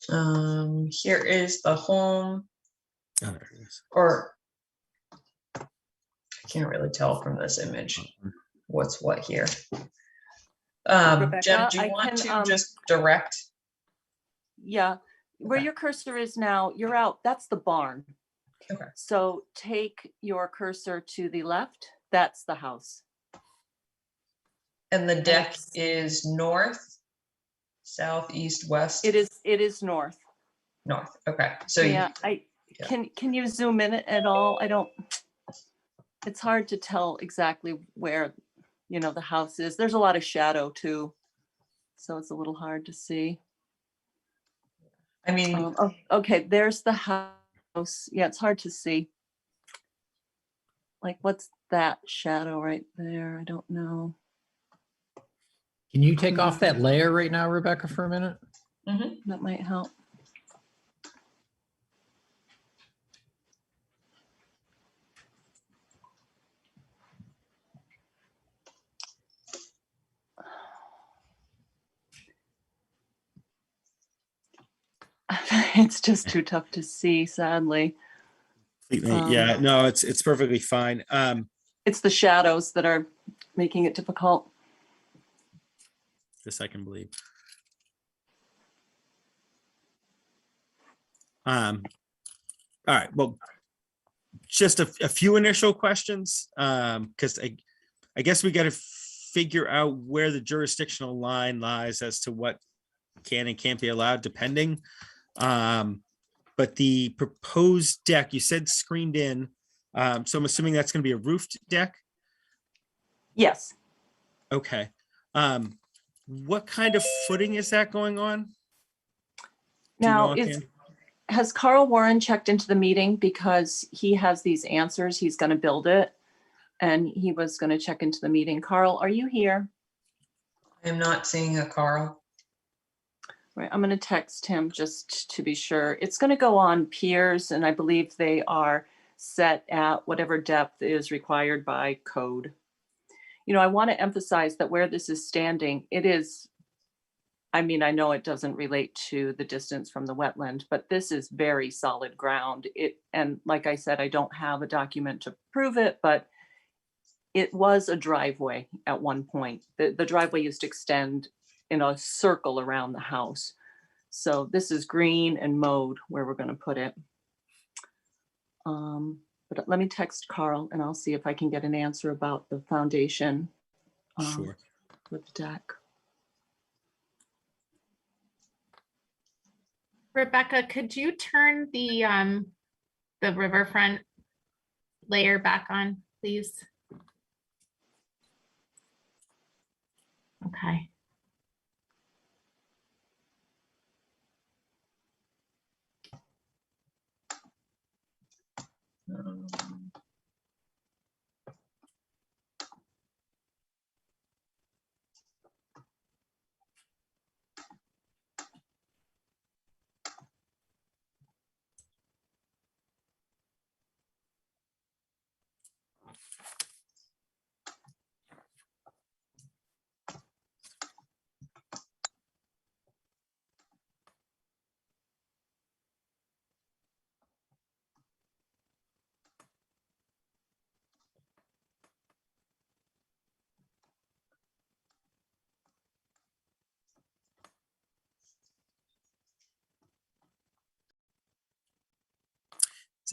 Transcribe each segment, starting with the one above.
Here is the home, Oh, there it is. or I can't really tell from this image what's what here. Rebecca, Jen, do you I want can, to just direct? Yeah, where Okay. your cursor is now, you're out, that's the barn. Okay. So take your cursor to the left, that's the house. And the deck it's- is north, south, east, west? It is north. North, okay. So Yeah, yeah. can you zoom in at all? It's hard to tell exactly where, the house is. There's a lot of shadow too. So it's a little hard to see. I mean, Okay, there's the house. Yeah, it's hard to see. Like, what's that shadow right there? I don't know. Can you take off that layer right now, Rebecca, for a minute? That might help. It's just too tough to see, sadly. Yeah, no, it's perfectly fine. It's the shadows that are making it difficult. This I can believe. All right, well, just a few initial questions, because I guess we got to figure out where the jurisdictional line lies as to what can and can't be allowed, depending. But the proposed deck, you said screened in, so I'm assuming that's going to be a roofed deck. Yes. Okay. What kind of footing is that going on? Do you know Now, offhand? has Carl Warren checked into the meeting, because he has these answers? He's going to build it, and he was going to check into the meeting. Carl, are you here? I'm not seeing a Carl. Right, I'm going to text him just to be sure. It's going to go on piers, and I believe they are set at whatever depth is required by code. I want to emphasize that where this is standing, it is, I mean, I know it doesn't relate to the distance from the wetland, but this is very solid ground. And like I said, I don't have a document to prove it, but it was a driveway at one point. The driveway used to extend in a circle around the house. So this is green and mowed where we're going to put it. But let me text Carl and I'll see if I can get an answer about the foundation. Sure. With the deck. Rebecca, could you turn the riverfront layer back on, please? Okay.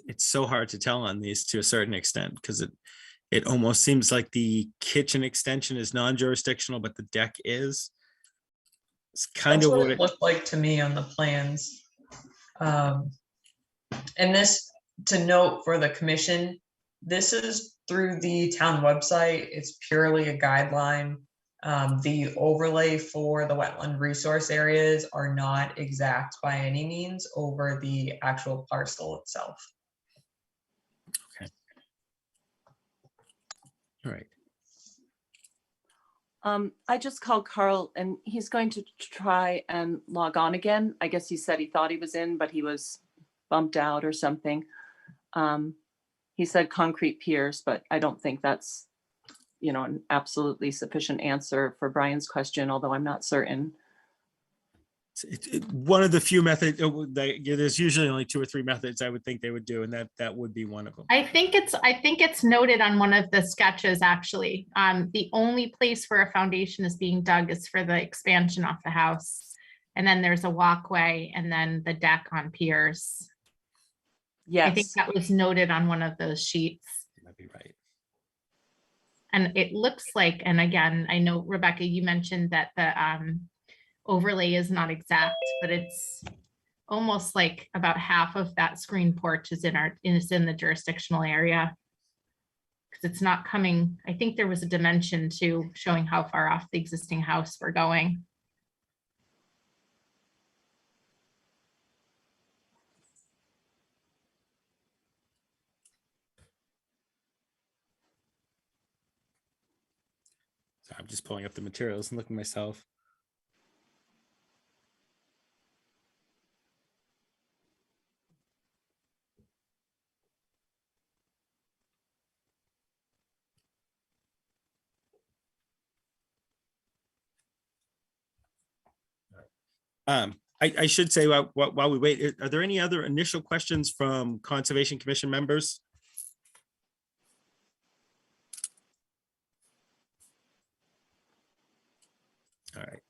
It's so hard to tell on these to a certain extent, because it almost seems like the kitchen extension is non-jurisdictional, but the deck is. It's kind That's of what it looked like to me on the plans. And this, to note for the commission, this is through the town website. It's purely a guideline. The overlay for the wetland resource areas are not exact by any means over the actual parcel itself. Okay. All right. I just called Carl and he's going to try and log on again. I guess he said he thought he was in, but he was bumped out or something. He said concrete piers, but I don't think that's, an absolutely sufficient answer for Brian's question, although I'm not certain. One of the few methods, there's usually only 2 or 3 methods I would think they would do, and that would be one of them. I think it's noted on one of the sketches, actually. The only place where a foundation is being dug is for the expansion off the house. And then there's a walkway and then the deck on piers. I think Yes, that was noted on one of those sheets. That'd be right. And it looks like, and again, I know, Rebecca, you mentioned that the overlay is not exact, but it's almost like about half of that screen porch is in the jurisdictional area. Because it's not coming, I think there was a dimension to showing how far off the existing house we're going. So I'm just pulling up the materials and looking myself. I should say while we wait, are there any other initial questions from Conservation Commission members? All right.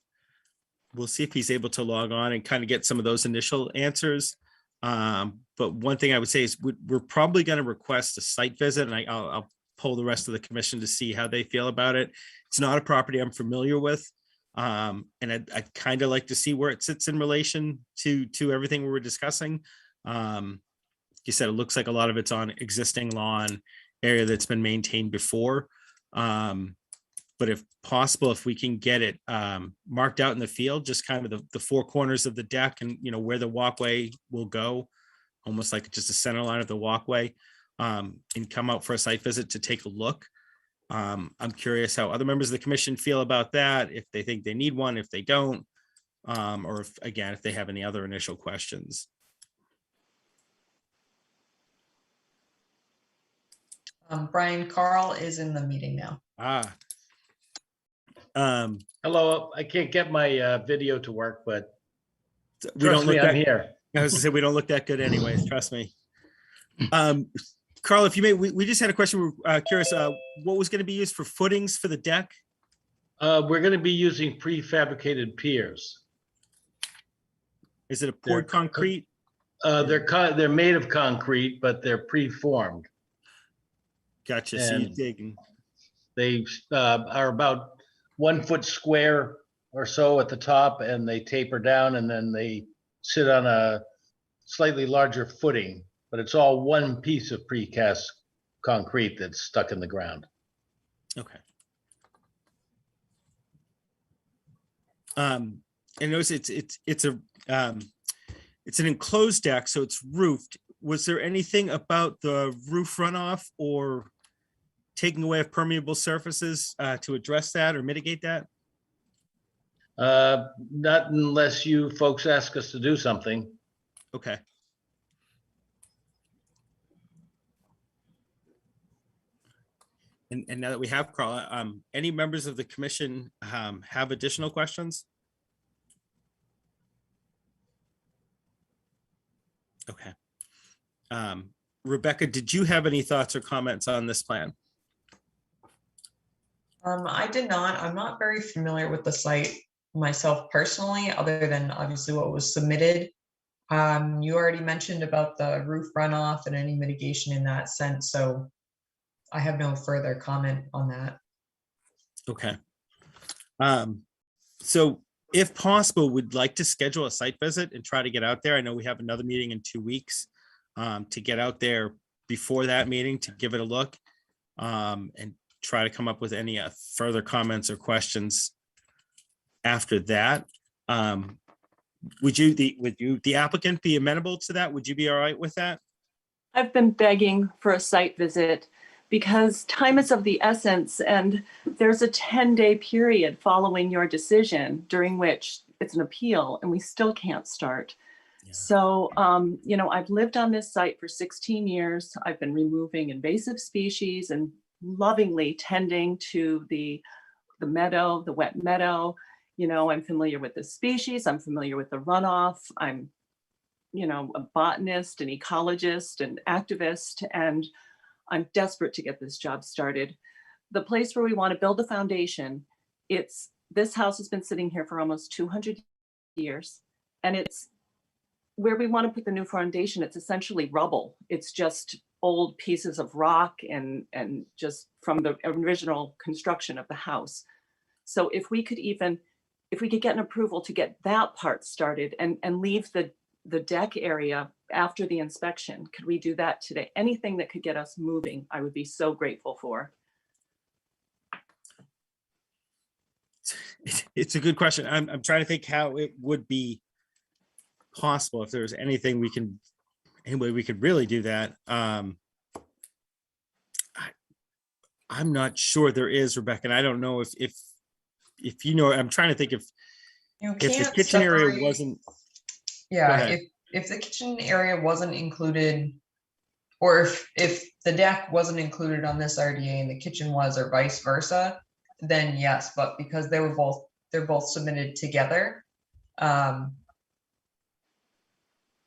We'll see if he's able to log on and kind of get some of those initial answers. But one thing I would say is we're probably going to request a site visit, and I'll poll the rest of the commission to see how they feel about it. It's not a property I'm familiar with. And I'd kind of like to see where it sits in relation to everything we were discussing. You said it looks like a lot of it's on existing lawn area that's been maintained before. But if possible, if we can get it marked out in the field, just kind of the 4 corners of the deck and, you know, where the walkway will go, almost like just a center line of the walkway, and come out for a site visit to take a look. I'm curious how other members of the commission feel about that, if they think they need one, if they don't, or if they have any other initial questions. Brian Carl is in the meeting now. Hello, I can't get my video to work, but we don't trust me, look I'm that, here. I was gonna say, we don't look that good anyways, trust me. Carl, if you may, we just had a question. We're curious, what was going to be used for footings for the deck? We're going to be using prefabricated piers. Is it a poured concrete? They're made of concrete, but they're preformed. Gotcha. So you're And digging. They are about 1 foot square or so at the top, and they taper down, and then they sit on a slightly larger footing. But it's all one piece of precast concrete that's stuck in the ground. Okay. And notice it's an enclosed deck, so it's roofed. Was there anything about the roof runoff or taking away of permeable surfaces to address that or mitigate that? Not unless you folks ask us to do something. Okay. And now that we have Carl, any members of the commission have additional questions? Okay. Rebecca, did you have any thoughts or comments on this plan? I did not. I'm not very familiar with the site myself personally, other than obviously what was submitted. You already mentioned about the roof runoff and any mitigation in that sense, so I have no further comment on that. Okay. So if possible, we'd like to schedule a site visit and try to get out there. I know we have another meeting in 2 weeks, to get out there before that meeting to give it a look, and try to come up with any further comments or questions after that. Would the applicant be amenable to that? Would you be all right with that? I've been begging for a site visit because time is of the essence, and there's a 10-day period following your decision during which it's an appeal and we still can't start. Yeah. So, I've lived on this site for 16 years. I've been removing invasive species and lovingly tending to the meadow, the wet meadow. I'm familiar with the species, I'm familiar with the runoff, I'm, a botanist, an ecologist, an activist, and I'm desperate to get this job started. The place where we want to build the foundation, this house has been sitting here for almost 200 years, and it's where we want to put the new foundation. It's essentially rubble. It's just old pieces of rock and just from the original construction of the house. So if we could get an approval to get that part started and leave the deck area after the inspection, could we do that today? Anything that could get us moving, I would be so grateful for. It's a good question. I'm trying to think how it would be possible if there's any way we could really do that. I'm not sure there is, Rebecca, and I don't know if I'm trying to think if You the can't kitchen area separate- wasn't. Yeah, ahead. if the kitchen area wasn't included, or if the deck wasn't included on this RDA and the kitchen was, or vice versa, then yes, but because they're both submitted together,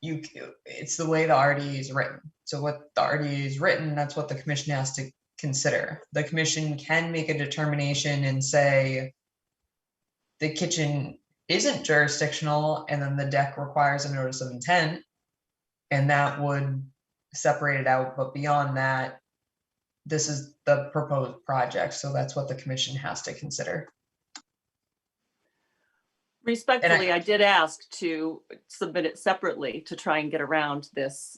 it's the way the RDA is written. So what the RDA is written, that's what the commission has to consider. The commission can make a determination and say the kitchen isn't jurisdictional, and then the deck requires a notice of intent, and that would separate it out. But beyond that, this is the proposed project, so that's what the commission has to consider. Respectfully, I did ask to submit it separately to try and get around this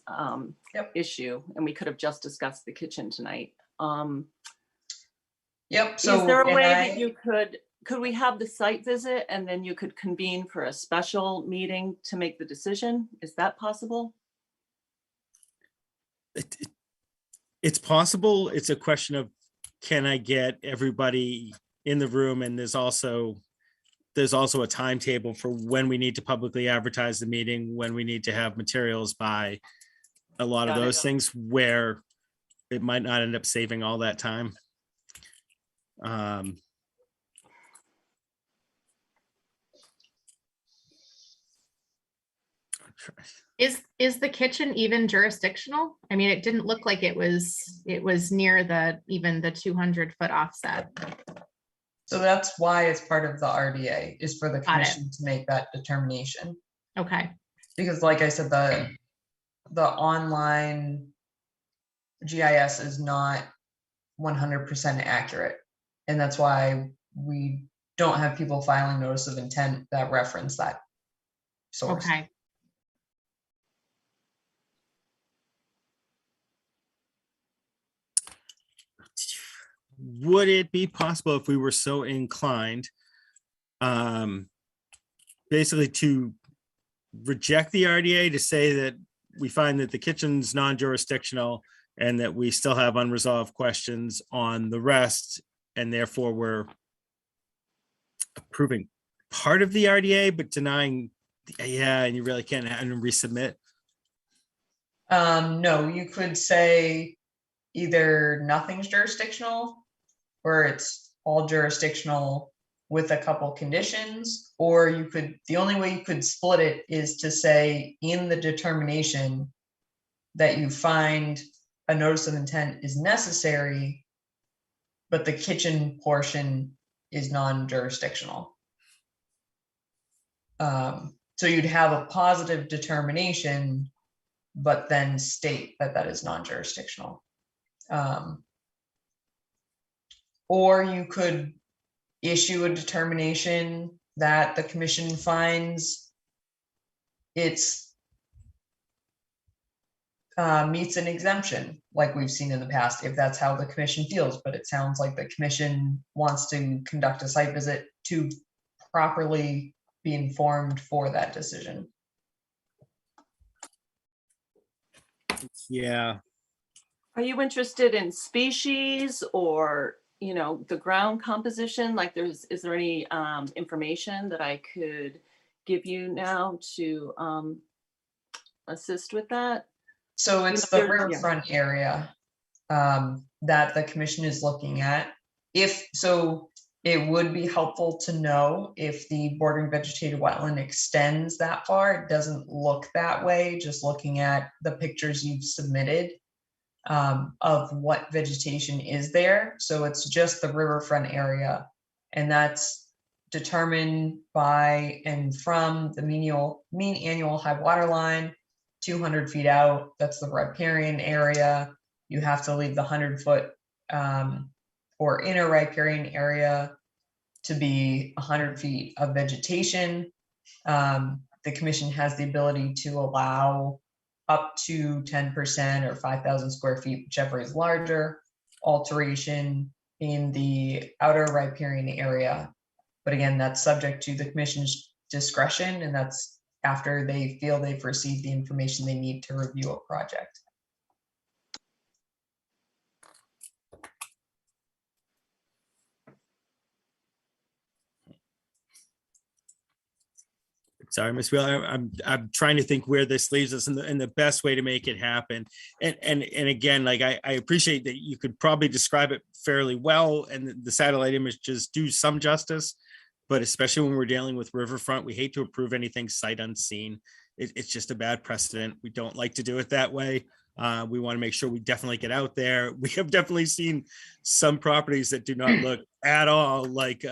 issue, and we could have just discussed the kitchen tonight. Yep. So is there a way that you could we have the site visit and then you could convene for a special meeting to make the decision? Is that possible? It's possible. It's a question of, can I get everybody in the room? And there's also a timetable for when we need to publicly advertise the meeting, when we need to have materials by, a lot of those things where it might not end up saving all that time. Is the kitchen even jurisdictional? I mean, it didn't look like it was near even the 200-foot offset. So that's why it's part of the RDA, is for the Got it. commission to make that determination. Okay, Because like I said, the online GIS is not 100% accurate. And that's why we don't have people filing notice of intent that reference that source. okay. Would it be possible, if we were so inclined, basically to reject the RDA, to say that we find that the kitchen's non-jurisdictional and that we still have unresolved questions on the rest, and therefore we're approving part of the RDA but denying, and you really can't resubmit? No, you could say either nothing's jurisdictional, or it's all jurisdictional with a couple conditions, or the only way you could split it is to say in the determination that you find a notice of intent is necessary, but the kitchen portion is non-jurisdictional. So you'd have a positive determination, but then state that that is non-jurisdictional. Or you could issue a determination that the commission finds it's meets an exemption, like we've seen in the past, if that's how the commission feels. But it sounds like the commission wants to conduct a site visit to properly be informed for that decision. Yeah. Are you interested in species or, the ground composition? Like is there any information that I could give you now to assist with that? So it's the riverfront area that the commission is looking at. It would be helpful to know if the bordering vegetated wetland extends that far. It doesn't look that way, just looking at the pictures you've submitted of what vegetation is there. So it's just the riverfront area, and that's determined by and from the mean annual high water line, 200 feet out. That's the riparian area. You have to leave the 100-foot or inner riparian area to be 100 feet of vegetation. The commission has the ability to allow up to 10% or 5,000 square feet, whichever is larger, alteration in the outer riparian area. But again, that's subject to the commission's discretion, and that's after they feel they've received the information they need to review a project. Sorry, Ms. Wheeler, I'm trying to think where this leaves us and the best way to make it happen. And again, like I appreciate that you could probably describe it fairly well, and the satellite images do some justice, but especially when we're dealing with riverfront, we hate to approve anything sight unseen. It's just a bad precedent. We don't like to do it that way. We want to make sure we definitely get out there. We have definitely seen some properties that do not look at all like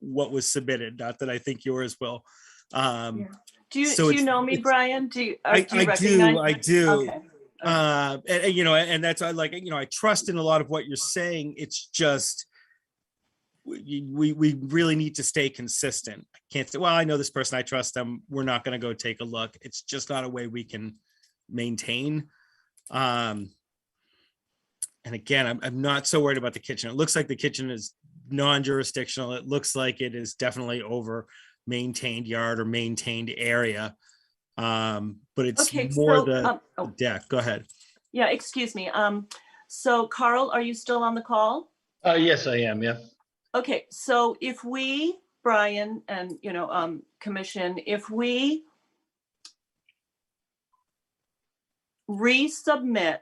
what was submitted. Not that I think yours will. Do you know me, Brian? Do you recognize me? I do. Okay. And you know, and that's like, you know, I trust in a lot of what you're saying. It's just we really need to stay consistent. I can't say, well, I know this person, I trust them, we're not going to go take a look. It's just not a way we can maintain. And again, I'm not so worried about the kitchen. It looks like the kitchen is non-jurisdictional. It looks like it is definitely over maintained yard or maintained area. But it's Okay, more so, the deck. Go ahead. Yeah, excuse me. So Carl, are you still on the call? Yes, I am. Yeah. Okay, so if we, Brian, and commission, if we resubmit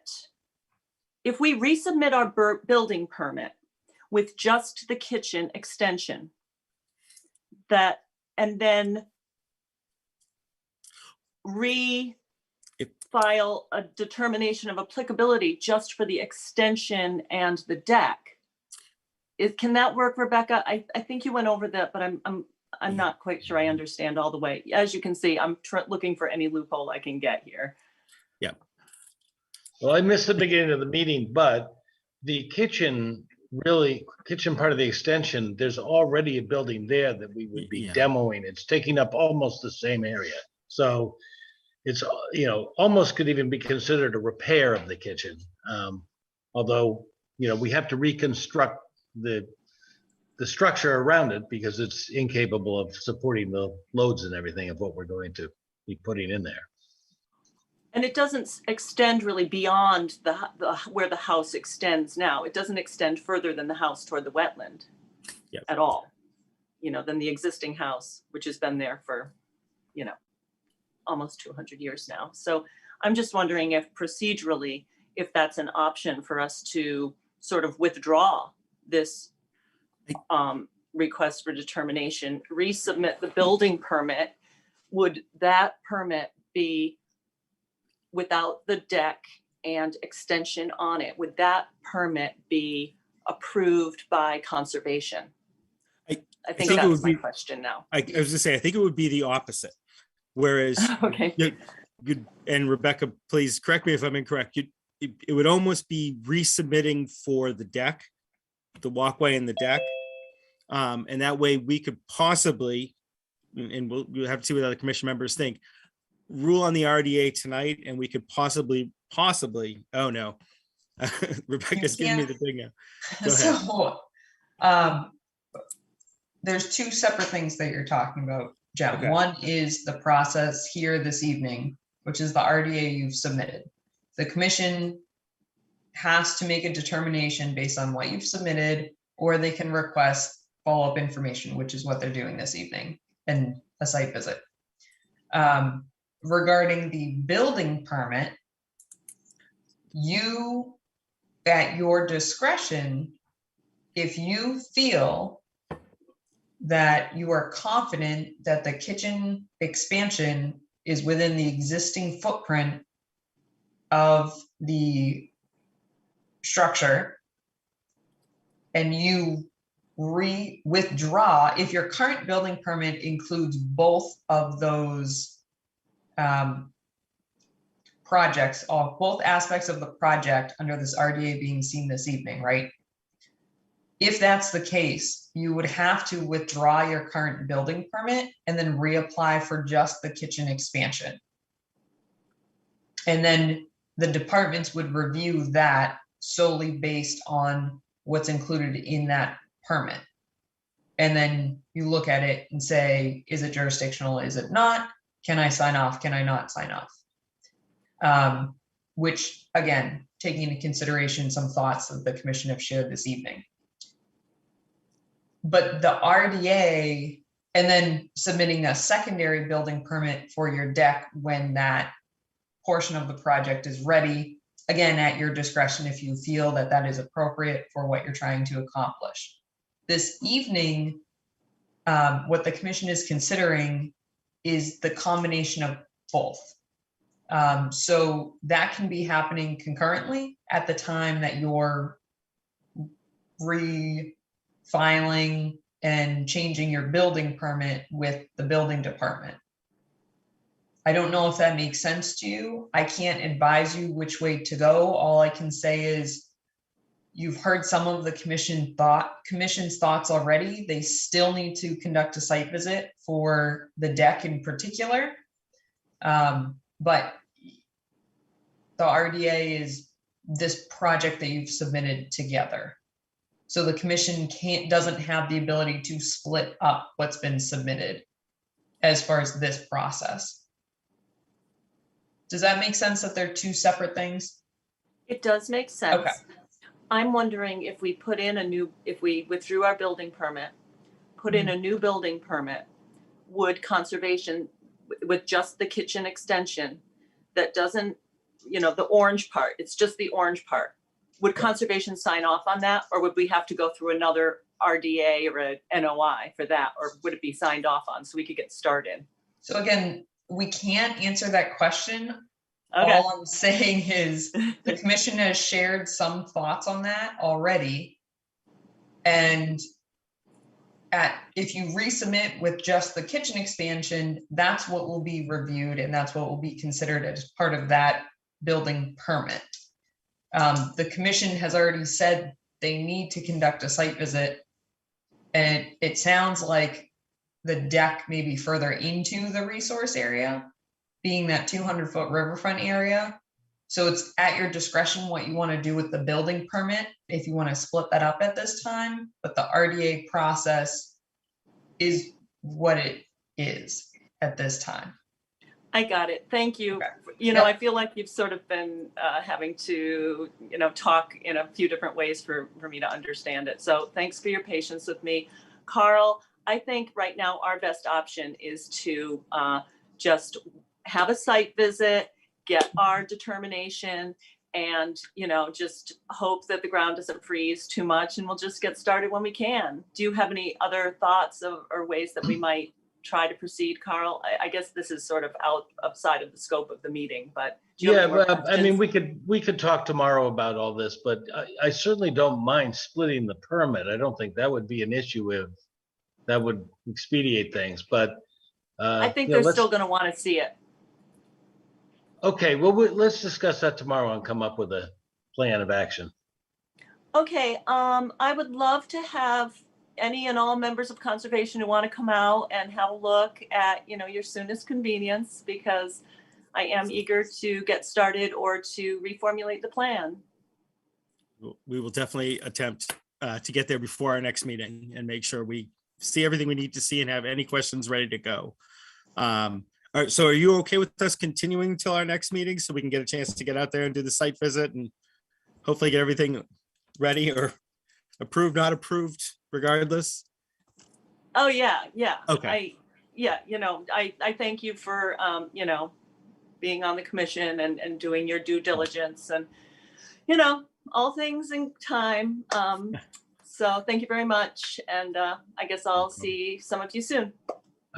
our building permit with just the kitchen extension, and then file a determination of applicability just for the extension and the deck. Can that work, Rebecca? I think you went over that, but I'm not quite sure I understand all the way. As you can see, I'm looking for any loophole I can get here. Yeah. Well, I missed the beginning of the meeting, but the kitchen part of the extension, there's already a building there that we would be demoing. It's taking up almost the same area. So it's, almost could even be considered a repair of the kitchen. Although, we have to reconstruct the structure around it because it's incapable of supporting the loads and everything of what we're going to be putting in there. And it doesn't extend really beyond where the house extends now. It doesn't extend further than the house toward the wetland at all, than the existing house, which has been there for, almost 200 years now. So I'm just wondering if procedurally, if that's an option for us to sort of withdraw this request for determination, resubmit the building permit. Would that permit be without the deck and extension on it? Would that permit be approved by conservation? I think that's my question now. I was gonna say, I think it would be the opposite. Whereas, okay. And Rebecca, please correct me if I'm incorrect. It would almost be resubmitting for the deck, the walkway and the deck. And that way we could possibly, and we'll have to see what other commission members think, rule on the RDA tonight, and we could possibly, oh no, Rebecca's giving me the big now. Go ahead. So there's two separate things that you're talking about, Jen. Okay. One is the process here this evening, which is the RDA you've submitted. The commission has to make a determination based on what you've submitted, or they can request follow-up information, which is what they're doing this evening, and a site visit. Regarding the building permit, you, at your discretion, if you feel that you are confident that the kitchen expansion is within the existing footprint of the structure, and you withdraw if your current building permit includes both of those projects, or both aspects of the project under this RDA being seen this evening, right? If that's the case, you would have to withdraw your current building permit and then reapply for just the kitchen expansion. And then the departments would review that solely based on what's included in that permit. And then you look at it and say, is it jurisdictional? Is it not? Can I sign off? Can I not sign off? Which, again, taking into consideration some thoughts that the commission have shared this evening. But the RDA, and then submitting a secondary building permit for your deck when that portion of the project is ready, again, at your discretion if you feel that that is appropriate for what you're trying to accomplish. This evening, what the commission is considering is the combination of both. So that can be happening concurrently at the time that you're refiling and changing your building permit with the building department. I don't know if that makes sense to you. I can't advise you which way to go. All I can say is you've heard some of the commission's thoughts already. They still need to conduct a site visit for the deck in particular. But the RDA is this project that you've submitted together. So the commission doesn't have the ability to split up what's been submitted as far as this process. Does that make sense that they're two separate things? It does make sense. Okay. I'm wondering if we put in if we withdrew our building permit, put in a new building permit, would conservation, with just the kitchen extension that doesn't, the orange part, it's just the orange part, would conservation sign off on that? Or would we have to go through another RDA or a NOI for that? Or would it be signed off on so we could get started? So again, we can't answer that question. Okay. All I'm saying is the commission has shared some thoughts on that already. And if you resubmit with just the kitchen expansion, that's what will be reviewed and that's what will be considered as part of that building permit. The commission has already said they need to conduct a site visit, and it sounds like the deck may be further into the resource area, being that 200-foot riverfront area. So it's at your discretion what you want to do with the building permit, if you want to split that up at this time, but the RDA process is what it is at this time. I got it. Thank you. Okay. I feel like you've sort of been having to, talk in a few different ways for me to understand it. So thanks for your patience with me. Carl, I think right now our best option is to just have a site visit, get our determination, and, just hope that the ground doesn't freeze too much, and we'll just get started when we can. Do you have any other thoughts or ways that we might try to proceed, Carl? I guess this is sort of outside of the scope of the meeting, but do you have any more questions? we could talk tomorrow about all this, but I certainly don't mind splitting the permit. I don't think that would be an issue if that would expedite things, but I think they're still going to want to see it. Okay, well, let's discuss that tomorrow and come up with a plan of action. Okay, I would love to have any and all members of conservation who want to come out and have a look at, your soonest convenience, because I am eager to get started or to reformulate the plan. We will definitely attempt to get there before our next meeting and make sure we see everything we need to see and have any questions ready to go. All right, so are you okay with us continuing till our next meeting so we can get a chance to get out there and do the site visit and hopefully get everything ready or approved, not approved, regardless? Oh, yeah. Okay. I thank you for, being on the commission and doing your due diligence and, all things in time. So thank you very much. And I guess I'll see some of you soon.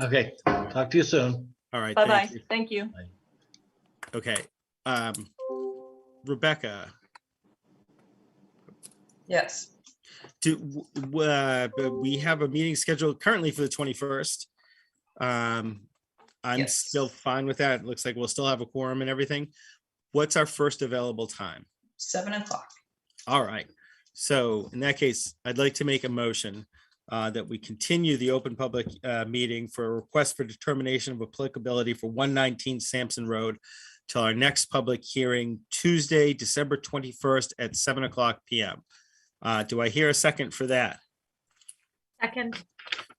Okay, talk to you soon. All right, Bye-bye. thank you. Thank you. Okay. Rebecca, Yes. we have a meeting scheduled currently for the 21st. I'm Yes. still fine with that. It looks like we'll still have a quorum and everything. What's our first available time? 7 o'clock. All right. So in that case, I'd like to make a motion that we continue the open public meeting for a request for determination of applicability for 119 Sampson Road till our next public hearing Tuesday, December 21st at 7 o'clock PM. Do I hear a second for that? Second.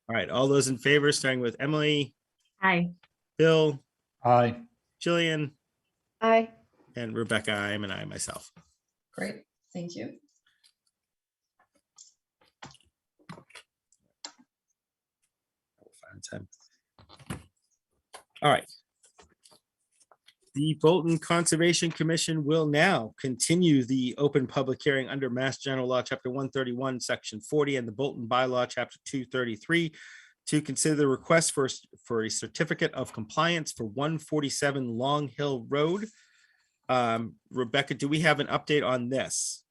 All right, all those in favor, starting with Emily, Hi. Bill, Aye. Jillian, Aye. and Rebecca, I am, and I myself. Great. Thank you. All right. The Bolton Conservation Commission will now continue the open public hearing under Mass General Law, Chapter 131, Section 40, and the Bolton Bylaw, Chapter 233, to consider the request for a certificate of compliance for 147 Long Hill Road. Rebecca, do we have an update on this?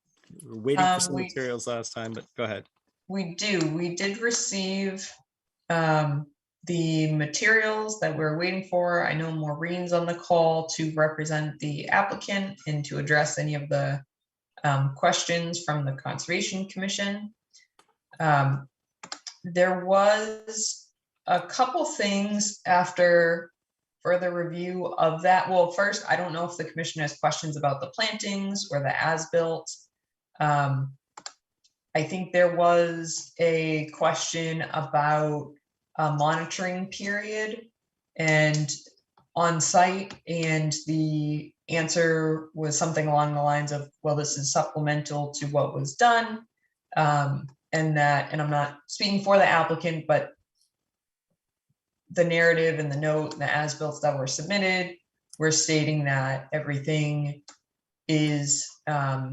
We were waiting for some We- materials last time, but go ahead. We do. We did receive the materials that we're waiting for. I know Maureen's on the call to represent the applicant and to address any of the questions from the Conservation Commission. There was a couple things after further review of that. Well, first, I don't know if the commission has questions about the plantings or the as-built. I think there was a question about a monitoring period and on site, and the answer was something along the lines of, well, this is supplemental to what was done. And I'm not speaking for the applicant, but the narrative and the note and the as-built that were submitted were stating that everything is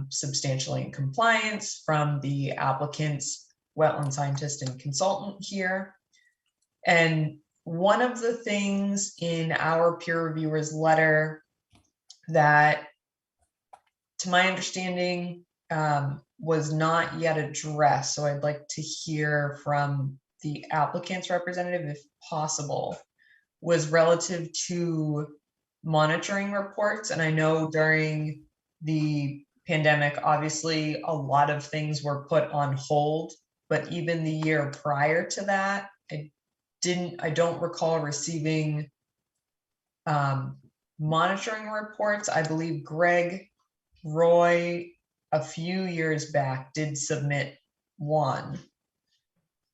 substantially in compliance from the applicant's wetland scientist and consultant here. And one of the things in our peer reviewer's letter that, to my understanding, was not yet addressed, so I'd like to hear from the applicant's representative, if possible, was relative to monitoring reports. And I know during the pandemic, obviously, a lot of things were put on hold, but even the year prior to that, I don't recall receiving monitoring reports. I believe Greg Roy a few years back did submit one,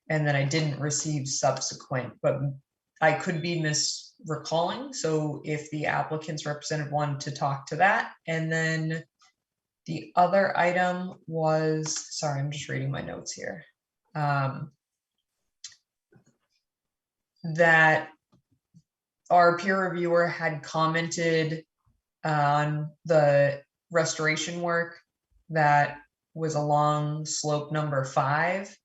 and then I didn't receive subsequent, but I could be misrecalling. So if the applicant's representative wanted to talk to that. And then the other item was, sorry, I'm just reading my notes here. That our peer reviewer had commented on the restoration work that was along slope number 5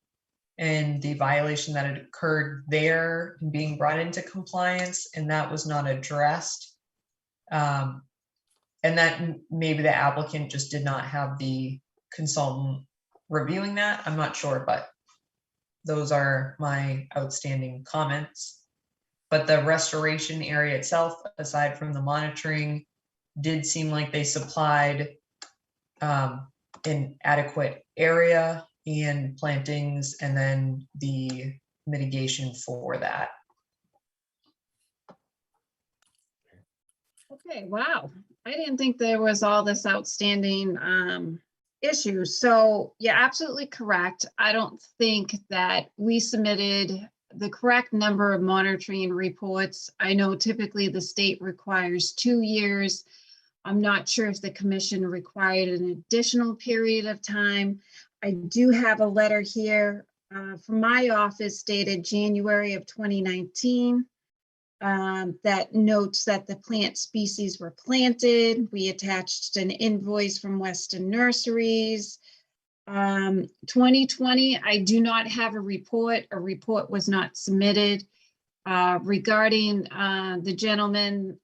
and the violation that had occurred there and being brought into compliance, and that was not addressed. And that maybe the applicant just did not have the consultant reviewing that. I'm not sure, but those are my outstanding comments. But the restoration area itself, aside from the monitoring, did seem like they supplied an adequate area and plantings, and then the mitigation for that. Okay, wow. I didn't think there was all this outstanding issues. So you're absolutely correct. I don't think that we submitted the correct number of monitoring reports. I know typically the state requires 2 years. I'm not sure if the commission required an additional period of time. I do have a letter here from my office dated January of 2019 that notes that the plant species were planted. We attached an invoice from Weston Nurseries. 2020, I do not have a report. A report was not submitted. Regarding the gentleman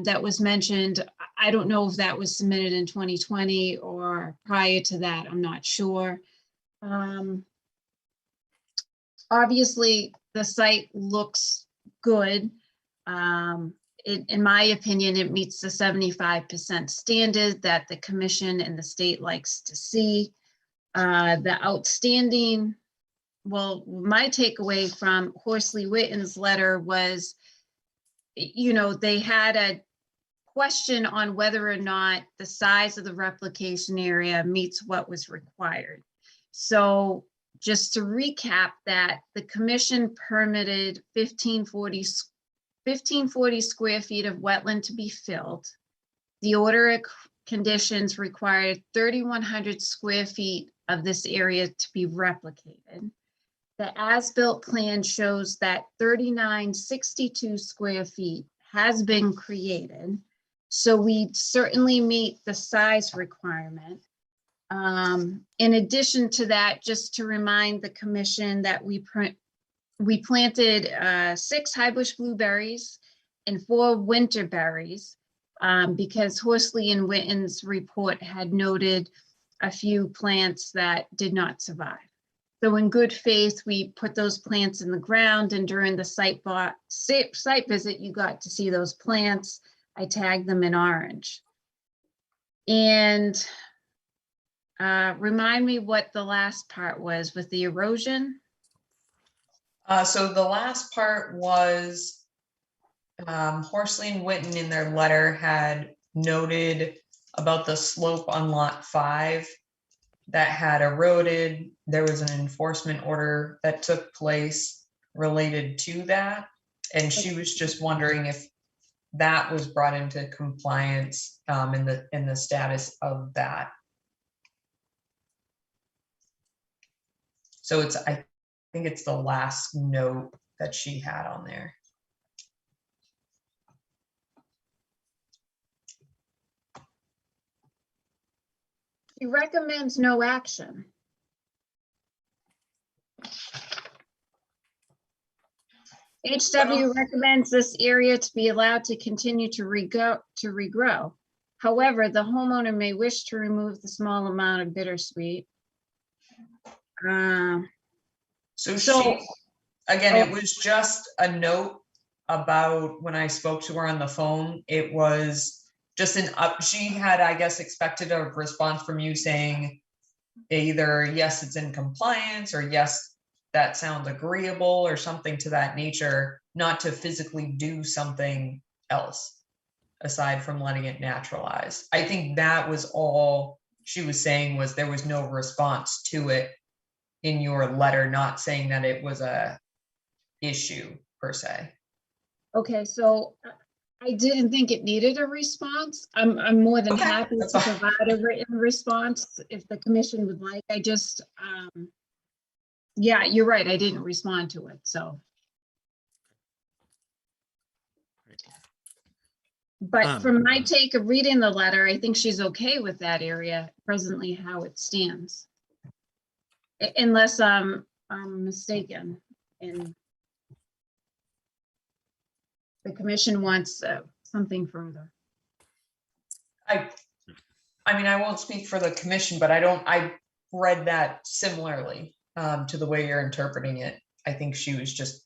that was mentioned, I don't know if that was submitted in 2020 or prior to that. I'm not sure. Obviously, the site looks good. In my opinion, it meets the 75% standard that the commission and the state likes to see. The outstanding, well, my takeaway from Horsley Witten's letter was, you know, they had a question on whether or not the size of the replication area meets what was required. So just to recap that, the commission permitted 1540 square feet of wetland to be filled. The order of conditions required 3,100 square feet of this area to be replicated. The as-built plan shows that 3,962 square feet has been created. So we certainly meet the size requirement. In addition to that, just to remind the commission that we planted 6 high bush blueberries and 4 winter berries because Horsley and Witten's report had noted a few plants that did not survive. So in good faith, we put those plants in the ground, and during the site visit, you got to see those plants. I tagged them in orange. And remind me what the last part was with the erosion. So the last part was Horsley and Witten in their letter had noted about the slope on lot 5 that had eroded. There was an enforcement order that took place related to that. And she was just wondering if that was brought into compliance in the status of that. So it's, I think it's the last note that she had on there. He recommends no action. HW recommends this area to be allowed to continue to regrow. However, the homeowner may wish to remove the small amount of bittersweet. So So- she, again, it was just a note about when I spoke to her on the phone. It was just she had, I guess, expected a response from you saying either yes, it's in compliance, or yes, that sounds agreeable, or something to that nature, not to physically do something else aside from letting it naturalize. I think that was all she was saying, was there was no response to it in your letter, not saying that it was a issue per se. Okay, so I didn't think it needed a response. I'm more than Okay, happy that's to fine. provide a written response if the commission would like. I just, yeah, you're right. I didn't respond to it, so. But from my take of reading the letter, I think she's okay with that area presently how it stands. Unless I'm mistaken and the commission wants something further. I mean, I won't speak for the commission, but I read that similarly to the way you're interpreting it. I think she was just,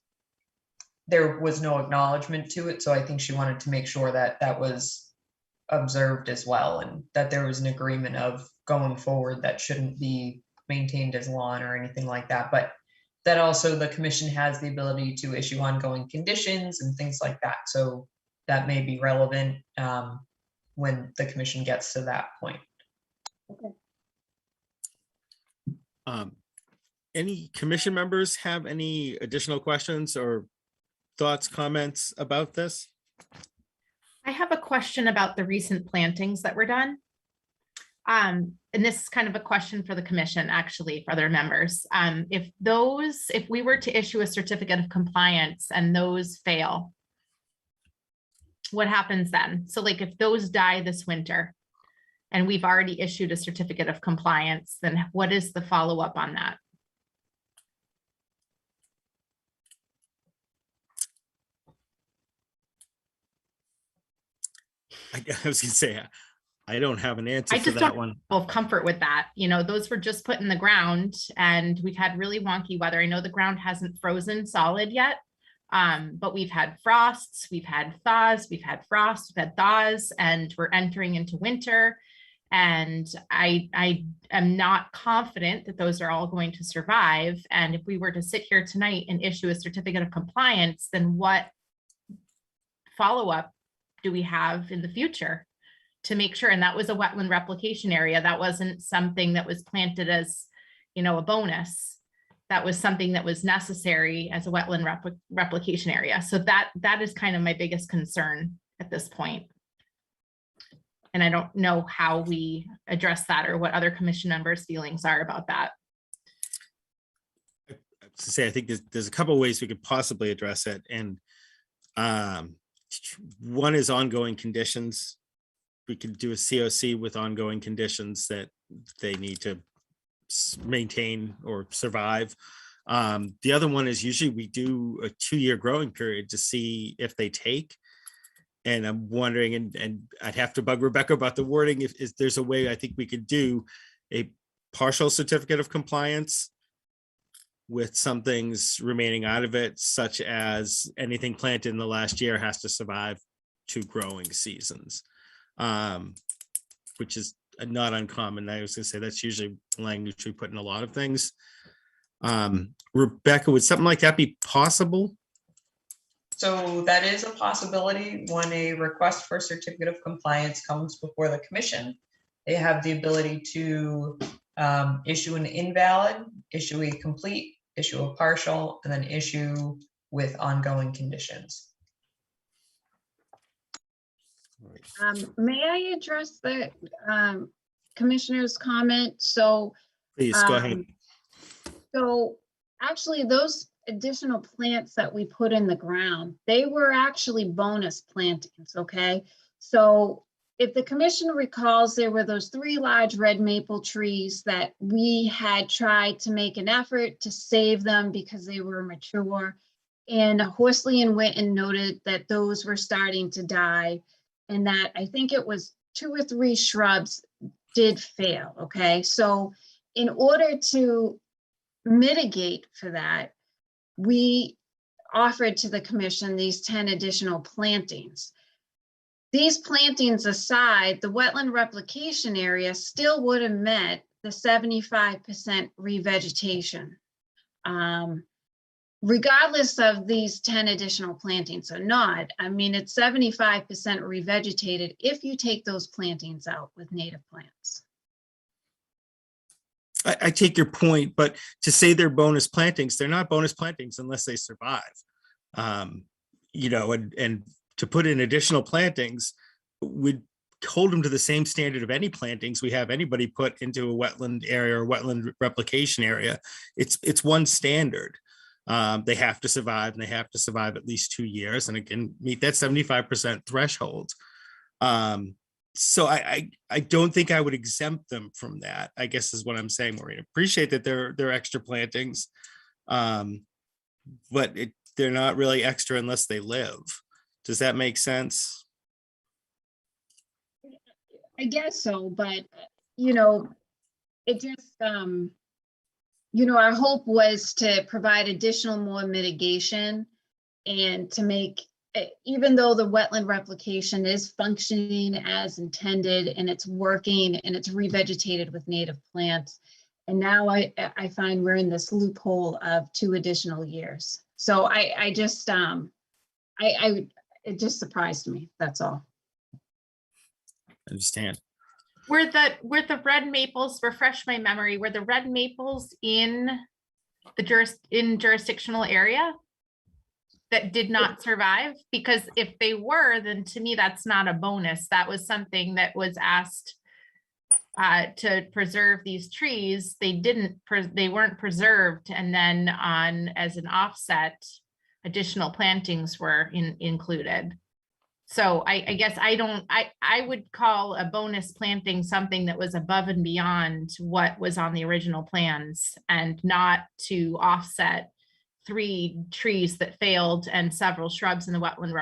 there was no acknowledgement to it. So I think she wanted to make sure that that was observed as well, and that there was an agreement of going forward that shouldn't be maintained as lawn or anything like that. But that also the commission has the ability to issue ongoing conditions and things like that. So that may be relevant when the commission gets to that point. Okay. Any commission members have any additional questions or thoughts, comments about this? I have a question about the recent plantings that were done. And this is kind of a question for the commission, actually, for other members. If we were to issue a certificate of compliance and those fail, what happens then? So like if those die this winter, and we've already issued a certificate of compliance, then what is the follow-up on that? I was gonna say, I don't have an answer I for just that don't one. have comfort with that. You know, those were just put in the ground and we've had really wonky weather. I know the ground hasn't frozen solid yet, but we've had frosts, we've had thaws, we've had frosts, we've had thaws, and we're entering into winter. And I am not confident that those are all going to survive. And if we were to sit here tonight and issue a certificate of compliance, then what follow-up do we have in the future to make sure? And that was a wetland replication area. That wasn't something that was planted as, you know, a bonus. That was something that was necessary as a wetland replication area. So that is kind of my biggest concern at this point. And I don't know how we address that or what other commission members' feelings are about that. To say, I think there's a couple of ways we could possibly address it. And one is ongoing conditions. We could do a COC with ongoing conditions that they need to maintain or survive. The other one is usually we do a 2-year growing period to see if they take. And I'm wondering, and I'd have to bug Rebecca about the wording, if there's a way I think we could do a partial certificate of compliance with some things remaining out of it, such as anything planted in the last year has to survive 2 growing seasons, which is not uncommon. I was gonna say that's usually language we put in a lot of things. Rebecca, would something like that be possible? So that is a possibility when a request for a certificate of compliance comes before the commission. They have the ability to issue an invalid, issue a complete, issue a partial, and then issue with ongoing conditions. May I address the commissioner's comment? So, Please go ahead. so actually those additional plants that we put in the ground, they were actually bonus plantings, okay? So if the commission recalls, there were those 3 large red maple trees that we had tried to make an effort to save them because they were mature. And Horsley and Witten noted that those were starting to die and that I think it was 2 or 3 shrubs did fail, okay? So in order to mitigate for that, we offered to the commission these 10 additional plantings. These plantings aside, the wetland replication area still would have met the 75% revegetation. Regardless of these 10 additional plantings or not, I mean, it's 75% revegetated if you take those plantings out with native plants. I take your point, but to say they're bonus plantings, they're not bonus plantings unless they survive. You know, and to put in additional plantings would hold them to the same standard of any plantings we have anybody put into a wetland area or wetland replication area. It's one standard. They have to survive, and they have to survive at least 2 years, and it can meet that 75% threshold. So I don't think I would exempt them from that, I guess is what I'm saying, Maureen. Appreciate that they're extra plantings, but they're not really extra unless they live. Does that make sense? I guess so, but you know, it just, you know, our hope was to provide additional more mitigation and to make, even though the wetland replication is functioning as intended and it's working and it's revegetated with native plants. And now I find we're in this loophole of 2 additional years. So I just, it just surprised me, that's all. Understand. Were the red maples, refresh my memory, were the red maples in the jurisdictional area that did not survive? Because if they were, then to me, that's not a bonus. That was something that was asked to preserve these trees. They weren't preserved. And then as an offset, additional plantings were included. So I guess I would call a bonus planting something that was above and beyond what was on the original plans and not to offset 3 trees that failed and several shrubs in the wetland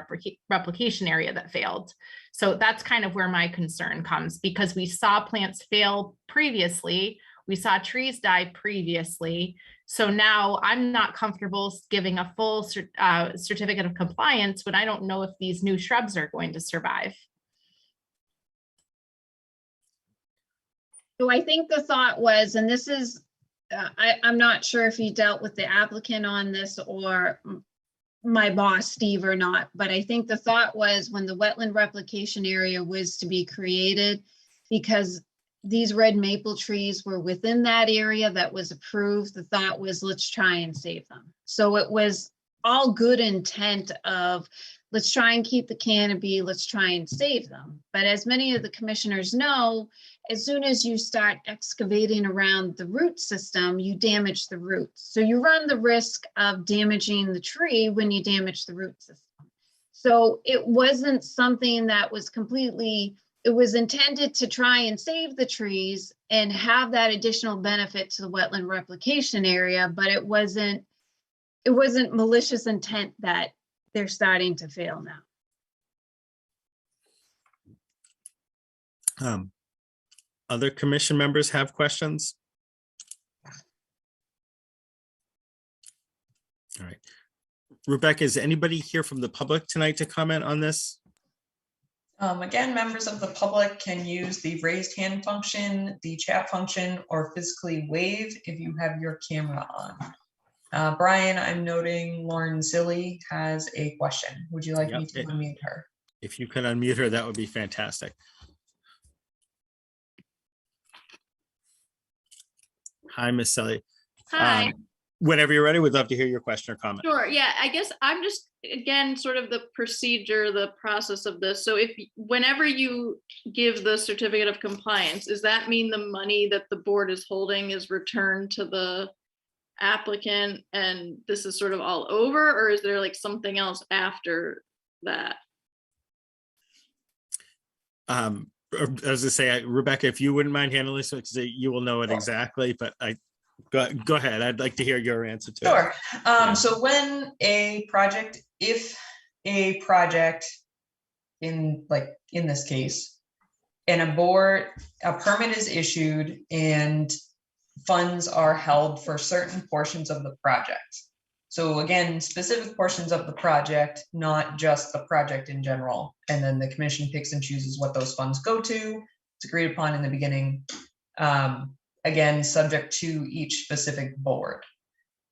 replication area that failed. So that's kind of where my concern comes, because we saw plants fail previously. We saw trees die previously. So now I'm not comfortable giving a full certificate of compliance when I don't know if these new shrubs are going to survive. So I think the thought was, and this is, I'm not sure if you dealt with the applicant on this or my boss, Steve, or not, but I think the thought was when the wetland replication area was to be created, because these red maple trees were within that area that was approved, the thought was, let's try and save them. So it was all good intent of, let's try and keep the canopy, let's try and save them. But as many of the commissioners know, as soon as you start excavating around the root system, you damage the roots. So you run the risk of damaging the tree when you damage the root system. So it wasn't something that was completely, it was intended to try and save the trees and have that additional benefit to the wetland replication area, but it wasn't malicious intent that they're starting to fail now. Other commission members have questions? All right. Rebecca, is anybody here from the public tonight to comment on this? Again, members of the public can use the raised hand function, the chat function, or physically wave if you have your camera on. Brian, I'm noting Lauren Zilli has a question. Would you like me to unmute her? If you could unmute her, that would be fantastic. Hi, Miss Zilli. Hi. Whenever you're ready, we'd love to hear your question or comment. Sure. Yeah, I guess I'm just, again, sort of the procedure, the process of this. So whenever you give the certificate of compliance, does that mean the money that the board is holding is returned to the applicant and this is sort of all over, or is there like something else after that? I was gonna say, Rebecca, if you wouldn't mind handling this, because you will know it exactly, but go ahead. I'd like to hear your answer to it. Sure. So when if a project in this case, and a permit is issued and funds are held for certain portions of the project. So again, specific portions of the project, not just the project in general. And then the commission picks and chooses what those funds go to. It's agreed upon in the beginning. Again, subject to each specific board.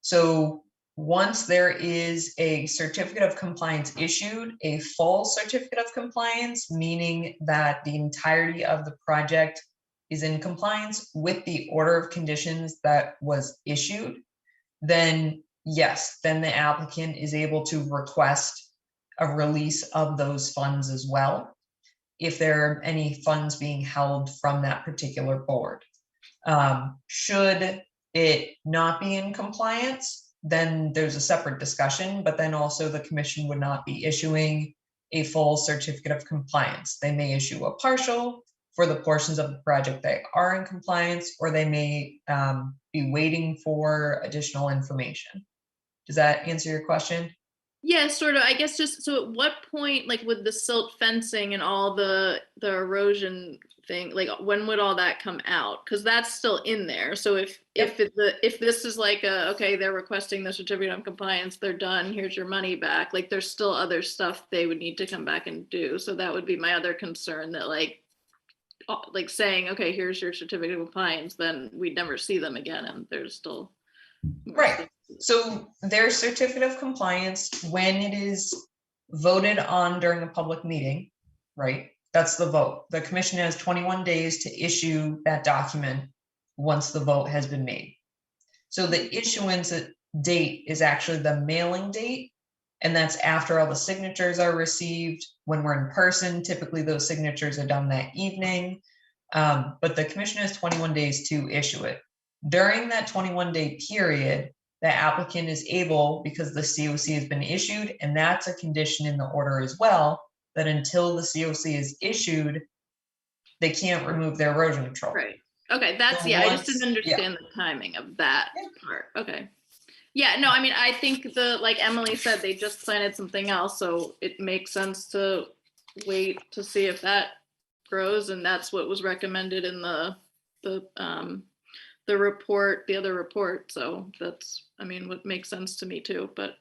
So once there is a certificate of compliance issued, a full certificate of compliance, meaning that the entirety of the project is in compliance with the order of conditions that was issued, then yes, then the applicant is able to request a release of those funds as well, if there are any funds being held from that particular board. Should it not be in compliance, then there's a separate discussion, but then also the commission would not be issuing a full certificate of compliance. They may issue a partial for the portions of the project that are in compliance, or they may be waiting for additional information. Does that answer your question? Yeah, sort of. I guess just, so at what point, like with the silt fencing and all the erosion thing, like when would all that come out? Because that's still in there. So if this is like okay, they're requesting the certificate of compliance, they're done, here's your money back, like there's still other stuff they would need to come back and do. So that would be my other concern, that like saying, okay, here's your certificate of compliance, then we'd never see them again, and there's still right. So their certificate of compliance, when it is voted on during a public meeting, right? That's the vote. The commission has 21 days to issue that document once the vote has been made. So the issuance date is actually the mailing date, and that's after all the signatures are received. When we're in person, typically those signatures are done that evening, but the commission has 21 days to issue it. During that 21-day period, the applicant is able, because the COC has been issued, and that's a condition in the order as well, that until the COC is issued, they can't remove their erosion control. Right. Okay, that's, So yeah, I just didn't once- yeah. understand the timing of that Yeah. part. Okay. Yeah, no, I mean, I think like Emily said, they just planted something else, so it makes sense to wait to see if that grows, and that's what was recommended in the report, the other report. So that's, I mean, what makes sense to me too. But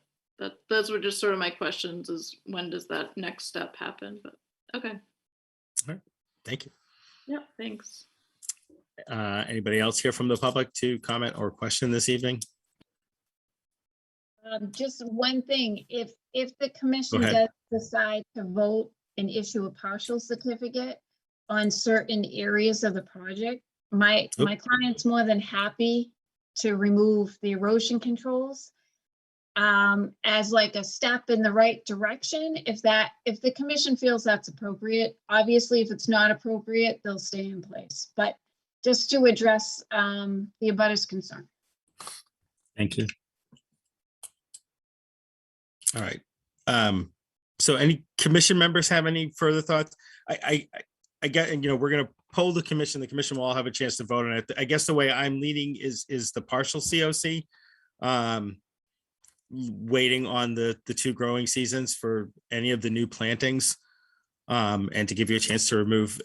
those were just sort of my questions: is when does that next step happen? But okay. Thank you. Yeah. Thanks. Anybody else here from the public to comment or question this evening? Just one thing, if the commission ahead. does decide to vote and issue a partial certificate on certain areas of the project, my client's more than happy to remove the erosion controls as like a step in the right direction. If the commission feels that's appropriate. Obviously, if it's not appropriate, they'll stay in place. But just to address the abutters concern. Thank you. All right. So any commission members have any further thoughts? I get, we're going to poll the commission. The commission will all have a chance to vote on it. I guess the way I'm leaning is the partial COC, waiting on the 2 growing seasons for any of the new plantings, and to give you a chance to remove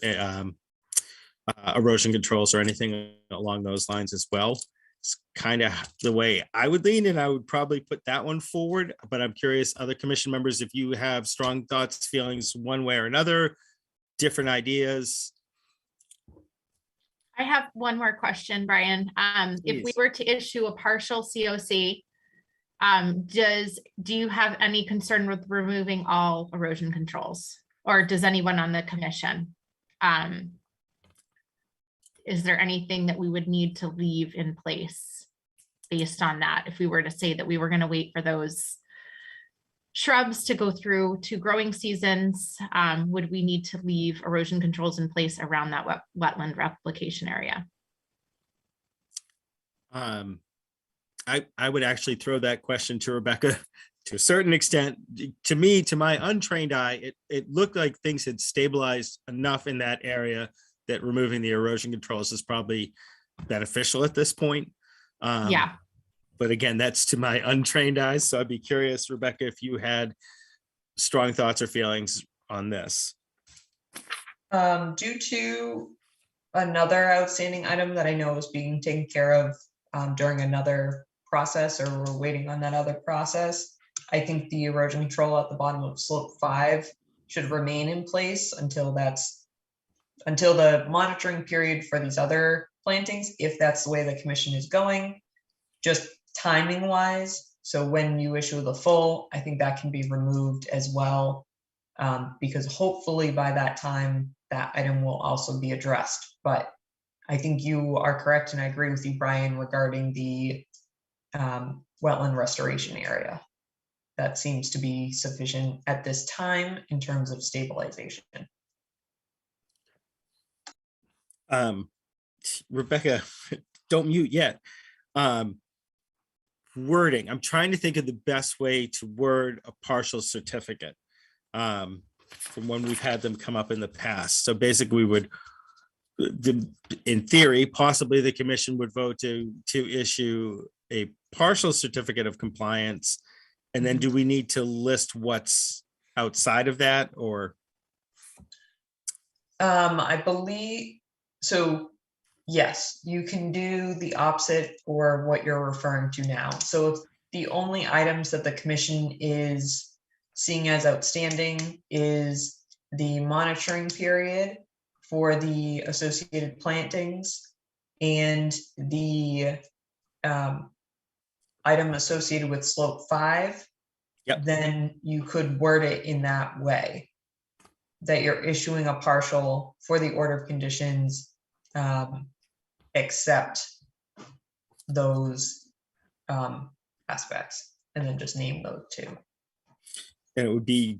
erosion controls or anything along those lines as well. It's kind of the way I would lean, and I would probably put that one forward. But I'm curious, other commission members, if you have strong thoughts, feelings one way or another, different ideas. I have one more question, Brian. If we Please. were to issue a partial COC, do you have any concern with removing all erosion controls, or does anyone on the commission? Is there anything that we would need to leave in place based on that? If we were to say that we were going to wait for those shrubs to go through 2 growing seasons, would we need to leave erosion controls in place around that wetland replication area? I would actually throw that question to Rebecca to a certain extent. To me, to my untrained eye, it looked like things had stabilized enough in that area that removing the erosion controls is probably beneficial at this point. Yeah. But again, that's to my untrained eyes. So I'd be curious, Rebecca, if you had strong thoughts or feelings on this. Due to another outstanding item that I know is being taken care of during another process, or we're waiting on that other process, I think the erosion control at the bottom of slope 5 should remain in place until the monitoring period for these other plantings, if that's the way the commission is going, just timing wise. So when you issue the full, I think that can be removed as well, because hopefully by that time, that item will also be addressed. But I think you are correct, and I agree with you, Brian, regarding the wetland restoration area. That seems to be sufficient at this time in terms of stabilization. Rebecca, don't mute yet. Wording. I'm trying to think of the best way to word a partial certificate from when we've had them come up in the past. So basically, we would, in theory, possibly the commission would vote to issue a partial certificate of compliance. And then do we need to list what's outside of that, or? I believe so. Yes, you can do the opposite or what you're referring to now. So if the only items that the commission is seeing as outstanding is the monitoring period for the associated plantings and the item associated with slope 5, Yep. then you could word it in that way, that you're issuing a partial for the order of conditions, except those aspects, and then just name those 2. And it would be,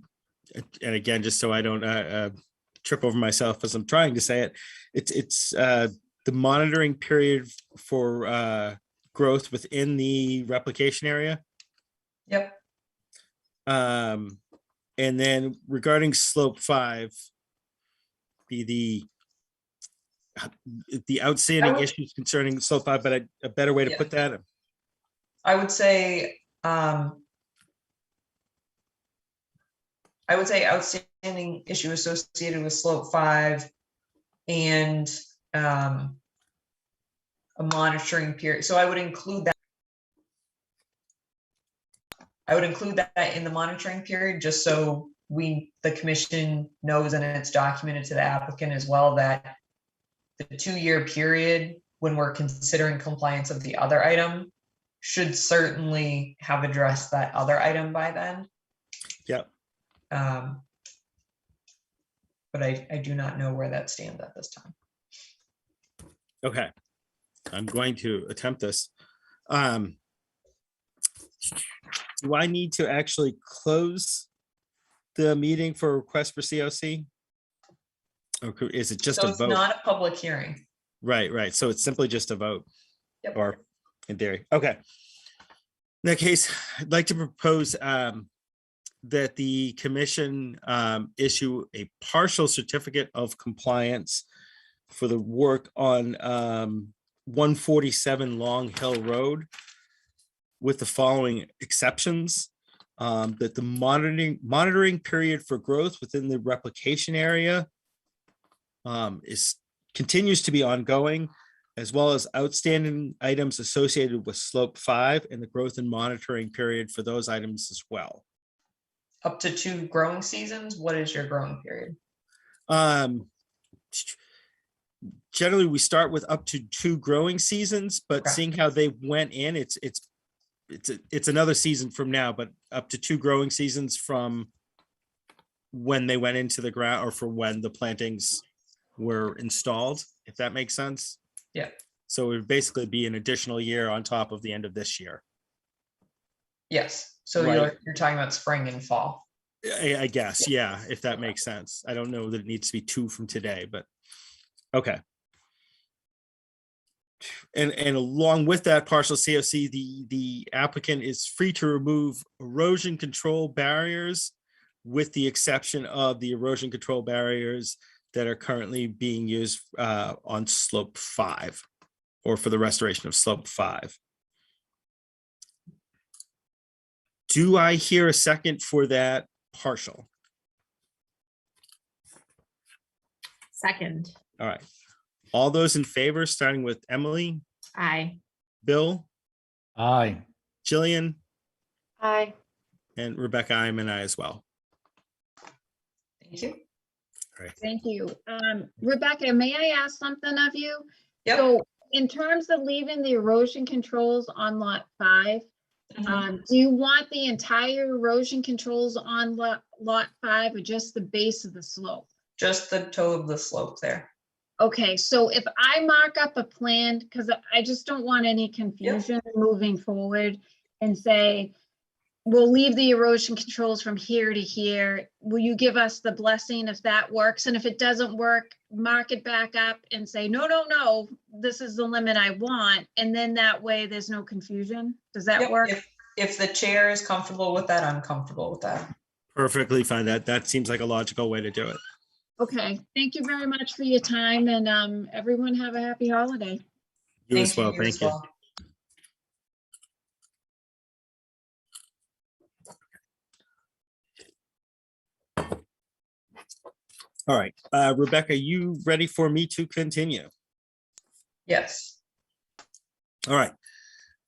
and again, just so I don't trip over myself as I'm trying to say it, it's the monitoring period for growth within the replication area. Yep. And then regarding slope 5, the outstanding would- issues concerning slope 5, but a better way to Yeah. put that. I would say outstanding issue associated with slope 5 and a monitoring period. So I would include that. I would include that in the monitoring period, just so the commission knows and it's documented to the applicant as well, that the 2-year period when we're considering compliance of the other item should certainly have addressed that other item by then. Yep. But I do not know where that stands at this time. Okay. I'm going to attempt this. Do I need to actually close the meeting for request for COC? Or is it just So a it's vote? not a public hearing. Right. So it's simply just a vote. Yep. Or in theory. Okay. In that case, I'd like to propose that the commission issue a partial certificate of compliance for the work on 147 Long Hill Road, with the following exceptions. That the monitoring period for growth within the replication area continues to be ongoing, as well as outstanding items associated with slope 5 and the growth and monitoring period for those items as well. Up to 2 growing seasons. What is your growing period? Generally, we start with up to 2 growing seasons, but Okay. seeing how they went in, it's another season from now, but up to 2 growing seasons from when they went into the ground, or for when the plantings were installed, if that makes sense. Yeah. So it would basically be an additional year on top of the end of this year. Yes. So Right. you're talking about spring and fall. I guess, yeah, if that makes sense. I don't know that it needs to be 2 from today, but okay. And along with that partial COC, the applicant is free to remove erosion control barriers, with the exception of the erosion control barriers that are currently being used on slope 5, or for the restoration of slope 5. Do I hear a second for that partial? Second, All right. All those in favor, starting with Emily, aye. Bill, Aye. Jillian, Aye. and Rebecca, I'm an aye as well. Thank you. Thank you. Rebecca, may I ask something of you? Yep. So in terms of leaving the erosion controls on lot 5, Mhm. do you want the entire erosion controls on lot 5 or just the base of the slope? Just the toe of the slope there. Okay, so if I mark up a plan, because I just don't want any confusion moving forward, and say, we'll leave the erosion controls from here to here. Will you give us the blessing if that works? And if it doesn't work, mark it back up and say, no, this is the limit I want. And then that way there's no confusion. Does that Yep, work? If the chair is comfortable with that, I'm comfortable with that. Perfectly fine. That seems like a logical way to do it. Okay, thank you very much for your time, and everyone have a happy holiday. You as well. as Thank you. well. All right, Rebecca, you ready for me to continue? Yes. All right.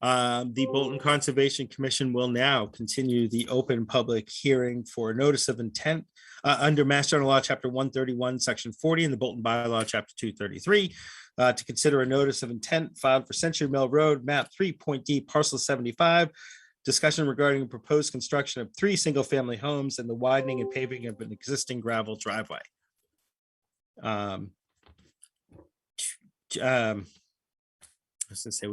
The Bolton Conservation Commission will now continue the open public hearing for notice of intent under Mass General Law, Chapter 131, Section 40, and the Bolton Bylaw, Chapter 233, to consider a notice of intent filed for Century Mill Road, map 3.D, parcel 75, discussion regarding proposed construction of 3 single-family homes and the widening and paving of an existing gravel driveway. I was gonna say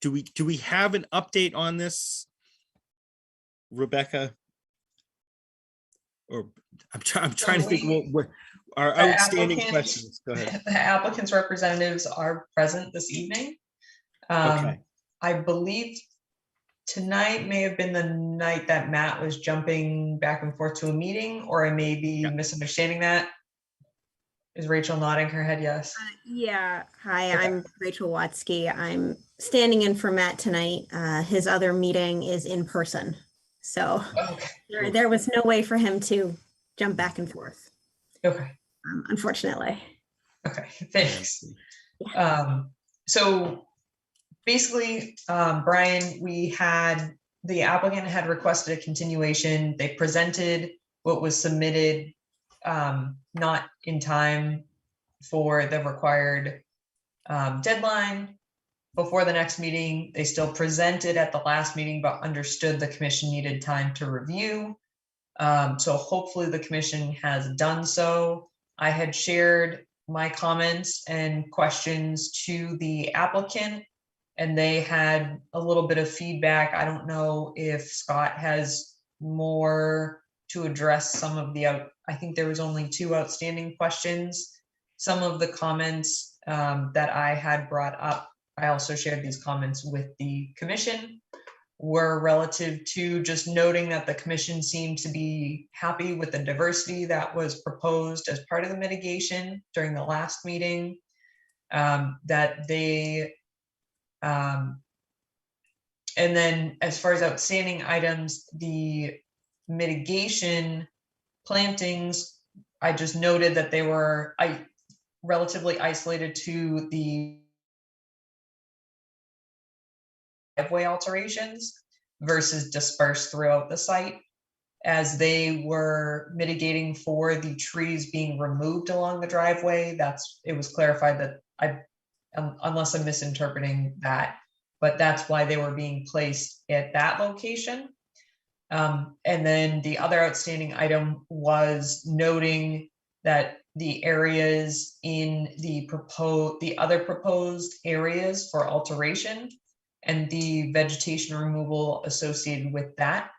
do we have an update on this, Rebecca? Or I'm trying to think what our The outstanding applicant- questions. Go ahead. The applicant's representatives are present this evening. Okay. I believe tonight may have been the night that Matt was jumping back and forth to a meeting, or I may be Yeah. misunderstanding that. Is Rachel nodding her head? Yes. Yeah, hi, Okay. I'm Rachel Watsky. I'm standing in for Matt tonight. His other meeting is in person. So Okay. there was no way for him to jump back and forth, Okay. unfortunately. Okay. Thanks. So basically, Brian, the applicant had requested a continuation. They presented what was submitted, not in time for the required deadline before the next meeting. They still presented at the last meeting, but understood the commission needed time to review. So hopefully the commission has done so. I had shared my comments and questions to the applicant, and they had a little bit of feedback. I don't know if Scott has more to address some of the, I think there was only 2 outstanding questions. Some of the comments that I had brought up, I also shared these comments with the commission, were relative to just noting that the commission seemed to be happy with the diversity that was proposed as part of the mitigation during the last meeting. That they, and then as far as outstanding items, the mitigation plantings, I just noted that they were relatively isolated to the driveway alterations versus dispersed throughout the site, as they were mitigating for the trees being removed along the driveway. It was clarified that unless I'm misinterpreting that, but that's why they were being placed at that location. And then the other outstanding item was noting that the areas in the other proposed areas for alteration and the vegetation removal associated with that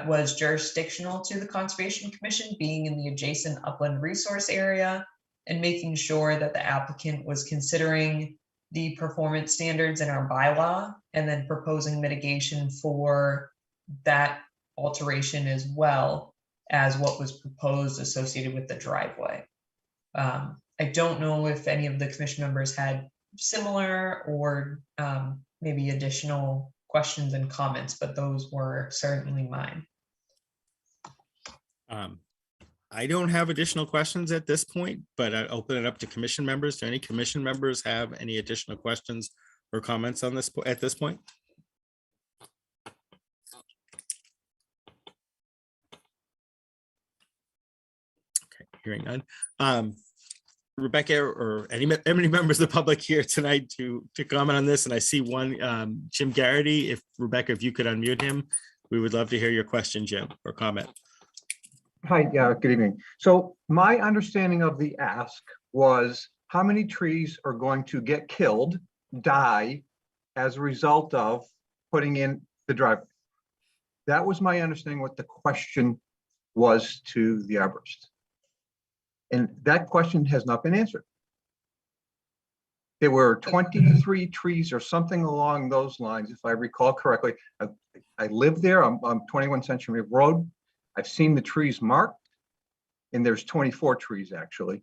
was jurisdictional to the Conservation Commission, being in the adjacent upland resource area, and making sure that the applicant was considering the performance standards in our bylaw and then proposing mitigation for that alteration as well as what was proposed associated with the driveway. I don't know if any of the commission members had similar or maybe additional questions and comments, but those were certainly mine. I don't have additional questions at this point, but I open it up to commission members. Do any commission members have any additional questions or comments on this at this point? Okay, hearing none. Rebecca or any members of the public here tonight to comment on this, and I see one, Jim Garrity. If Rebecca, if you could unmute him, we would love to hear your question, Jim, or comment. Hi, good evening. So my understanding of the ask was how many trees are going to get killed, die as a result of putting in the driveway. That was my understanding what the question was to the arborist. And that question has not been answered. There were 23 trees or something along those lines, if I recall correctly. I live there, I'm 21 Century Road. I've seen the trees marked, and there's 24 trees actually.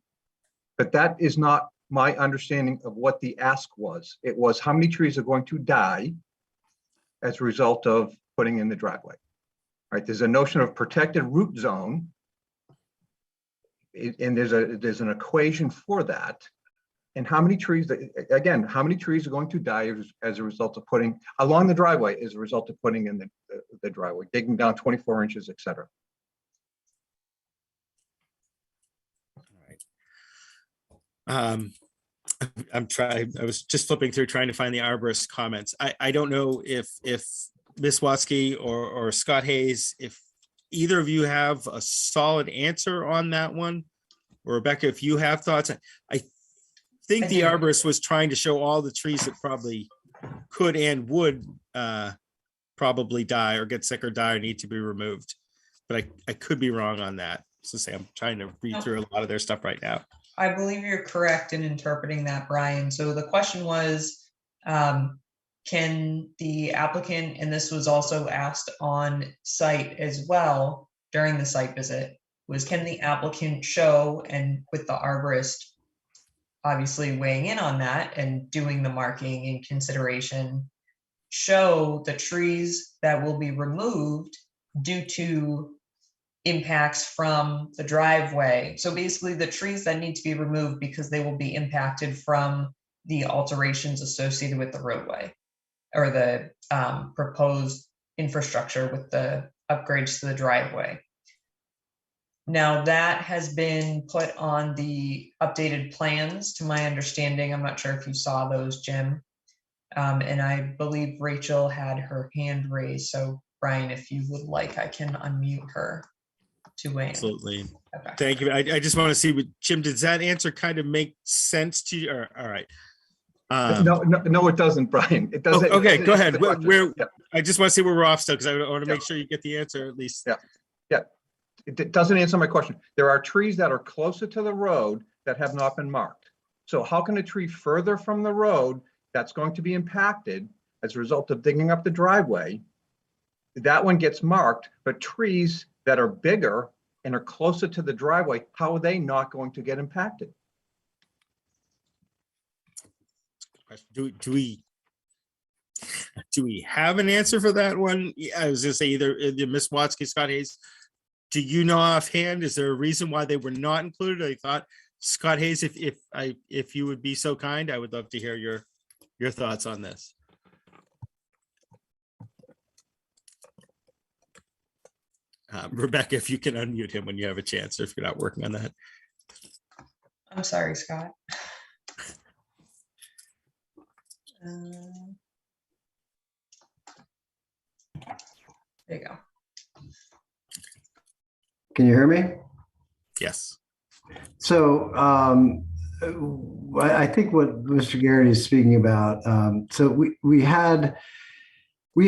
But that is not my understanding of what the ask was. It was how many trees are going to die as a result of putting in the driveway. Right, there's a notion of protected root zone. And there's an equation for that. And how many trees, again, how many trees are going to die as a result of putting along the driveway as a result of putting in the driveway, digging down 24 inches, et cetera. I was just flipping through trying to find the arborist comments. I don't know if Ms. Watsky or Scott Hayes, if either of you have a solid answer on that one, or Rebecca, if you have thoughts. I think the arborist was trying to show all the trees that probably could and would probably die or get sick or die or need to be removed. But I could be wrong on that. So say I'm trying to read through a lot of their stuff right now. I believe you're correct in interpreting that, Brian. So the question was, can the applicant, and this was also asked on site as well during the site visit, was can the applicant show, and with the arborist obviously weighing in on that and doing the marking in consideration, show the trees that will be removed due to impacts from the driveway. So basically the trees that need to be removed because they will be impacted from the alterations associated with the roadway or the proposed infrastructure with the upgrades to the driveway. Now that has been put on the updated plans, to my understanding. I'm not sure if you saw those, Jim. And I believe Rachel had her hand raised. So Brian, if you would like, I can unmute her to weigh in. Absolutely. Okay. Thank you. I just want to see what, Jim, does that answer kind of make sense to you? All right. No, it doesn't, Brian. It doesn't. Okay, go ahead. It's the question. Yeah. I just want to see where we're off still, because I want to make sure you get the answer at least. Yeah. It doesn't answer my question. There are trees that are closer to the road that have not been marked. So how can a tree further from the road that's going to be impacted as a result of digging up the driveway, that one gets marked, but trees that are bigger and are closer to the driveway, how are they not going to get impacted? Do we have an answer for that one? Yeah, I was gonna say either Ms. Watsky, Scott Hayes. Do you know offhand? Is there a reason why they were not included? I thought, Scott Hayes, if you would be so kind, I would love to hear your thoughts on this. Rebecca, if you can unmute him when you have a chance, or if you're not working on that. I'm sorry, Scott. There you go. Can you hear me? Yes. So I think what Mr. Garrity is speaking about, so we had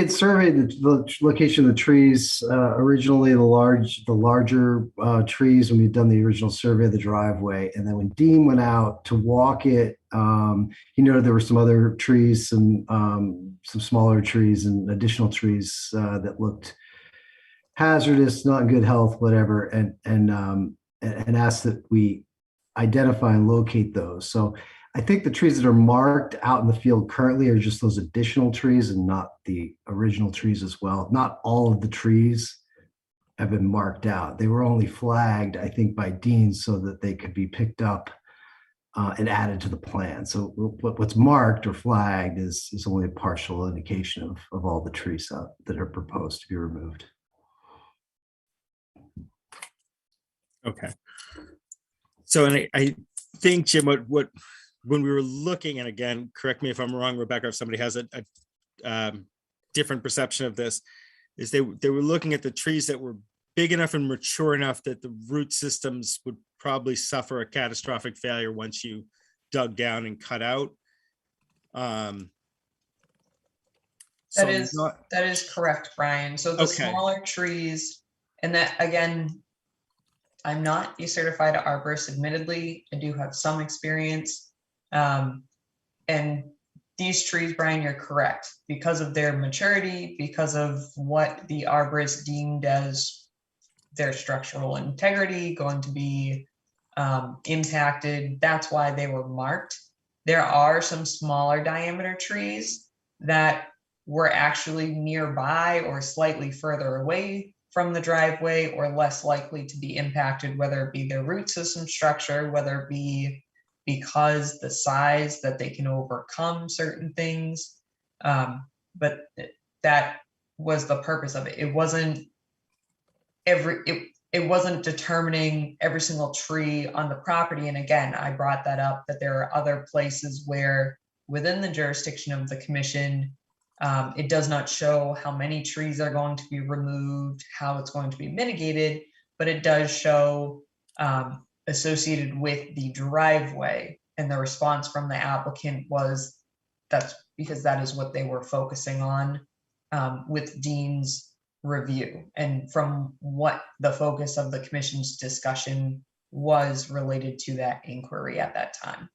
surveyed the location of the trees, originally the larger trees when we'd done the original survey of the driveway. And then when Dean went out to walk it, he noted there were some other trees, some smaller trees and additional trees that looked hazardous, not in good health, whatever, and asked that we identify and locate those. So I think the trees that are marked out in the field currently are just those additional trees and not the original trees as well. Not all of the trees have been marked out. They were only flagged, I think, by Dean so that they could be picked up and added to the plan. So what's marked or flagged is only a partial indication of all the trees that are proposed to be removed. Okay. So, and I think, Jim, what when we were looking, and again, correct me if I'm wrong, Rebecca, if somebody has a different perception of this, is they were looking at the trees that were big enough and mature enough that the root systems would probably suffer a catastrophic failure once you dug down and cut out. That is correct, Brian. So the smaller trees, and that again, I'm not a certified arborist, admittedly. I do have some experience. And these trees, Brian, you're correct. Because of their maturity, because of what the arborist deemed as their structural integrity going to be impacted, that's why they were marked. There are some smaller diameter trees that were actually nearby or slightly further away from the driveway or less likely to be impacted, whether it be their root system structure, whether it be because the size that they can overcome certain things. But that was the purpose of it. It wasn't it wasn't determining every single tree on the property. And again, I brought that up, that there are other places where within the jurisdiction of the commission, it does not show how many trees are going to be removed, how it's going to be mitigated, but it does show associated with the driveway. And the response from the applicant was that's because that is what they were focusing on with Dean's review. And from what the focus of the commission's discussion was related to that inquiry at that time.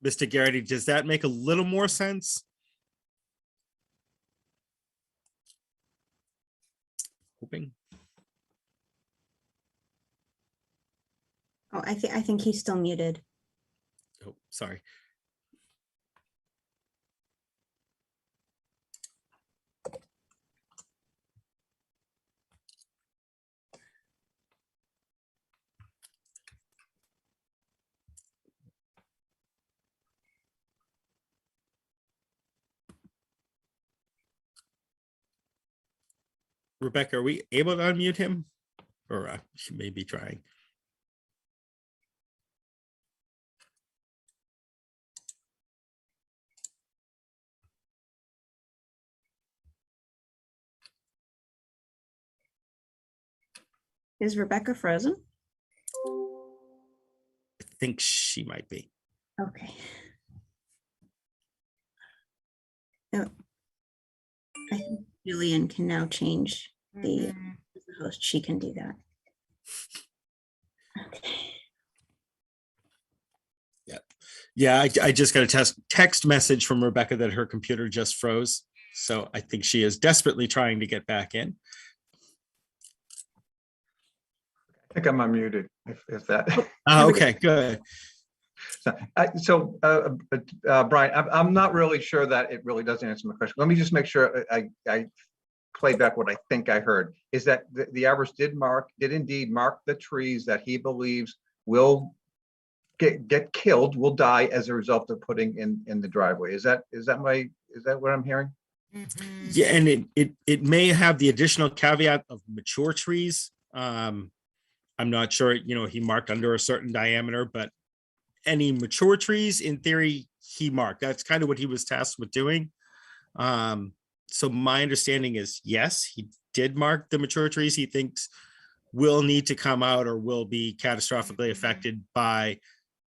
Mr. Garrity, does that make a little more sense? Hoping. Oh, I think he's still muted. Oh, sorry. Rebecca, are we able to unmute him? Or she may be trying. Is Rebecca frozen? I think she might be. Okay. Oh, I think Julian can now change the host. She can do that. Okay. Yeah, I just got a text message from Rebecca that her computer just froze. So I think she is desperately trying to get back in. I think I'm unmuted, if that. Okay, good. So, Brian, I'm not really sure that it really does answer my question. Let me just make sure I play back what I think I heard, is that the arborist did indeed mark the trees that he believes will get killed, will die as a result of putting in the driveway. Is that what I'm hearing? Yeah, and it may have the additional caveat of mature trees. I'm not sure, he marked under a certain diameter, but any mature trees, in theory, he marked. That's kind of what he was tasked with doing. So my understanding is, yes, he did mark the mature trees he thinks will need to come out or will be catastrophically affected by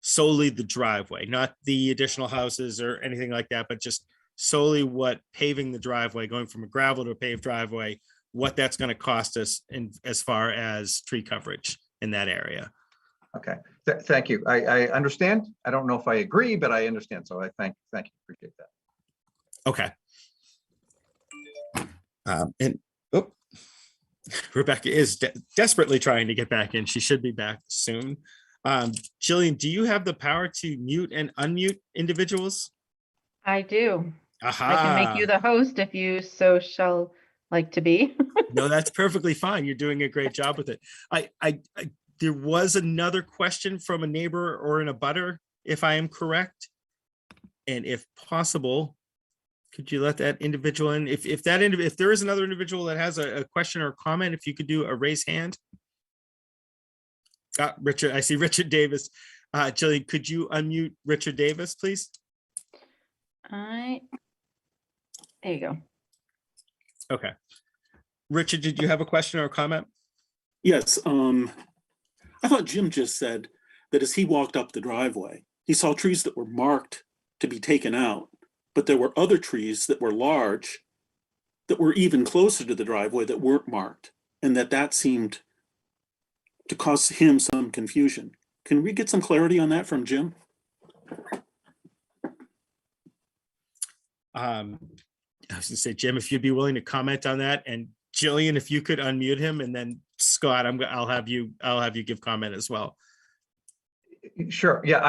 solely the driveway, not the additional houses or anything like that, but just solely what paving the driveway, going from a gravel to a paved driveway, what that's going to cost us in as far as tree coverage in that area. Okay, thank you. I understand. I don't know if I agree, but I understand. So I thank you. Appreciate that. Okay. Rebecca is desperately trying to get back in. She should be back soon. Jillian, do you have the power to mute and unmute individuals? I do. Aha. I can make you the host if you so shall like to be. No, that's perfectly fine. You're doing a great job with it. There was another question from a neighbor or in a butter, if I am correct. And if possible, could you let that individual in? If there is another individual that has a question or comment, if you could do a raise hand. Richard, I see Richard Davis. Jillian, could you unmute Richard Davis, please? There you go. Okay. Richard, did you have a question or a comment? Yes. I thought Jim just said that as he walked up the driveway, he saw trees that were marked to be taken out, but there were other trees that were large that were even closer to the driveway that weren't marked, and that seemed to cause him some confusion. Can we get some clarity on that from Jim? I was gonna say, Jim, if you'd be willing to comment on that, and Jillian, if you could unmute him, and then Scott, I'll have you give comment as well. Sure. Yeah,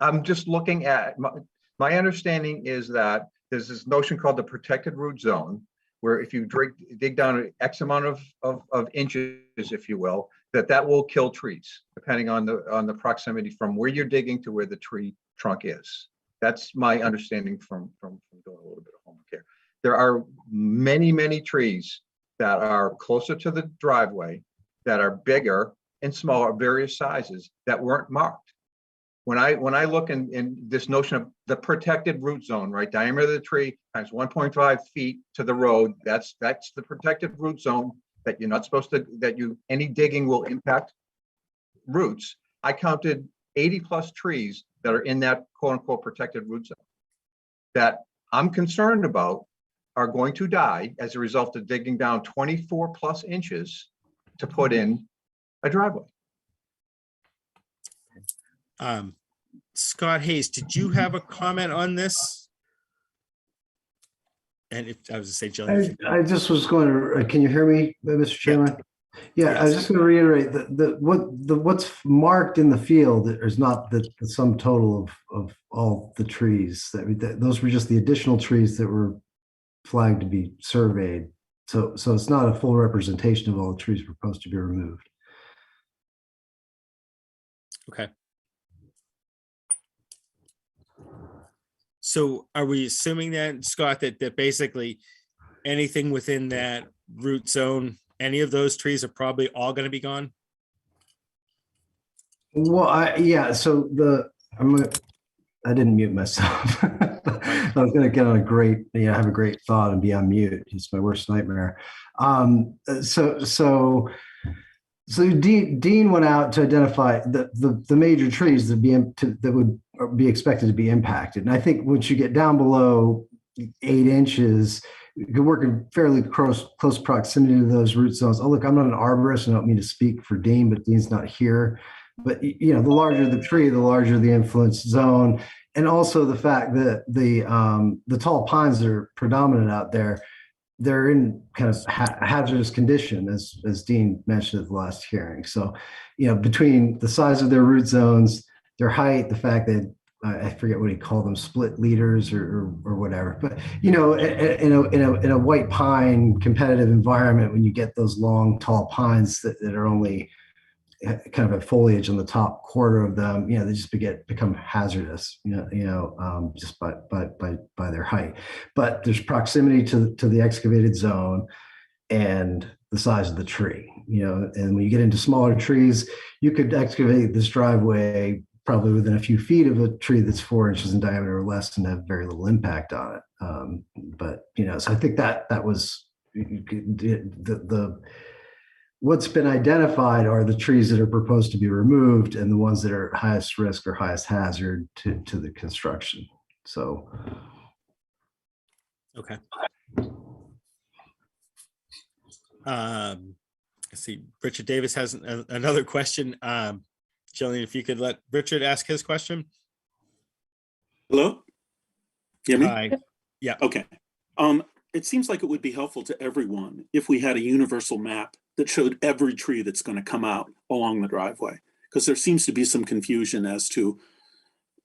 I'm just looking at my understanding is that there's this notion called the protected root zone, where if you dig down an X amount of inches, if you will, that will kill trees, depending on the proximity from where you're digging to where the tree trunk is. That's my understanding from doing a little bit of homework here. There are many trees that are closer to the driveway that are bigger and smaller, various sizes, that weren't marked. When I look in this notion of the protected root zone, right, diameter of the tree times 1.5 feet to the road, that's the protected root zone that you're not supposed to, any digging will impact roots. I counted 80 plus trees that are in that quote unquote protected root zone that I'm concerned about are going to die as a result of digging down 24 plus inches to put in a driveway. Scott Hayes, did you have a comment on this? And if I was to say, Jillian, if you did. I just was going to, can you hear me, Mr. Chairman? Yeah, I was Yes. just going to reiterate that what's marked in the field is not the sum total of all the trees. Those were just the additional trees that were flagged to be surveyed. So it's not a full representation of all the trees proposed to be removed. Okay. So are we assuming then, Scott, that basically anything within that root zone, any of those trees are probably all going to be gone? Well, yeah. So I didn't mute myself. I was going to get on have a great thought and be on mute. It's my worst nightmare. So Dean went out to identify the major trees that would be expected to be impacted. And I think once you get down below 8 inches, you can work in fairly close proximity to those root zones. Oh, look, I'm not an arborist. I don't mean to speak for Dean, but Dean's not here. But the larger the tree, the larger the influence zone, and also the fact that the tall pines that are predominant out there, they're in kind of hazardous condition, as Dean mentioned at the last hearing. So, between the size of their root zones, their height, the fact that I forget what he called them, split leaders or whatever. But in a white pine competitive environment, when you get those long, tall pines that are only kind of a foliage on the top quarter of them, they just become hazardous, just by their height. But there's proximity to the excavated zone and the size of the tree, and when you get into smaller trees, you could excavate this driveway probably within a few feet of a tree that's 4 inches in diameter or less and have very little impact on it. But so I think that was the what's been identified are the trees that are proposed to be removed and the ones that are highest risk or highest hazard to the construction. So. Okay. Let's see, Richard Davis has another question. Jillian, if you could let Richard ask his question. Hello? Hear me? Hi. Yeah. Okay. It seems like it would be helpful to everyone if we had a universal map that showed every tree that's going to come out along the driveway, because there seems to be some confusion as to,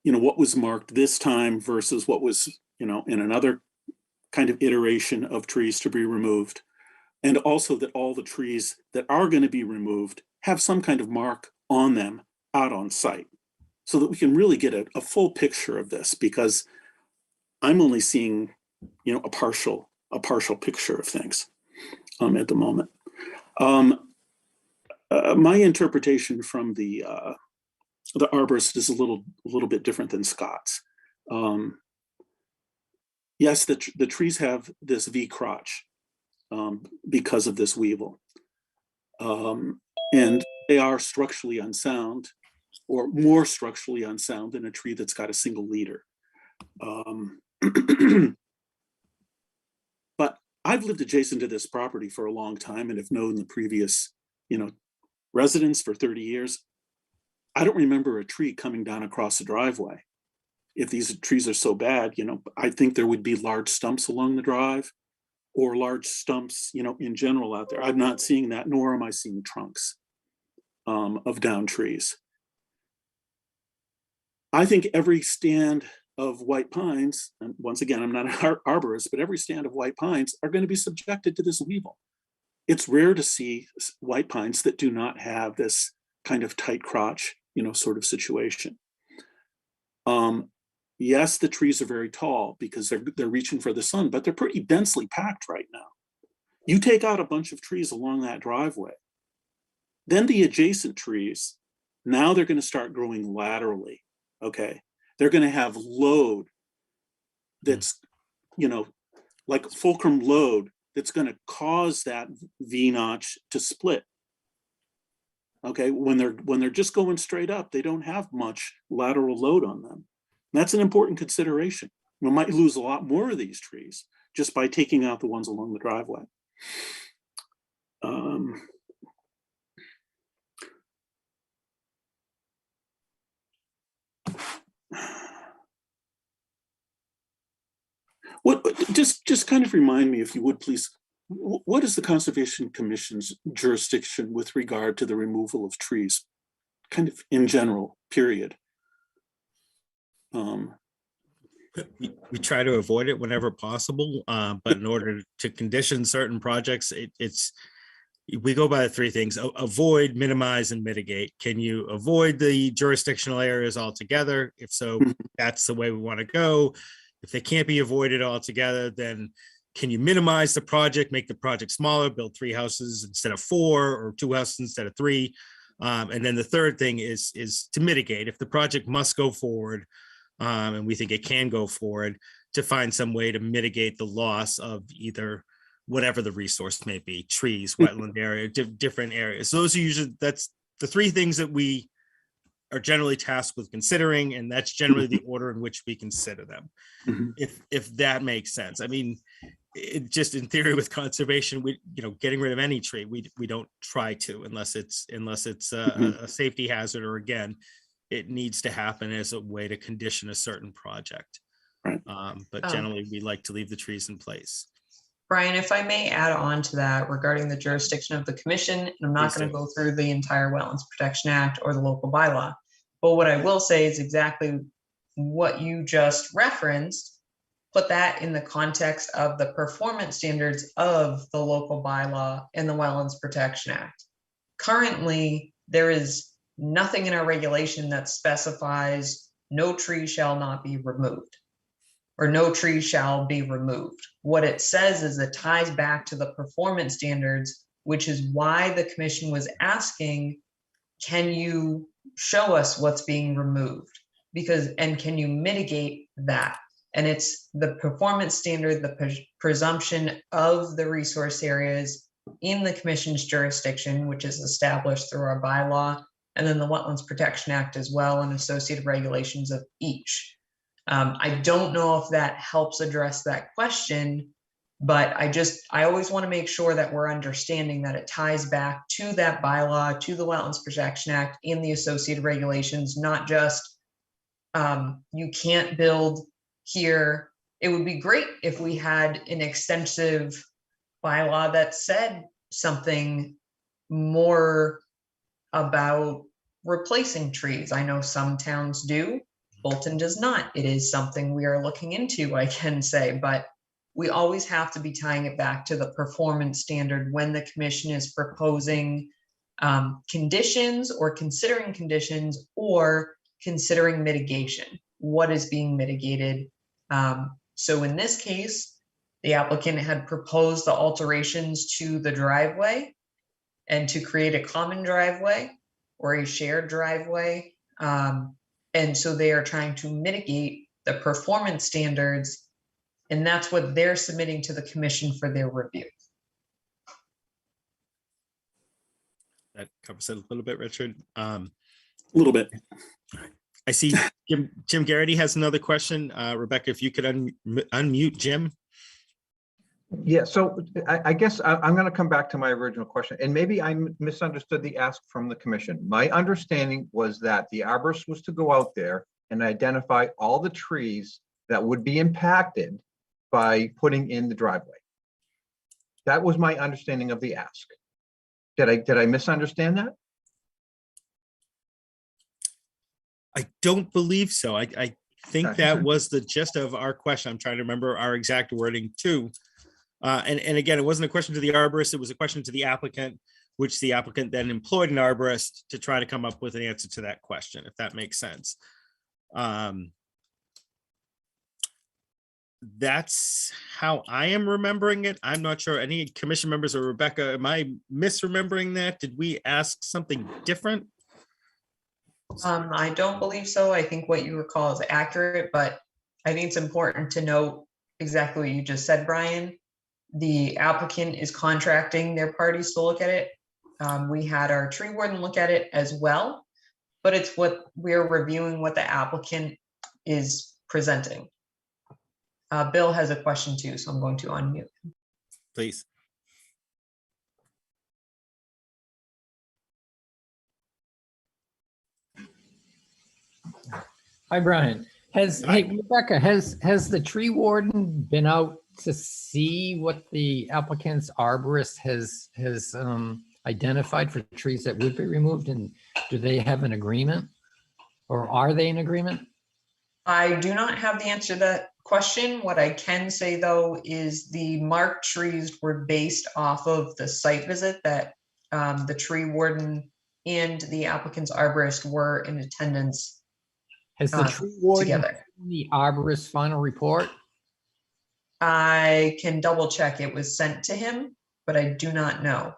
what was marked this time versus what was, in another kind of iteration of trees to be removed. And also that all the trees that are going to be removed have some kind of mark on them out on site, so that we can really get a full picture of this, because I'm only seeing, a partial picture of things at the moment. My interpretation from the arborist is a little bit different than Scott's. Yes, the trees have this V crotch because of this weevil, and they are structurally unsound, or more structurally unsound than a tree that's got a single leader. But I've lived adjacent to this property for a long time and have known the previous, residents for 30 years. I don't remember a tree coming down across the driveway. If these trees are so bad, I think there would be large stumps along the drive, or large stumps, in general out there. I'm not seeing that, nor am I seeing trunks of down trees. I think every stand of white pines, and once again, I'm not an arborist, but every stand of white pines are going to be subjected to this weevil. It's rare to see white pines that do not have this kind of tight crotch, sort of situation. Yes, the trees are very tall because they're reaching for the sun, but they're pretty densely packed right now. You take out a bunch of trees along that driveway, then the adjacent trees, now they're going to start growing laterally. Okay, they're going to have load that's, like fulcrum load that's going to cause that V notch to split. Okay, when they're just going straight up, they don't have much lateral load on them. And that's an important consideration. We might lose a lot more of these trees just by taking out the ones along the driveway. Just kind of remind me, if you would, please, what is the Conservation Commission's jurisdiction with regard to the removal of trees? Kind of in general, period. We try to avoid it whenever possible, but in order to condition certain projects, we go by the three things: avoid, minimize, and mitigate. Can you avoid the jurisdictional areas altogether? If so, that's the way we want to go. If they can't be avoided altogether, then can you minimize the project, make the project smaller, build 3 houses instead of 4, or 2 houses instead of 3? And then the third thing is to mitigate. If the project must go forward, and we think it can go forward, to find some way to mitigate the loss of either whatever the resource may be, trees, wetland area, different areas. Those are usually, that's the 3 things that we are generally tasked with considering, and that's generally the order in which we consider them. If that makes sense. I mean, it just in theory with conservation, getting rid of any tree, we don't try to, unless it's a safety hazard, or again, it needs to happen as a way to condition a certain project. Right. But generally we like to leave the trees in place. Brian, if I may add on to that regarding the jurisdiction of the commission, and I'm not Please going to do. go through the entire Wetlands Protection Act or the local bylaw, but what I will say is exactly what you just referenced. Put that in the context of the performance standards of the local bylaw and the Wetlands Protection Act. Currently, there is nothing in our regulation that specifies no tree shall not be removed, or no tree shall be removed. What it says is it ties back to the performance standards, which is why the commission was asking, can you show us what's being removed? And can you mitigate that? And it's the performance standard, the presumption of the resource areas in the commission's jurisdiction, which is established through our bylaw, and then the Wetlands Protection Act as well, and associated regulations of each. I don't know if that helps address that question, but I always want to make sure that we're understanding that it ties back to that bylaw, to the Wetlands Protection Act in the associated regulations, not just you can't build here. It would be great if we had an extensive bylaw that said something more about replacing trees. I know some towns do. Bolton does not. It is something we are looking into, I can say, but we always have to be tying it back to the performance standard when the commission is proposing conditions, or considering conditions, or considering mitigation. What is being mitigated? So in this case, the applicant had proposed the alterations to the driveway and to create a common driveway or a shared driveway. And so they are trying to mitigate the performance standards, and that's what they're submitting to the commission for their review. That covers it a little bit, Richard. A little bit. I see Jim Garrity has another question. Rebecca, if you could unmute Jim. Yeah, so I guess I'm going to come back to my original question, and maybe I misunderstood the ask from the commission. My understanding was that the arborist was to go out there and identify all the trees that would be impacted by putting in the driveway. That was my understanding of the ask. Did I misunderstand that? I don't believe so. I think Okay. that was the gist of our question. I'm trying to remember our exact wording too. And again, it wasn't a question to the arborist, it was a question to the applicant, which the applicant then employed an arborist to try to come up with an answer to that question, if that makes sense. That's how I am remembering it. I'm not sure any commission members, or Rebecca, am I misremembering that? Did we ask something different? I don't believe so. I think what you recall is accurate, but I think it's important to note exactly what you just said, Brian. The applicant is contracting their parties to look at it. We had our tree warden look at it as well, but it's what we're reviewing, what the applicant is presenting. Bill has a question too, so I'm going to unmute. Please. Hi, Brian. Hey, Rebecca, has the tree warden been out to see what the applicant's arborist has identified for trees that would be removed? And do they have an agreement? Or are they in agreement? I do not have the answer to that question. What I can say though is the marked trees were based off of the site visit that the tree warden and the applicant's arborist were in attendance Has the tree warden together. seen the arborist's final report? I can double check. It was sent to him, but I do not know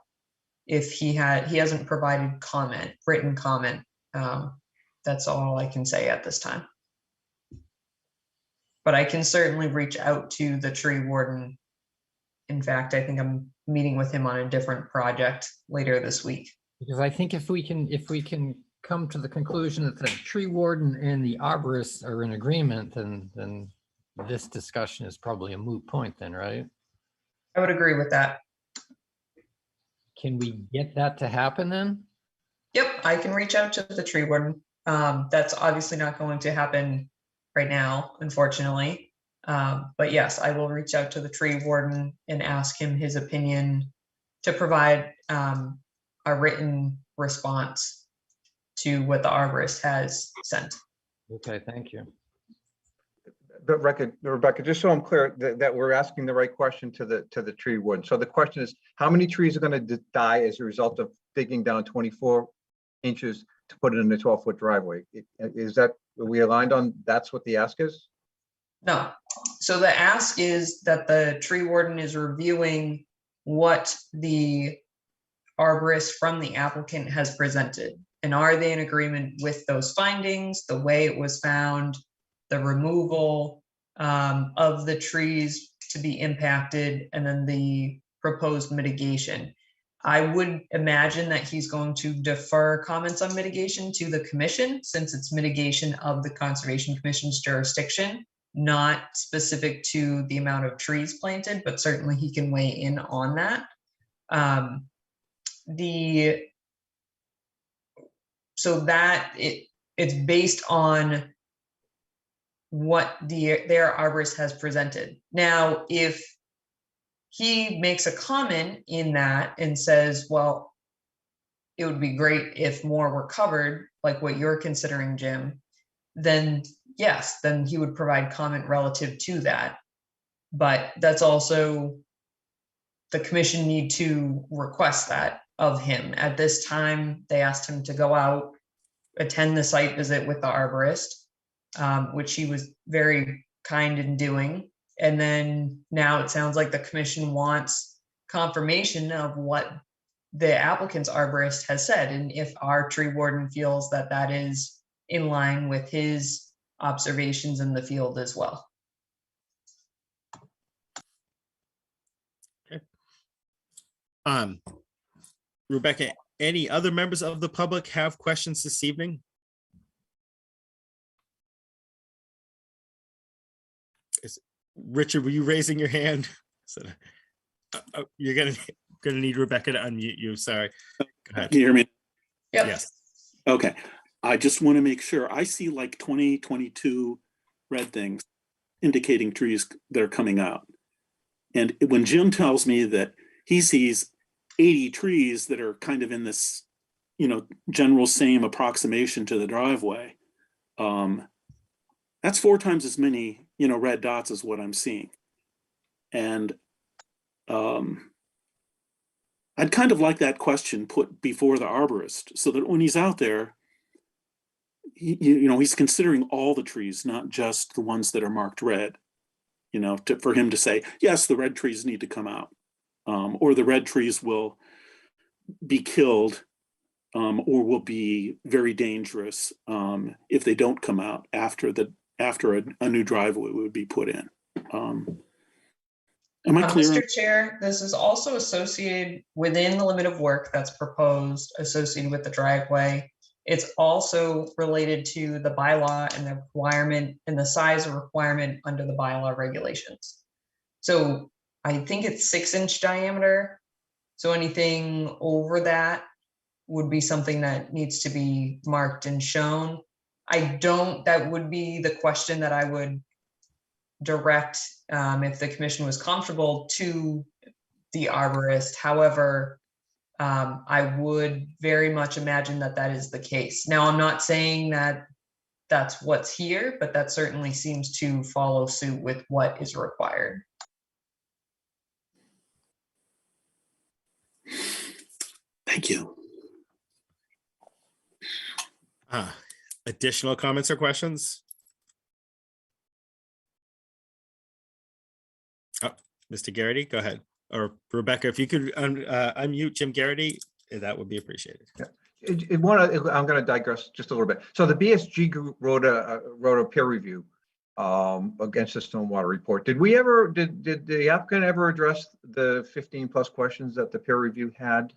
if he hasn't provided written comment. That's all I can say at this time. But I can certainly reach out to the tree warden. In fact, I think I'm meeting with him on a different project later this week. Because I think if we can come to the conclusion that the tree warden and the arborist are in agreement, then this discussion is probably a moot point then, right? I would agree with that. Can we get that to happen then? Yep, I can reach out to the tree warden. That's obviously not going to happen right now, unfortunately. But yes, I will reach out to the tree warden and ask him his opinion to provide a written response to what the arborist has sent. Okay, thank you. But Rebecca, just so I'm clear that we're asking the right question to the tree warden. So the question is, how many trees are going to die as a result of digging down 24 inches to put it in a 12-foot driveway? Is that, are we aligned on that's what the ask is? No. So the ask is that the tree warden is reviewing what the arborist from the applicant has presented. And are they in agreement with those findings, the way it was found, the removal of the trees to be impacted, and then the proposed mitigation? I would imagine that he's going to defer comments on mitigation to the commission, since it's mitigation of the Conservation Commission's jurisdiction, not specific to the amount of trees planted, but certainly he can weigh in on that. So that it's based on what their arborist has presented. Now, if he makes a comment in that and says, well, it would be great if more were covered, like what you're considering, Jim, then yes, then he would provide comment relative to that. But that's also, the commission need to request that of him. At this time, they asked him to go out, attend the site visit with the arborist, which he was very kind in doing. And then now it sounds like the commission wants confirmation of what the applicant's arborist has said. And if our tree warden feels that that is in line with his observations in the field as well. Rebecca, any other members of the public have questions this evening? Richard, were you raising your hand? You're gonna need Rebecca to unmute you. Sorry. Go ahead. Can you hear me? Yep. Yes. Okay. I just want to make sure. I see like 20, 22 red things indicating trees that are coming out. And when Jim tells me that he sees 80 trees that are kind of in this, general same approximation to the driveway, that's 4 times as many, red dots as what I'm seeing. And I'd kind of like that question put before the arborist so that when he's out there, he's considering all the trees, not just the ones that are marked red, for him to say, yes, the red trees need to come out, or the red trees will be killed, or will be very dangerous if they don't come out after a new driveway would be put in. Am I clear? Mr. Chair, this is also associated within the limit of work that's proposed associated with the driveway. It's also related to the bylaw and the requirement and the size of requirement under the bylaw regulations. So I think it's 6-inch diameter. So anything over that would be something that needs to be marked and shown. that would be the question that I would direct, if the commission was comfortable, to the arborist. However, I would very much imagine that that is the case. Now, I'm not saying that that's what's here, but that certainly seems to follow suit with what is required. Thank you. Additional comments or questions? Oh, Mr. Garrity, go ahead. Or Rebecca, if you could unmute Jim Garrity, that would be appreciated. I'm going to digress just a little bit. So the BSG group wrote a peer review against the stormwater report. Did the applicant ever address the 15+ questions that the peer review had?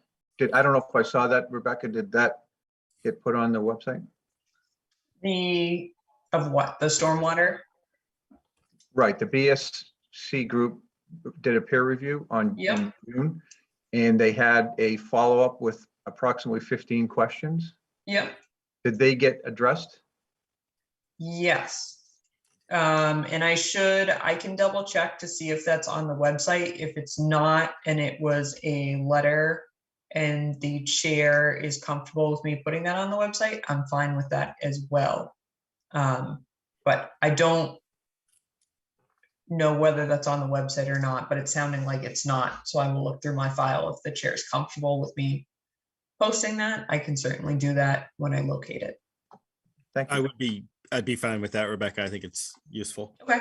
I don't know if I saw that, Rebecca. Did that get put on the website? Of what? The stormwater? Right. The BSC group did a peer review in June, and they had a follow-up with approximately 15 questions. Yep. Did they get addressed? Yes. And I can double check to see if that's on the website. If it's not, and it was a letter and the chair is comfortable with me putting that on the website, I'm fine with that as well. But I don't know whether that's on the website or not, but it's sounding like it's not. So I will look through my file. If the chair is comfortable with me posting that, I can certainly do that when I locate it. Thank you. I'd be fine with that, Rebecca. I think it's useful. Okay.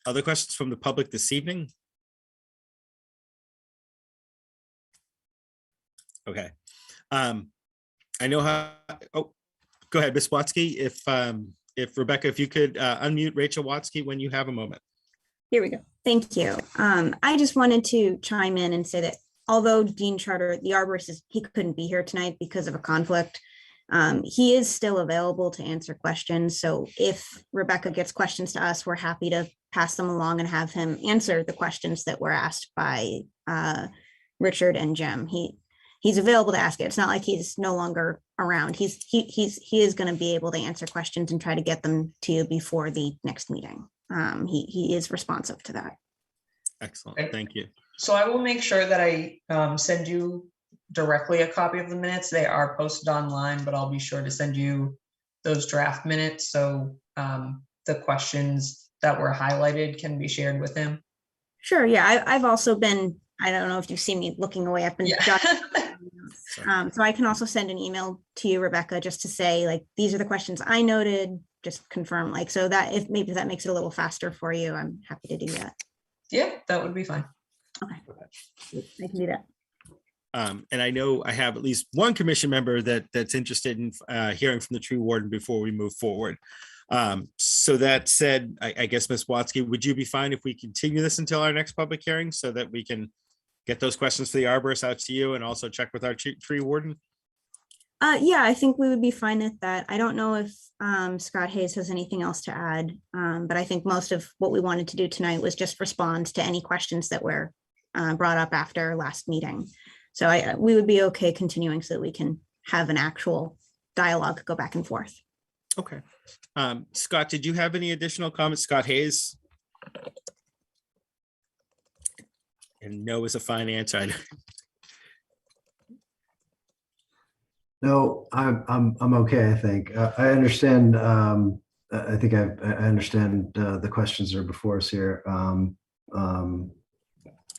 Other questions from the public this evening? Okay. I know how, oh, go ahead, Ms. Watsky. If Rebecca, if you could unmute Rachel Watsky when you have a moment. Here we go. Thank you. I just wanted to chime in and say that although Dean Charter, the arborist, he couldn't be here tonight because of a conflict, he is still available to answer questions. So if Rebecca gets questions to us, we're happy to pass them along and have him answer the questions that were asked by Richard and Jim. He's available to ask it. It's not like he's no longer around. He is going to be able to answer questions and try to get them to you before the next meeting. He is responsive to that. Excellent. Okay. Thank you. So I will make sure that I send you directly a copy of the minutes. They are posted online, but I'll be sure to send you those draft minutes. So the questions that were highlighted can be shared with him. Sure. Yeah. I've also been, I don't know if you've seen me looking away up and so I can also send an email to you, Rebecca, just to say like, these are the questions I noted, just confirm like, so that if maybe that makes it a little faster for you, I'm happy to do that. Yeah, that would be fine. Okay. I can do that. And I know I have at least one commission member that's interested in hearing from the tree warden before we move forward. So that said, I guess, Ms. Watsky, would you be fine if we continue this until our next public hearing so that we can get those questions for the arborist out to you and also check with our tree warden? Yeah, I think we would be fine with that. I don't know if Scott Hayes has anything else to add, but I think most of what we wanted to do tonight was just respond to any questions that were brought up after last meeting. So we would be okay continuing so that we can have an actual dialogue go back and forth. Okay. Scott, did you have any additional comments? Scott Hayes? And no is a fine answer. No, I'm okay. I think I understand. I think I understand the questions that are before us here.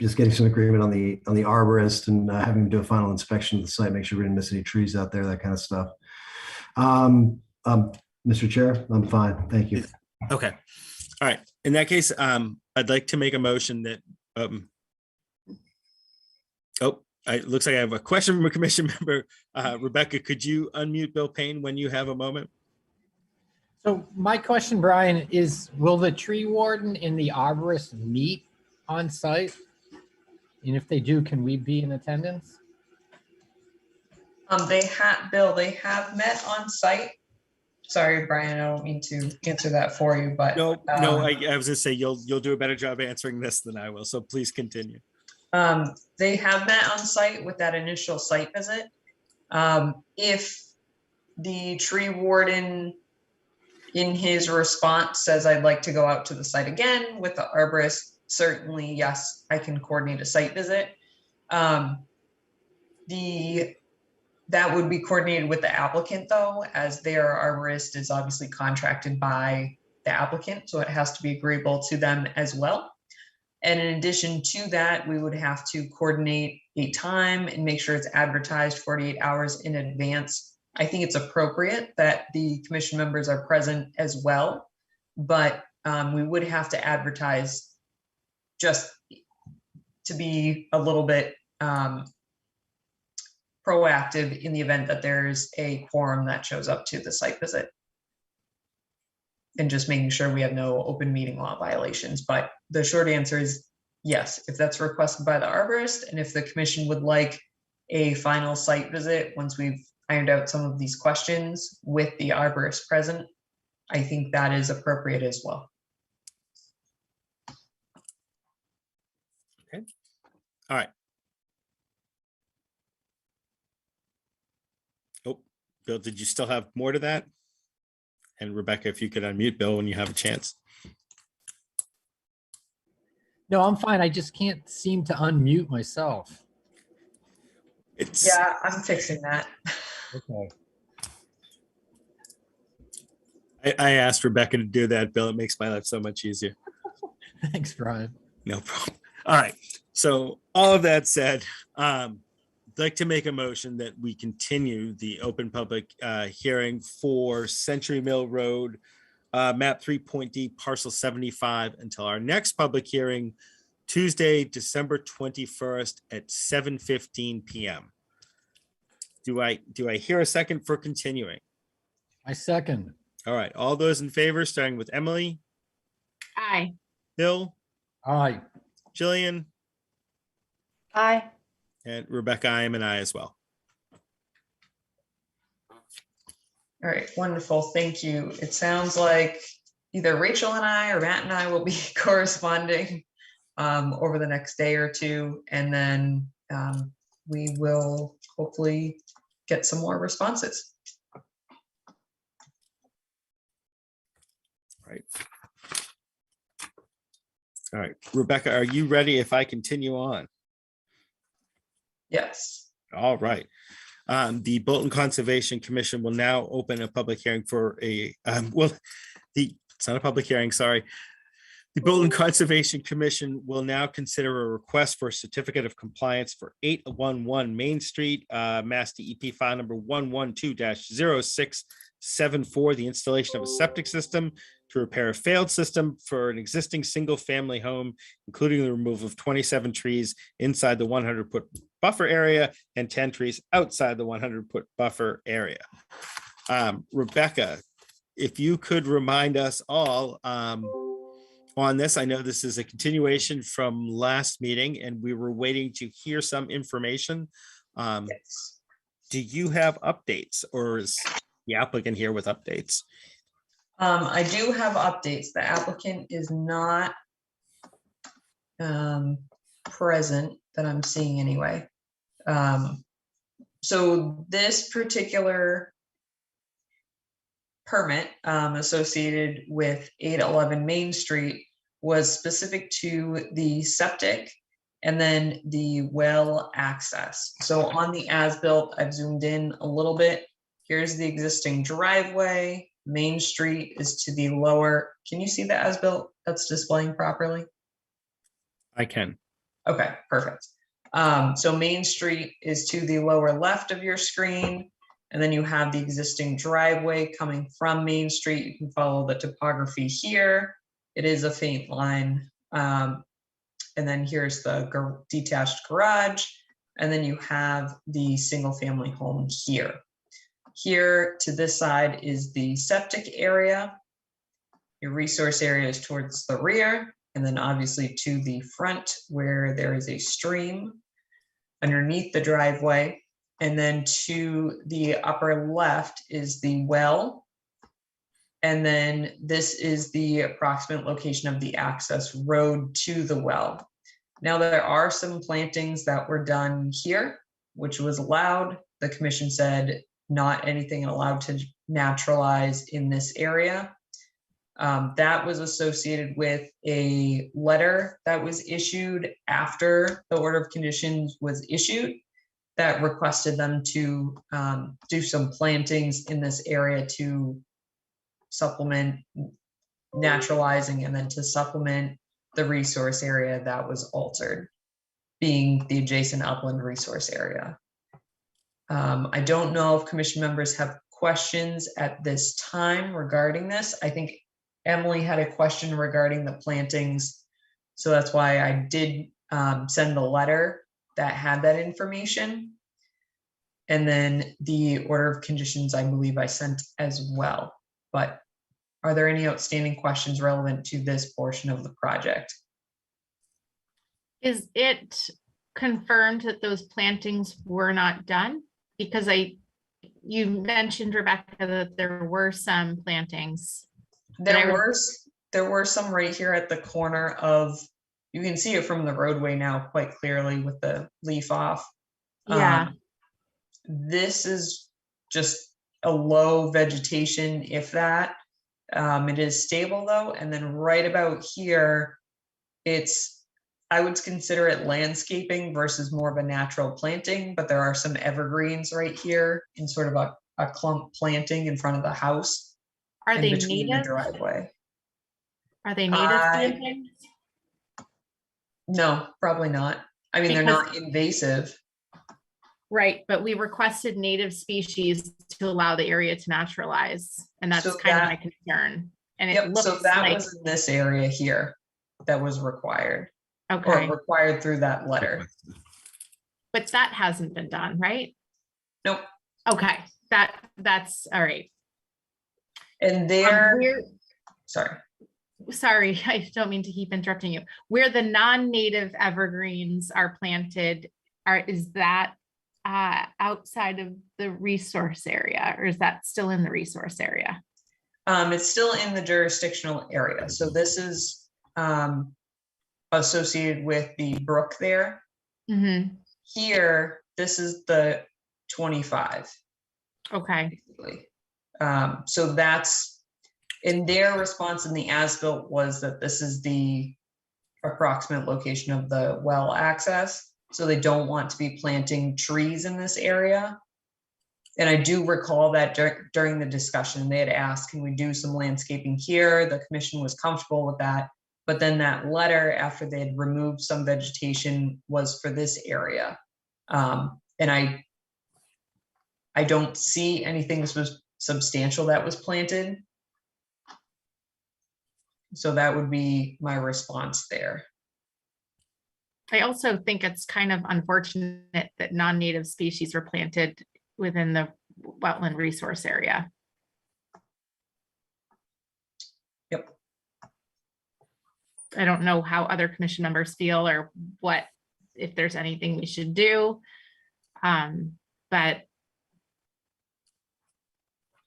Just getting some agreement on the arborist and having him do a final inspection of the site, make sure we didn't miss any trees out there, that kind of stuff. Mr. Chair, I'm fine. Thank you. Okay. All right. In that case, I'd like to make a motion that. It looks like I have a question from a commission member. Rebecca, could you unmute Bill Payne when you have a moment? So my question, Brian, is will the tree warden and the arborist meet on site? And if they do, can we be in attendance? Bill, they have met on site. Sorry, Brian, I don't mean to answer that for you, but No, I was gonna say you'll do a better job answering this than I will. So please continue. They have met on site with that initial site visit. If the tree warden in his response says, I'd like to go out to the site again with the arborist, certainly, yes, I can coordinate a site visit. That would be coordinated with the applicant though, as their arborist is obviously contracted by the applicant, so it has to be agreeable to them as well. And in addition to that, we would have to coordinate a time and make sure it's advertised 48 hours in advance. I think it's appropriate that the commission members are present as well, but we would have to advertise just to be a little bit proactive in the event that there's a quorum that shows up to the site visit. And just making sure we have no open meeting law violations. But the short answer is yes, if that's requested by the arborist, and if the commission would like a final site visit, once we've ironed out some of these questions with the arborist present, I think that is appropriate as well. Okay. All right. Oh, Bill, did you still have more to that? And Rebecca, if you could unmute Bill when you have a chance. No, I'm fine. I just can't seem to unmute myself. Yeah, I'm fixing that. Okay. I asked Rebecca to do that, Bill. It makes my life so much easier. Thanks, Brian. No problem. All right. So all of that said, I'd like to make a motion that we continue the open public hearing for Century Mill Road, map 3.D parcel 75 until our next public hearing, Tuesday, December 21st at 7:15 p.m. Do I hear a second for continuing? I second. All right. All those in favor, starting with Emily, Aye. Bill, All right. Jillian, Aye. and Rebecca, I am an aye as well. All right, wonderful, thank you. It sounds like either Rachel and I or Matt and I will be corresponding over the next day or two, and then we will hopefully get some more responses. Right. All right, Rebecca, are you ready if I continue on? Yes. All right. The Bolton Conservation Commission will now open a public hearing for a, it's not a public hearing, sorry. The Bolton Conservation Commission will now consider a request for a certificate of compliance for 811 Main Street, Mass DEP file number 112-0674, the installation of a septic system to repair a failed system for an existing single-family home, including the removal of 27 trees inside the 100-foot buffer area and 10 trees outside the 100-foot buffer area. Rebecca, if you could remind us all on this, I know this is a continuation from last meeting and we were waiting to hear some information. Yes. Do you have updates, or is the applicant here with updates? I do have updates. The applicant is not present that I'm seeing anyway. So this particular permit associated with 811 Main Street was specific to the septic and then the well access. So on the as-built, I've zoomed in a little bit. Here's the existing driveway. Main Street is to the lower. Can you see the as-built that's displaying properly? I can. Okay, perfect. So Main Street is to the lower left of your screen, and then you have the existing driveway coming from Main Street. You can follow the topography here. It is a faint line. And then here's the detached garage, and then you have the single family home here. Here to this side is the septic area. Your resource area is towards the rear, and then obviously to the front where there is a stream underneath the driveway. And then to the upper left is the well. And then this is the approximate location of the access road to the well. Now, there are some plantings that were done here, which was allowed. The commission said not anything allowed to naturalize in this area. That was associated with a letter that was issued after the order of conditions was issued that requested them to do some plantings in this area to supplement naturalizing and then to supplement the resource area that was altered, being the adjacent upland resource area. I don't know if commission members have questions at this time regarding this. I think Emily had a question regarding the plantings. So that's why I did send the letter that had that information. And then the order of conditions, I believe I sent as well. But are there any outstanding questions relevant to this portion of the project? Is it confirmed that those plantings were not done? Because you mentioned, Rebecca, that there were some plantings. There were some right here at the corner of, you can see it from the roadway now quite clearly with the leaf off. Yeah. This is just a low vegetation, if that. It is stable though, and then right about here, I would consider it landscaping versus more of a natural planting, but there are some evergreens right here in sort of a clump planting in front of the house. Are in they between the native? driveway. Are they native plantings? No, probably not. I mean, they're Because- not invasive. Right, but we requested native species to allow the area to naturalize, and that's So kind of that- my concern. And it Yep, so looks that like, was in this area here that was required, or okay, required through that letter. but that hasn't been done, right? Nope. Okay, that's all right. And there, Where- sorry. Sorry, I don't mean to keep interrupting you. Where the non-native evergreens are planted, is that outside of the resource area, or is that still in the resource area? It's still in the jurisdictional area. So this is associated with the brook there. Mm-hmm. Here, this is the 25. Okay, Basically. So that's, in their response in the as-built was that this is the approximate location of the well access. So they don't want to be planting trees in this area. And I do recall that during the discussion, they had asked, can we do some landscaping here? The commission was comfortable with that. But then that letter, after they had removed some vegetation, was for this area. And I don't see anything that was substantial that was planted. So that would be my response there. I also think it's kind of unfortunate that non-native species were planted within the wetland resource area. Yep. I don't know how other commission members feel or what, if there's anything we should do. But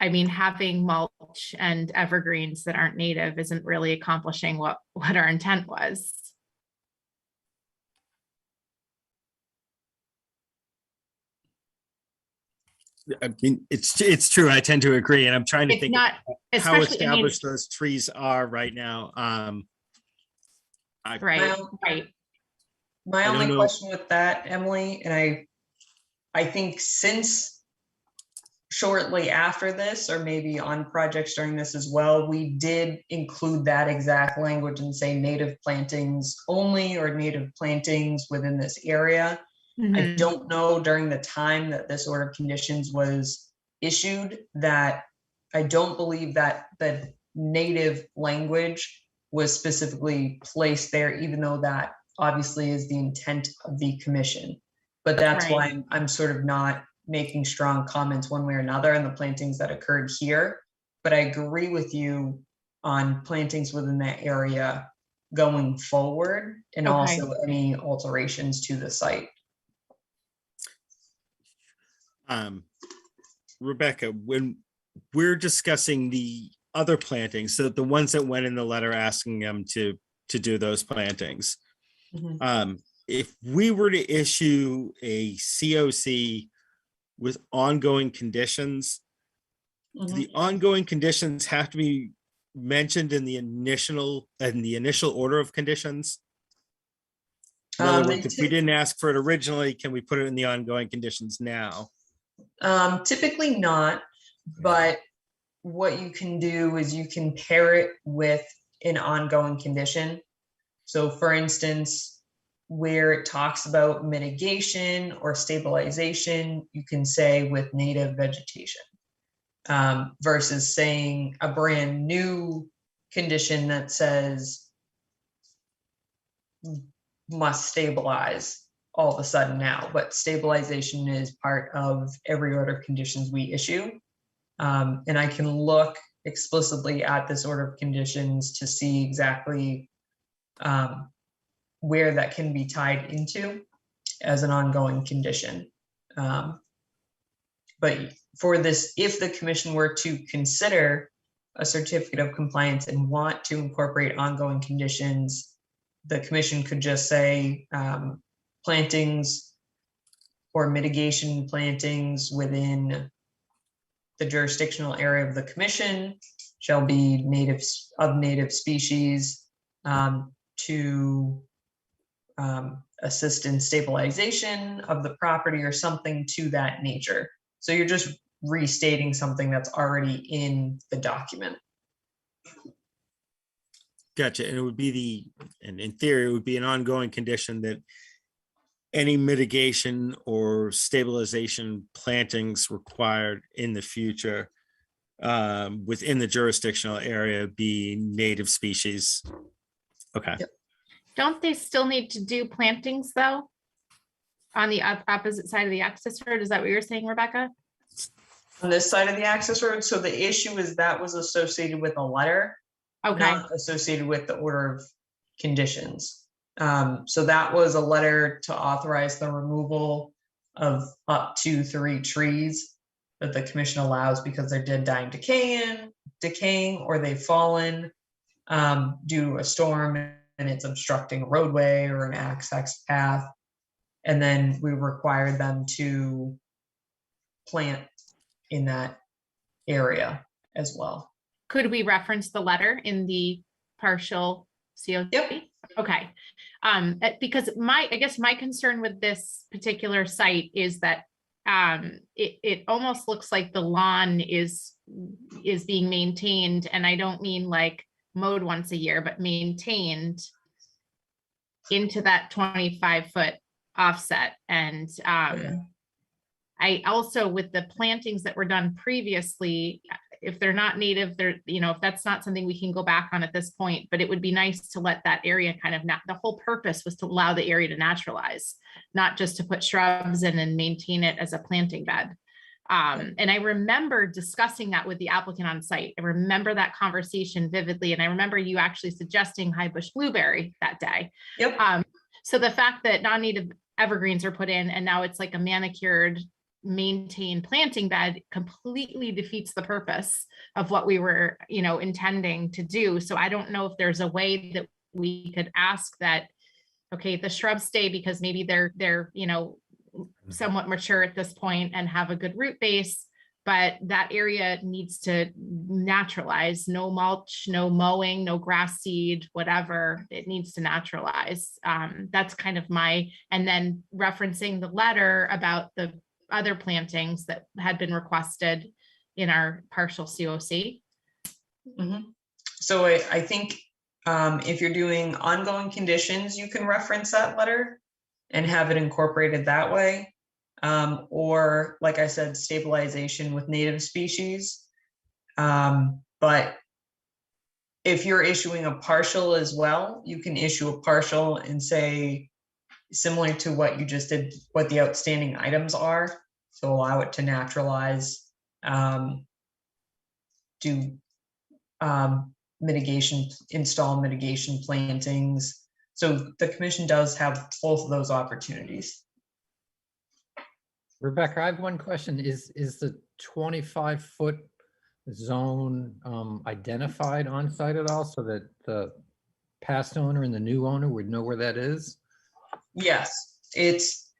I mean, having mulch and evergreens that aren't native isn't really accomplishing what our intent was. I mean, it's true. I tend to agree, and I'm trying to It's think not, how especially, I mean, established those trees are right now. right, right. My I don't only know. question with that, Emily, and I think since shortly after this, or maybe on projects during this as well, we did include that exact language and say native plantings only, or native plantings within this area. I Mhm. don't know during the time that this order of conditions was issued that I don't believe that the native language was specifically placed there, even though that obviously is the intent of the commission. But that's Right. why I'm sort of not making strong comments one way or another on the plantings that occurred here. But I agree with you on plantings within that area going forward, and Okay. also any alterations to the site. Rebecca, when we're discussing the other plantings, so the ones that went in the letter asking them to do those plantings, If we were to issue a COC with ongoing conditions, do the ongoing conditions have to be mentioned in the initial order of conditions? In other words, if we didn't ask for it originally, can we put it in the ongoing conditions now? Typically not, but what you can do is you can pair it with an ongoing condition. So for instance, where it talks about mitigation or stabilization, you can say with native vegetation, versus saying a brand new condition that says must stabilize all of a sudden now, but stabilization is part of every order of conditions we issue. And I can look explicitly at this order of conditions to see exactly where that can be tied into as an ongoing condition. But for this, if the commission were to consider a certificate of compliance and want to incorporate ongoing conditions, the commission could just say plantings or mitigation plantings within the jurisdictional area of the commission shall be native species to assist in stabilization of the property or something to that nature. So you're just restating something that's already in the document. Gotcha. And it would be and in theory, it would be an ongoing condition that any mitigation or stabilization plantings required in the future within the jurisdictional area be native species. Okay. Yep. Don't they still need to do plantings though? On the opposite side of the access road? Is that what you're saying, Rebecca? On this side of the access road, so the issue is that was associated with a letter, Okay, not associated with the order of conditions. So that was a letter to authorize the removal of up to 3 trees that the commission allows because they're dead, dying, decaying, or they've fallen due to a storm and it's obstructing a roadway or an access path. And then we required them to plant in that area as well. could we reference the letter in the partial COC? Yep. Okay, because I guess my concern with this particular site is that it almost looks like the lawn is being maintained, and I don't mean like mowed once a year, but maintained into that 25-foot offset. And I also, with the plantings that were done previously, if they're not native, if that's not something we can go back on at this point, but it would be nice to let that area kind of, the whole purpose was to allow the area to naturalize, not just to put shrubs in and maintain it as a planting bed. And I remember discussing that with the applicant on site. I remember that conversation vividly. And I remember you actually suggesting high bush blueberry that day. Yep. So the fact that non-native evergreens are put in and now it's like a manicured, maintained planting bed completely defeats the purpose of what we were, intending to do. So I don't know if there's a way that we could ask that, okay, the shrubs stay because maybe they're somewhat mature at this point and have a good root base, but that area needs to naturalize. No mulch, no mowing, no grass seed, whatever, it needs to naturalize. That's kind of and then referencing the letter about the other plantings that had been requested in our partial COC. Mm-hmm. So I think if you're doing ongoing conditions, you can reference that letter and have it incorporated that way. Or like I said, stabilization with native species. But if you're issuing a partial as well, you can issue a partial and say, similar to what you just did, what the outstanding items are. So allow it to naturalize, do mitigation, install mitigation plantings. So the commission does have both of those opportunities. Rebecca, I have one question. Is the 25-foot zone identified on site at all so that the past owner and the new owner would know where that is? Yes, it's,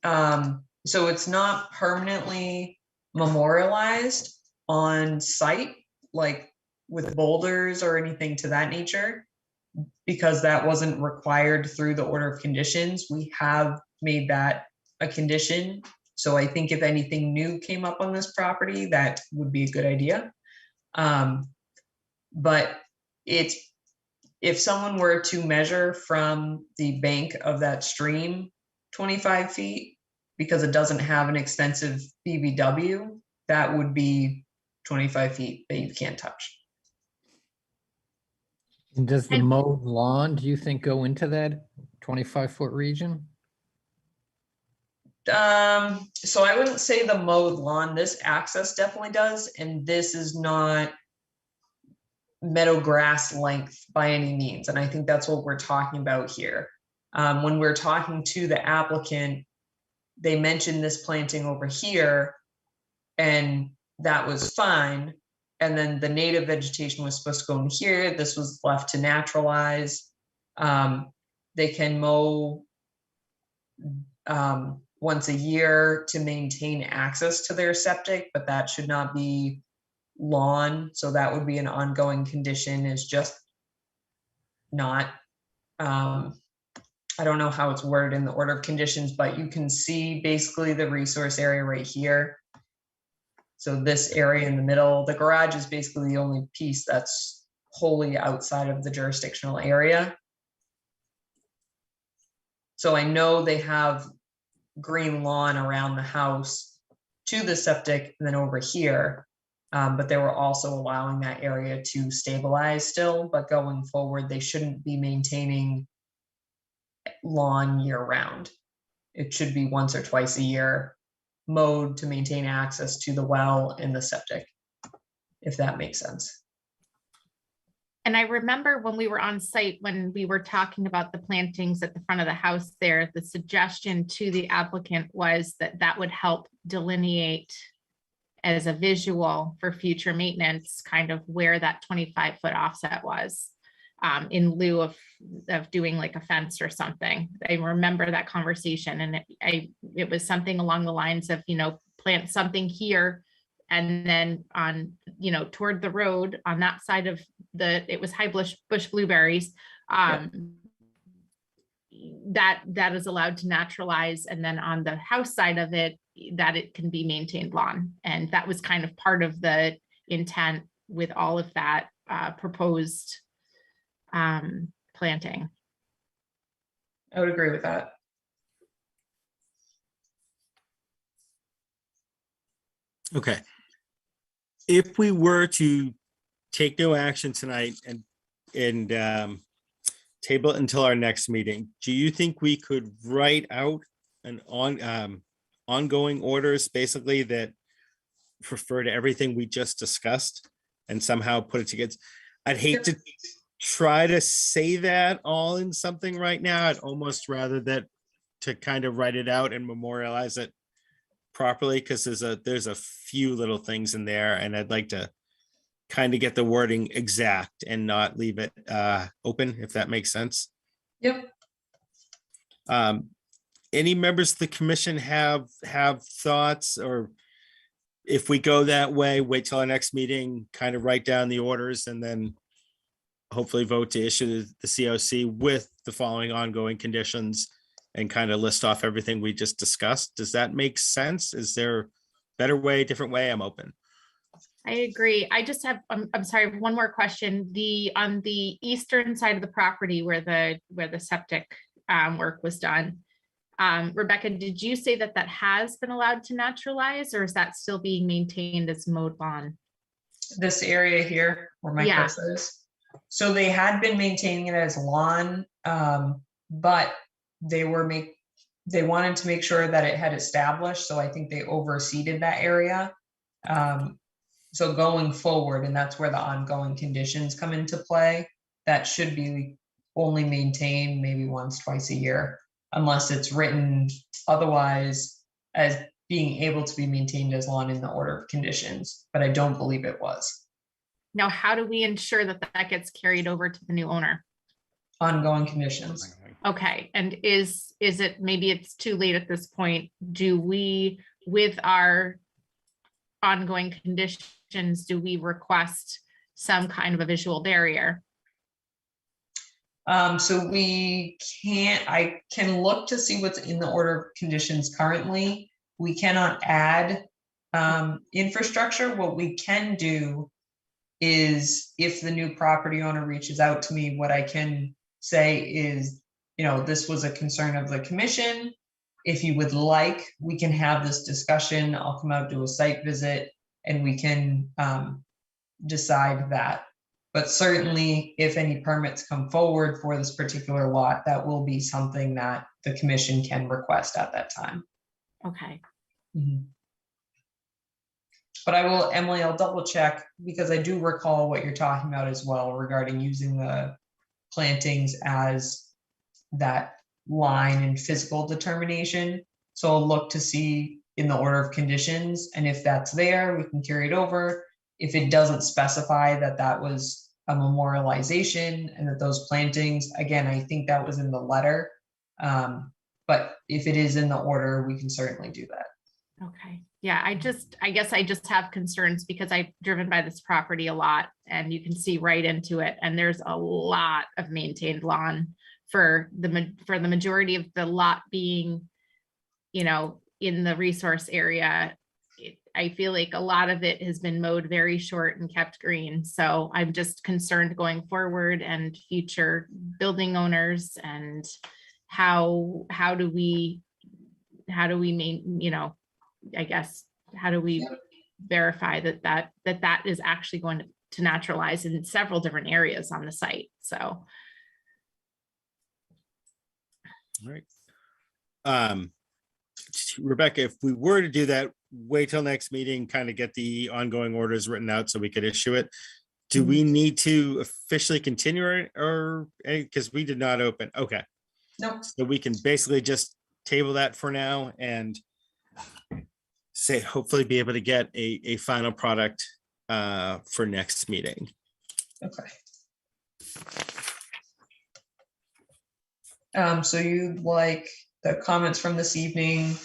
so it's not permanently memorialized on site, like with boulders or anything to that nature, because that wasn't required through the order of conditions. We have made that a condition. So I think if anything new came up on this property, that would be a good idea. But it's, if someone were to measure from the bank of that stream 25 feet, because it doesn't have an extensive BBW, that would be 25 feet that you can't touch. And does the And- mowed lawn, do you think, go into that 25-foot region? So I wouldn't say the mowed lawn. This access definitely does, and this is not meadow grass length by any means. And I think that's what we're talking about here. When we're talking to the applicant, they mentioned this planting over here, and that was fine. And then the native vegetation was supposed to go in here. This was left to naturalize. They can mow once a year to maintain access to their septic, but that should not be lawn. So that would be an ongoing condition, is just not, I don't know how it's worded in the order of conditions, but you can see basically the resource area right here. So this area in the middle, the garage is basically the only piece that's wholly outside of the jurisdictional area. So I know they have green lawn around the house to the septic and then over here. But they were also allowing that area to stabilize still, but going forward, they shouldn't be maintaining lawn year round. It should be once or twice a year mowed to maintain access to the well and the septic, if that makes sense. And I remember when we were on site, when we were talking about the plantings at the front of the house there, the suggestion to the applicant was that that would help delineate as a visual for future maintenance, kind of where that 25-foot offset was, in lieu of doing like a fence or something. I remember that conversation, and it was something along the lines of, plant something here, and then on, toward the road on that side of it was high bush blueberries. That is allowed to naturalize, and then on the house side of it, that it can be maintained lawn. And that was kind of part of the intent with all of that proposed planting. I would agree with that. Okay. If we were to take no action tonight and table it until our next meeting, do you think we could write out an ongoing orders basically that refer to everything we just discussed and somehow put it together? I'd hate to try to say that all in something right now. I'd almost rather that to kind of write it out and memorialize it properly, because there's a few little things in there, and I'd like to kind of get the wording exact and not leave it open, if that makes sense. Yep. Any members of the commission have thoughts, or if we go that way, wait till our next meeting, kind of write down the orders and then hopefully vote to issue the COC with the following ongoing conditions and kind of list off everything we just discussed? Does that make sense? Is there a better way, different way? I'm open. I agree. I just have, I'm sorry, one more question. On the eastern side of the property where the septic work was done, Rebecca, did you say that has been allowed to naturalize, or is that still being maintained as mowed lawn? This area here where my cursor is. So they had been maintaining it as lawn, but they wanted to make sure that it had established. So I think they overseeded that area. So going forward, and that's where the ongoing conditions come into play, that should be only maintained maybe once, twice a year, unless it's written otherwise as being able to be maintained as lawn in the order of conditions, but I don't believe it was. Now, how do we ensure that gets carried over to the new owner? Ongoing conditions. Okay, and is it, maybe it's too late at this point, do we, with our ongoing conditions, do we request some kind of a visual barrier? So I can look to see what's in the order of conditions currently. We cannot add infrastructure. What we can do is, if the new property owner reaches out to me, what I can say is, this was a concern of the commission. If you would like, we can have this discussion. I'll come out, do a site visit, and we can decide that. But certainly, if any permits come forward for this particular lot, that will be something that the commission can request at that time. Okay, But I will, Emily, I'll double check, because I do recall what you're talking about as well regarding using the plantings as that line and physical determination. So I'll look to see in the order of conditions, and if that's there, we can carry it over. If it doesn't specify that that was a memorialization and that those plantings, again, I think that was in the letter. But if it is in the order, we can certainly do that. okay. Yeah, I guess I just have concerns because I've driven by this property a lot and you can see right into it. And there's a lot of maintained lawn for the majority of the lot being, in the resource area. I feel like a lot of it has been mowed very short and kept green. So I'm just concerned going forward and future building owners, and how do we I guess, how do we verify that is actually going to naturalize in several different areas on the site? So. All right. Rebecca, if we were to do that, wait till next meeting, kind of get the ongoing orders written out so we could issue it. Do we need to officially continue it, or because we did not open? Okay. No. So we can basically just table that for now and say, hopefully be able to get a final product for next meeting. Okay. So you'd like the comments from this evening,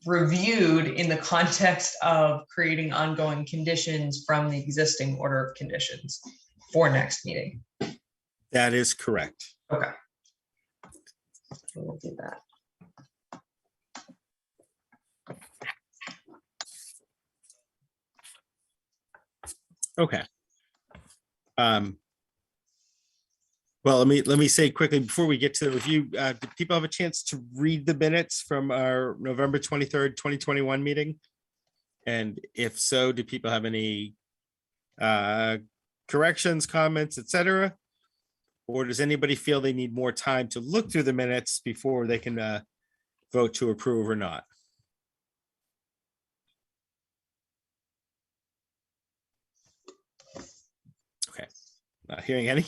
reviewed in the context of creating ongoing conditions from the existing order of conditions for next meeting. That is correct. Okay. We'll do that. Okay. Well, let me say quickly before we get to the review, did people have a chance to read the minutes from our November 23rd, 2021 meeting? And if so, do people have any corrections, comments, etc.? Or does anybody feel they need more time to look through the minutes before they can vote to approve or not? Okay, not hearing any.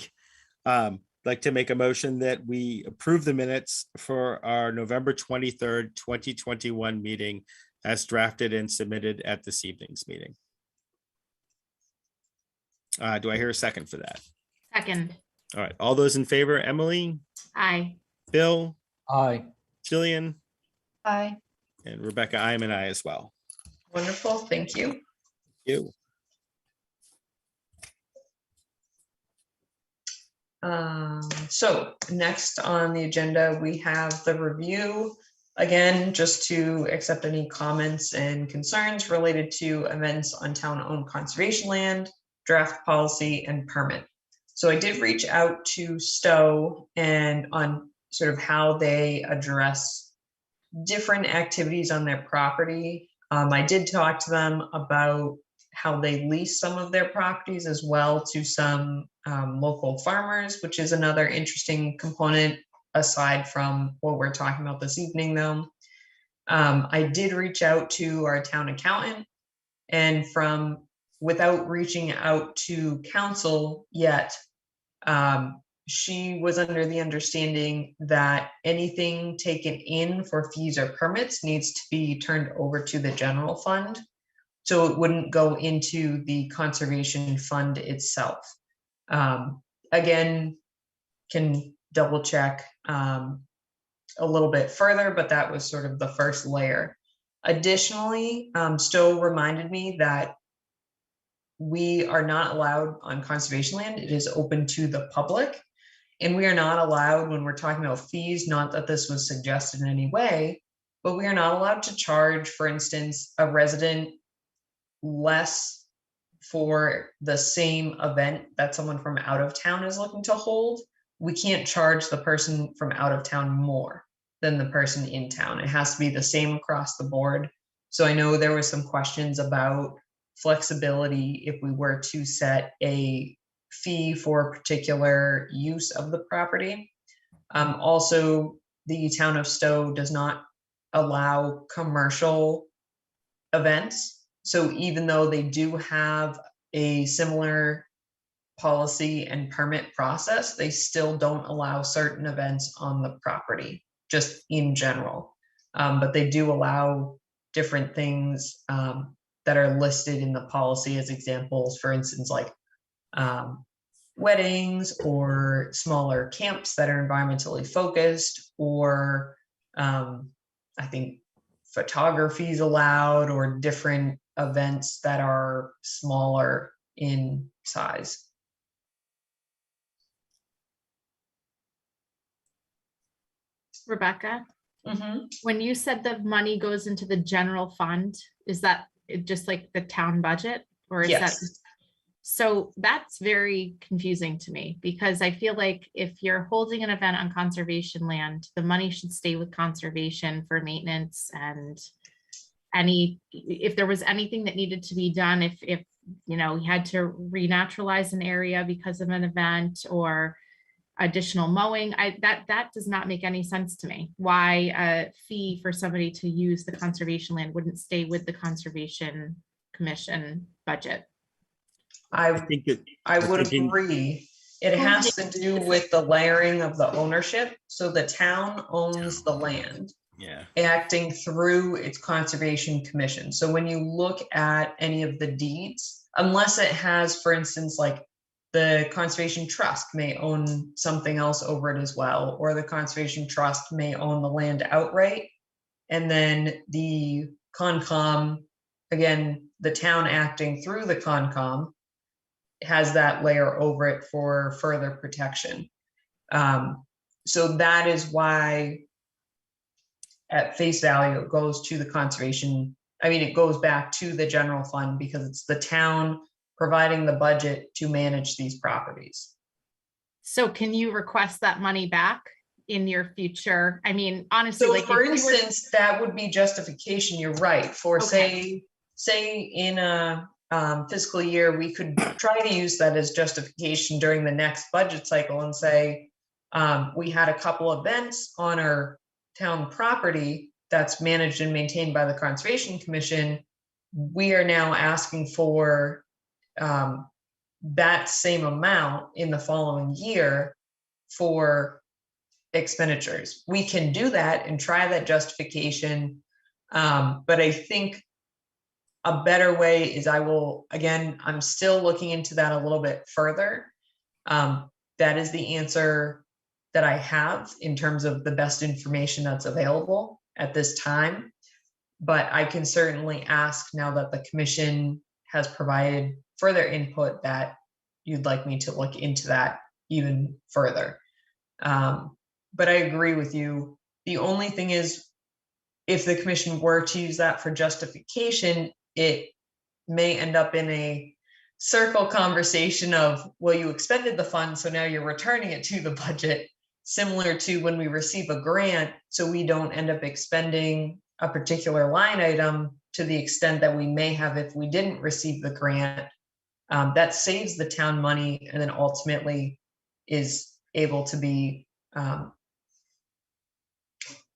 Like to make a motion that we approve the minutes for our November 23rd, 2021 meeting as drafted and submitted at this evening's meeting. Do I hear a second for that? Second. All right, all those in favor, Emily, Aye. Bill, Aye. Jillian, Aye. and Rebecca, I am an aye as well. Wonderful, thank you. Thank you. So next on the agenda, we have the review. Again, just to accept any comments and concerns related to events on town-owned conservation land, draft policy, and permit. So I did reach out to Stowe and on sort of how they address different activities on their property. I did talk to them about how they lease some of their properties as well to some local farmers, which is another interesting component aside from what we're talking about this evening though. I did reach out to our town accountant, and without reaching out to council yet, she was under the understanding that anything taken in for fees or permits needs to be turned over to the general fund. So it wouldn't go into the conservation fund itself. Again, can double check a little bit further, but that was sort of the first layer. Additionally, Stowe reminded me that we are not allowed on conservation land. It is open to the public. And we are not allowed, when we're talking about fees, not that this was suggested in any way, but we are not allowed to charge, for instance, a resident less for the same event that someone from out of town is looking to hold. We can't charge the person from out of town more than the person in town. It has to be the same across the board. So I know there was some questions about flexibility if we were to set a fee for a particular use of the property. Also, the town of Stowe does not allow commercial events. So even though they do have a similar policy and permit process, they still don't allow certain events on the property, just in general. But they do allow different things that are listed in the policy as examples, for instance, like weddings or smaller camps that are environmentally focused, or I think photography is allowed, or different events that are smaller in size. Rebecca, Mm-hmm. when you said the money goes into the general fund, is that just like the town budget, or is that? Yes. So that's very confusing to me, because I feel like if you're holding an event on conservation land, the money should stay with conservation for maintenance, and if there was anything that needed to be done, if you know, you had to renaturalize an area because of an event or additional mowing, that does not make any sense to me. Why a fee for somebody to use the conservation land wouldn't stay with the Conservation Commission budget? I would thinking- agree. It has to do with the layering of the ownership. So the town owns the land, Yeah. acting through its Conservation Commission. So when you look at any of the deeds, unless it has, for instance, like the Conservation Trust may own something else over it as well, or the Conservation Trust may own the land outright. And then the Concom, again, the town acting through the Concom, has that layer over it for further protection. So that is why at face value, it goes to the conservation. I mean, it goes back to the general fund because it's the town providing the budget to manage these properties. So can you request that money back in your future? I mean, honestly, So like for if you were- instance, that would be justification, you're right, for Okay. say in a fiscal year, we could try to use that as justification during the next budget cycle and say, we had a couple events on our town property that's managed and maintained by the Conservation Commission. We are now asking for that same amount in the following year for expenditures. We can do that and try that justification. But I think a better way is I'm still looking into that a little bit further. That is the answer that I have in terms of the best information that's available at this time. But I can certainly ask, now that the commission has provided further input, that you'd like me to look into that even further. But I agree with you. The only thing is, if the commission were to use that for justification, it may end up in a circle conversation of, well, you expended the fund, so now you're returning it to the budget, similar to when we receive a grant, so we don't end up expending a particular line item to the extent that we may have if we didn't receive the grant. That saves the town money and then ultimately is able to be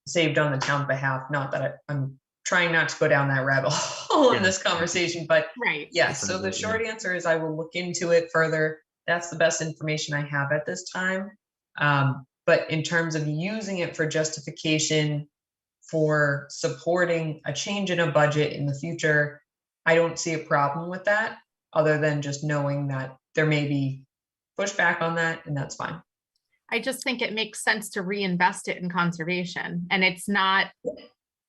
saved on the town's behalf. Not that I'm trying not to go down that rabbit hole in this conversation, but Right. yes. So the short answer is I will look into it further. That's the best information I have at this time. But in terms of using it for justification for supporting a change in a budget in the future, I don't see a problem with that, other than just knowing that there may be pushback on that, and that's fine. I just think it makes sense to reinvest it in conservation, and it's not,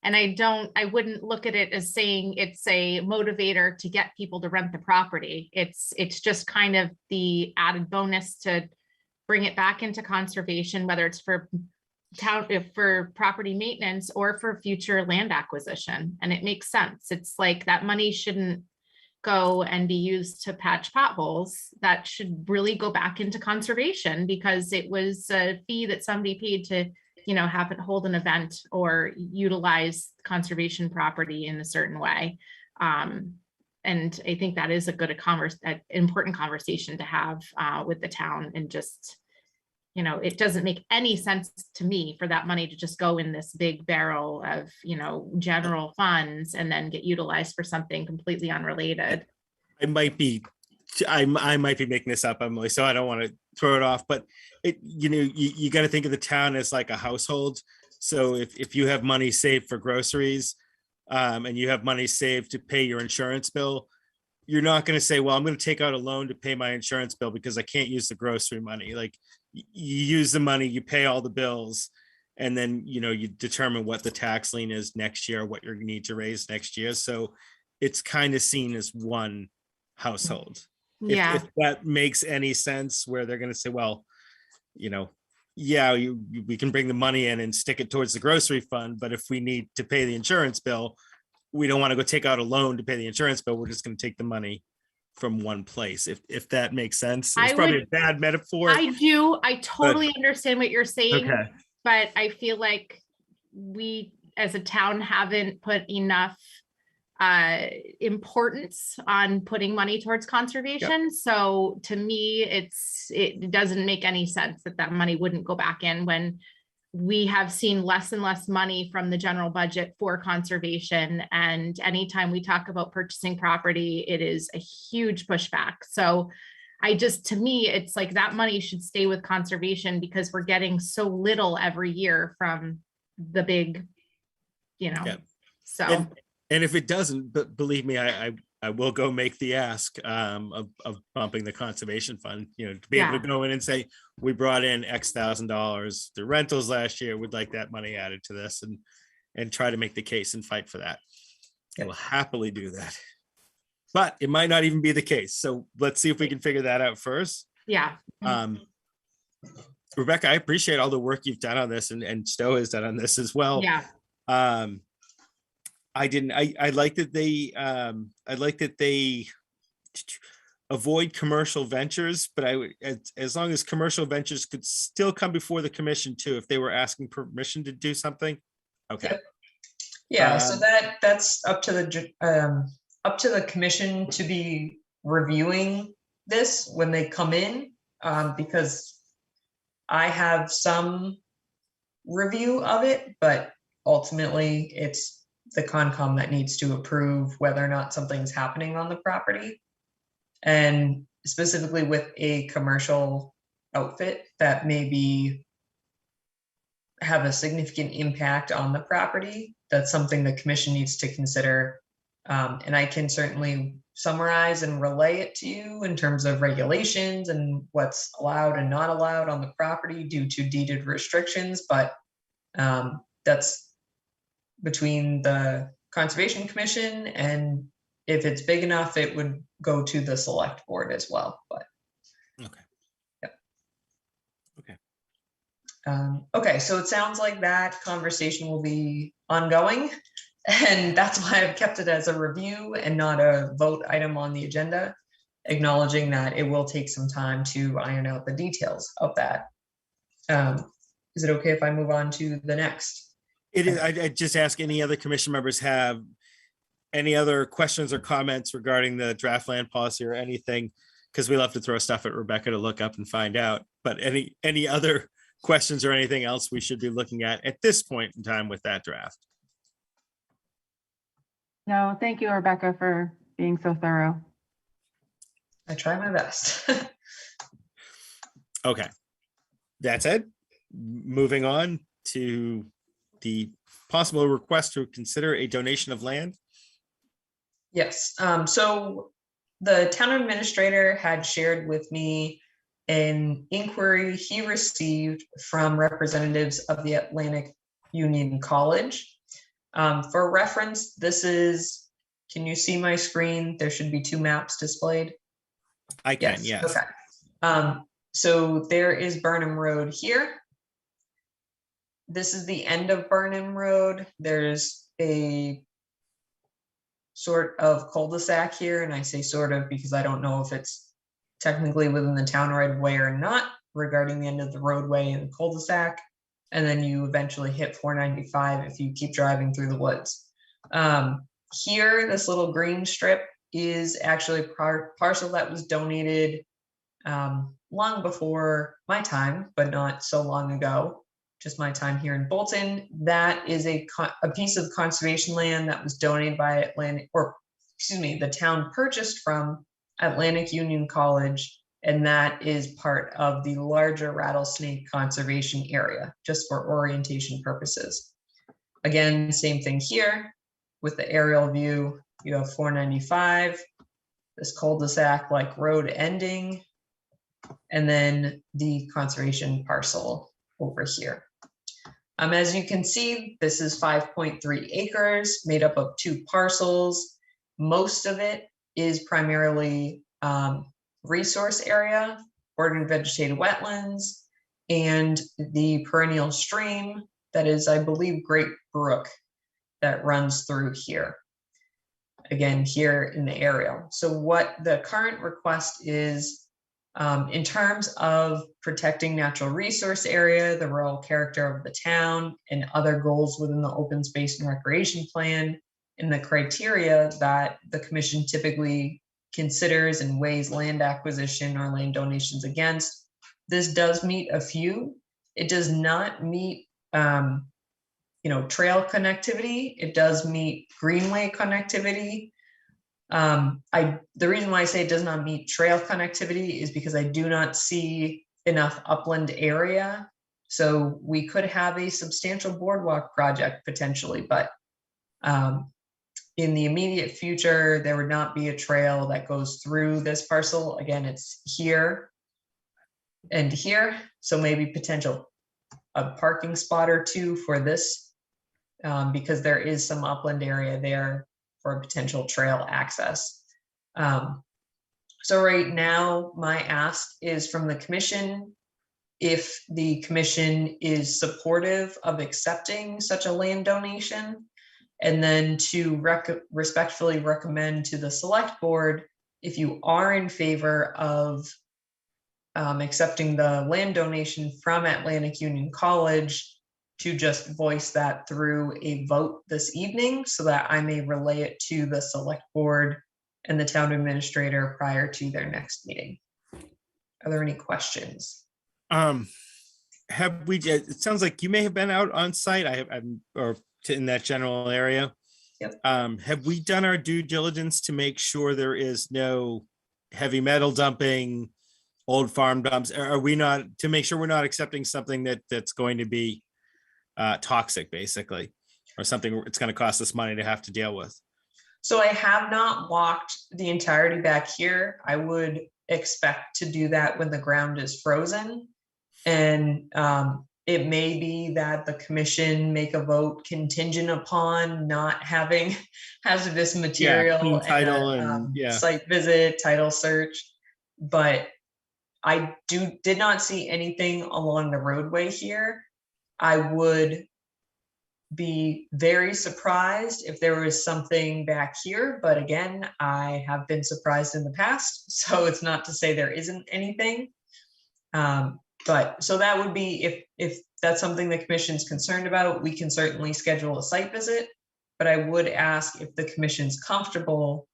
and I wouldn't look at it as saying it's a motivator to get people to rent the property. It's just kind of the added bonus to bring it back into conservation, whether it's for for property maintenance or for future land acquisition. And it makes sense. It's like that money shouldn't go and be used to patch potholes. That should really go back into conservation, because it was a fee that somebody paid to, have it hold an event or utilize conservation property in a certain way. And I think that is a good important conversation to have with the town. And just, it doesn't make any sense to me for that money to just go in this big barrel of, general funds and then get utilized for something completely unrelated. I might be making this up, Emily, so I don't want to throw it off, but you got to think of the town as like a household. So if you have money saved for groceries, and you have money saved to pay your insurance bill, you're not going to say, well, I'm going to take out a loan to pay my insurance bill because I can't use the grocery money. Like, you use the money, you pay all the bills, and then, you determine what the tax lien is next year, what you need to raise next year. So it's kind of seen as one household. Yeah. If that makes any sense, where they're going to say, well, we can bring the money in and stick it towards the grocery fund, but if we need to pay the insurance bill, we don't want to go take out a loan to pay the insurance bill. We're just going to take the money from one place. If that makes sense. It's probably a bad metaphor. I do. I totally understand what you're saying, Okay. but I feel like we as a town haven't put enough importance on putting money towards conservation. Yep. So to me, it doesn't make any sense that money wouldn't go back in when we have seen less and less money from the general budget for conservation. And anytime we talk about purchasing property, it is a huge pushback. So to me, it's like that money should stay with conservation, because we're getting so little every year from the big, Yep. So. And if it doesn't, but believe me, I will go make the ask of bumping the conservation fund, to be able to go in and say, we brought in X $1,000 through rentals last year. We'd like that money added to this, and try to make the case and fight for that. I will happily do that. But it might not even be the case. So let's see if we can figure that out first. Yeah. Rebecca, I appreciate all the work you've done on this, and Stowe has done on this as well. Yeah. I like that they avoid commercial ventures, but as long as commercial ventures could still come before the commission too, if they were asking permission to do something. Okay. Yeah, so that's up to the commission to be reviewing this when they come in, because I have some review of it, but ultimately it's the Concom that needs to approve whether or not something's happening on the property. And specifically with a commercial outfit that maybe have a significant impact on the property, that's something the commission needs to consider. And I can certainly summarize and relay it to you in terms of regulations and what's allowed and not allowed on the property due to deeded restrictions, but that's between the Conservation Commission, and if it's big enough, it would go to the select board as well. But okay. Yep. Okay. Okay, so it sounds like that conversation will be ongoing, and that's why I've kept it as a review and not a vote item on the agenda, acknowledging that it will take some time to iron out the details of that. Is it okay if I move on to the next? It is. I just ask any other commission members have any other questions or comments regarding the draft land policy or anything, because we love to throw stuff at Rebecca to look up and find out. But any other questions or anything else we should be looking at this point in time with that draft? No, thank you, Rebecca, for being so thorough. I try my best. Okay, that's it. Moving on to the possible request to consider a donation of land. Yes, so the town administrator had shared with me an inquiry he received from representatives of the Atlantic Union College. For reference, this is, can you see my screen? There should be 2 maps displayed. I can, yes. Okay. So there is Burnham Road here. This is the end of Burnham Road. There's a sort of cul-de-sac here, and I say sort of because I don't know if it's technically within the town right of way or not, regarding the end of the roadway and the cul-de-sac. And then you eventually hit 495 if you keep driving through the woods. Here, this little green strip is actually a parcel that was donated long before my time, but not so long ago, just my time here in Bolton. That is a piece of conservation land that was donated by the town purchased from Atlantic Union College, and that is part of the larger rattlesnake conservation area, just for orientation purposes. Again, same thing here with the aerial view. You have 495, this cul-de-sac like road ending, and then the conservation parcel over here. As you can see, this is 5.3 acres made up of 2 parcels. Most of it is primarily resource area, bordered vegetated wetlands, and the perennial stream that is, I believe, Great Brook that runs through here. Again, here in the aerial. So what the current request is, in terms of protecting natural resource area, the rural character of the town, and other goals within the open space and recreation plan, and the criteria that the commission typically considers and weighs land acquisition or land donations against, this does meet a few. It does not meet trail connectivity. It does meet greenway connectivity. The reason why I say it does not meet trail connectivity is because I do not see enough upland area. So we could have a substantial boardwalk project potentially, but in the immediate future, there would not be a trail that goes through this parcel. Again, it's here and here. So maybe potential a parking spot or 2 for this, because there is some upland area there for potential trail access. So right now, my ask is from the commission, if the commission is supportive of accepting such a land donation, and then to respectfully recommend to the select board, if you are in favor of accepting the land donation from Atlantic Union College, to just voice that through a vote this evening so that I may relay it to the select board and the town administrator prior to their next meeting. Are there any questions? Have we, it sounds like you may have been out on site. Or in that general area. Yep. Have we done our due diligence to make sure there is no heavy metal dumping, old farm dumps? Are we not, to make sure we're not accepting something that's going to be toxic, basically, or something it's going to cost us money to have to deal with? So I have not walked the entirety back here. I would expect to do that when the ground is frozen. And it may be that the commission make a vote contingent upon not having hazardous material, clean title and and site visit, title search. But I did not see anything along the roadway here. I would be very surprised if there was something back here, but again, I have been surprised in the past, so it's not to say there isn't anything. But so that would be, if that's something the commission's concerned about, we can certainly schedule a site visit. But I would ask if the commission's comfortable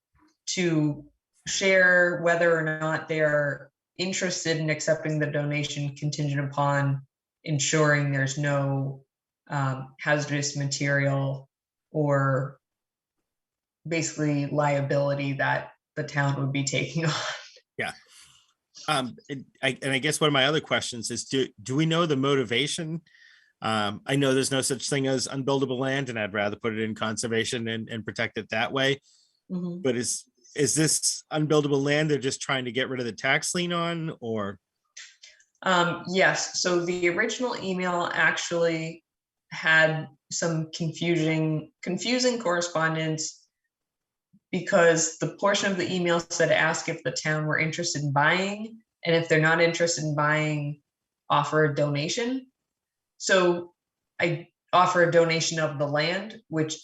to share whether or not they're interested in accepting the donation contingent upon ensuring there's no hazardous material or basically liability that the town would be taking on. Yeah. And I guess one of my other questions is, do we know the motivation? I know there's no such thing as unbuildable land, and I'd rather put it in conservation and protect it that way. Mhm. But is this unbuildable land they're just trying to get rid of the tax lien on, or? Yes, so the original email actually had some confusing correspondence because the portion of the email said ask if the town were interested in buying, and if they're not interested in buying, offer a donation. So I offer a donation of the land, which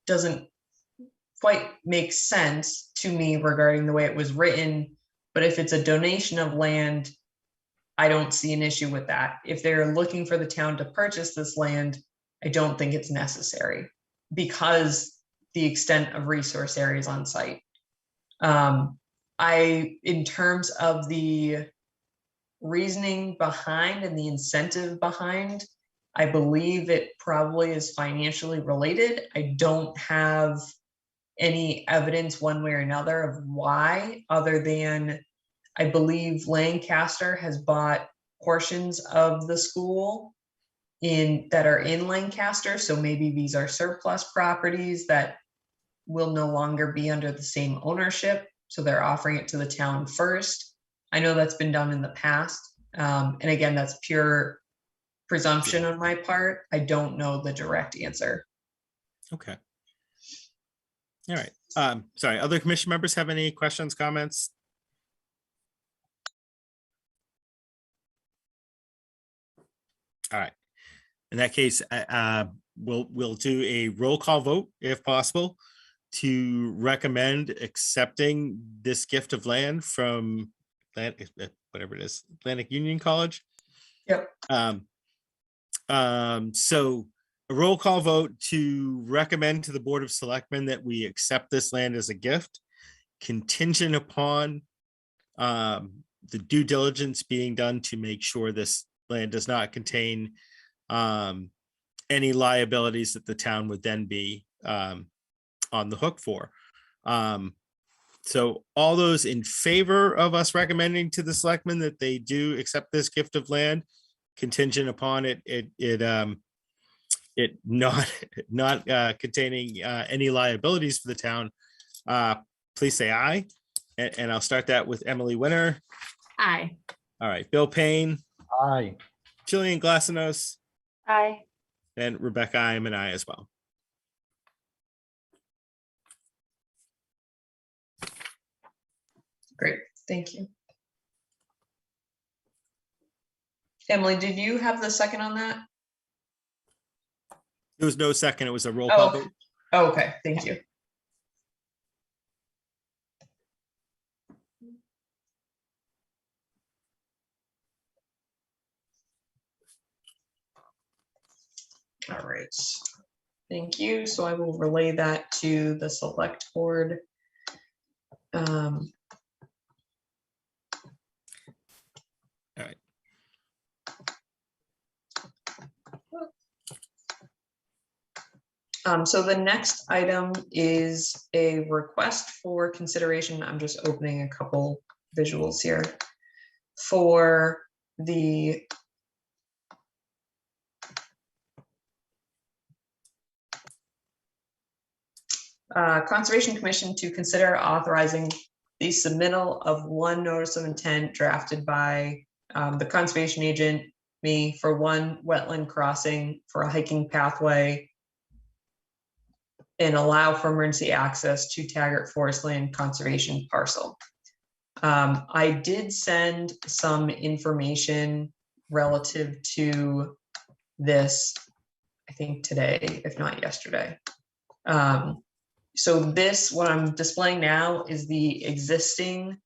doesn't quite make sense to me regarding the way it was written. But if it's a donation of land, I don't see an issue with that. If they're looking for the town to purchase this land, I don't think it's necessary because the extent of resource areas on site. In terms of the reasoning behind and the incentive behind, I believe it probably is financially related. I don't have any evidence one way or another of why, other than I believe Lancaster has bought portions of the school that are in Lancaster. So maybe these are surplus properties that will no longer be under the same ownership. So they're offering it to the town first. I know that's been done in the past. And again, that's pure presumption on my part. I don't know the direct answer. Okay. All right. Sorry, other commission members have any questions, comments? All right. In that case, we'll do a roll call vote if possible to recommend accepting this gift of land from whatever it is, Atlantic Union College. Yep. So a roll call vote to recommend to the Board of Selectmen that we accept this land as a gift, contingent upon the due diligence being done to make sure this land does not contain any liabilities that the town would then be on the hook for. So all those in favor of us recommending to the selectmen that they do accept this gift of land, contingent upon it not containing any liabilities for the town, please say aye. And I'll start that with Emily Winter. Aye. All right, Bill Payne, Aye. Jillian Glassinos, Aye. and Rebecca, I am an aye as well. Great, thank you. Emily, did you have the second on that? There was no second, it was a roll call vote. Oh, okay, thank you. All right, thank you. So I will relay that to the select board. All right. So the next item is a request for consideration. I'm just opening a couple visuals here for the Conservation Commission to consider authorizing the submittal of one notice of intent drafted by the conservation agent, me, for one wetland crossing for a hiking pathway and allow for emergency access to Taggart Forest Land Conservation Parcel. I did send some information relative to this, I think today, if not yesterday. So this, what I'm displaying now, is the existing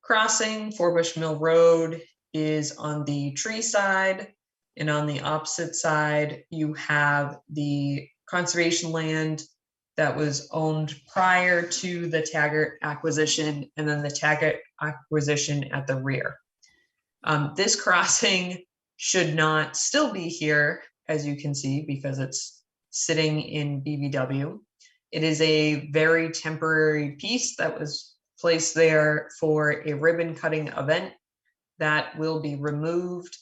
crossing. Forbush Mill Road is on the tree side, and on the opposite side, you have the conservation land that was owned prior to the Taggart acquisition, and then the Taggart acquisition at the rear. This crossing should not still be here, as you can see, because it's sitting in BBW. It is a very temporary piece that was placed there for a ribbon cutting event that will be removed.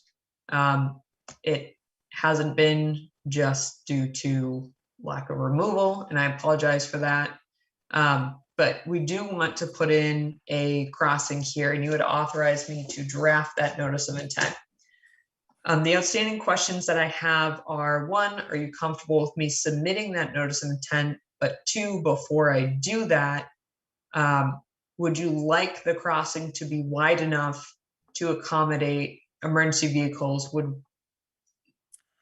It hasn't been just due to lack of removal, and I apologize for that. But we do want to put in a crossing here, and you had authorized me to draft that notice of intent. The outstanding questions that I have are, one, are you comfortable with me submitting that notice of intent? But two, before I do that, would you like the crossing to be wide enough to accommodate emergency vehicles, would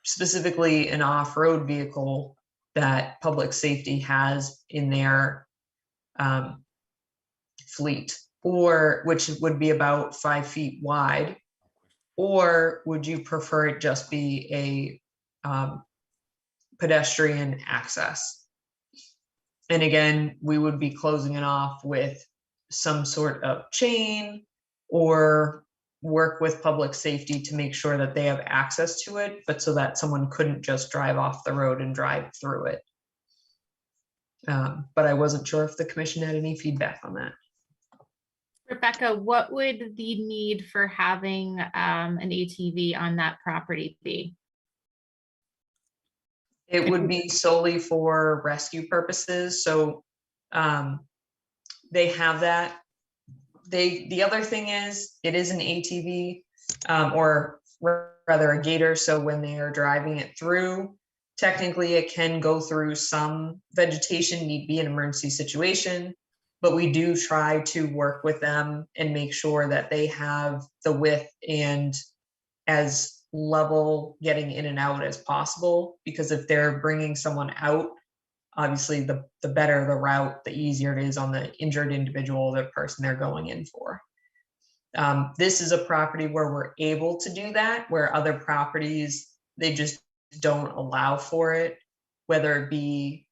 specifically an off-road vehicle that public safety has in their fleet, or which would be about 5 feet wide? Or would you prefer it just be a pedestrian access? And again, we would be closing it off with some sort of chain or work with public safety to make sure that they have access to it, but so that someone couldn't just drive off the road and drive through it. But I wasn't sure if the commission had any feedback on that. Rebecca, what would the need for having an ATV on that property be? It would be solely for rescue purposes. So they have that. The other thing is, it is an ATV, or rather a gator. So when they are driving it through, technically it can go through some vegetation, need be an emergency situation, but we do try to work with them and make sure that they have the width and as level getting in and out as possible, because if they're bringing someone out, obviously the better the route, the easier it is on the injured individual, the person they're going in for. This is a property where we're able to do that, where other properties, they just don't allow for it, whether it be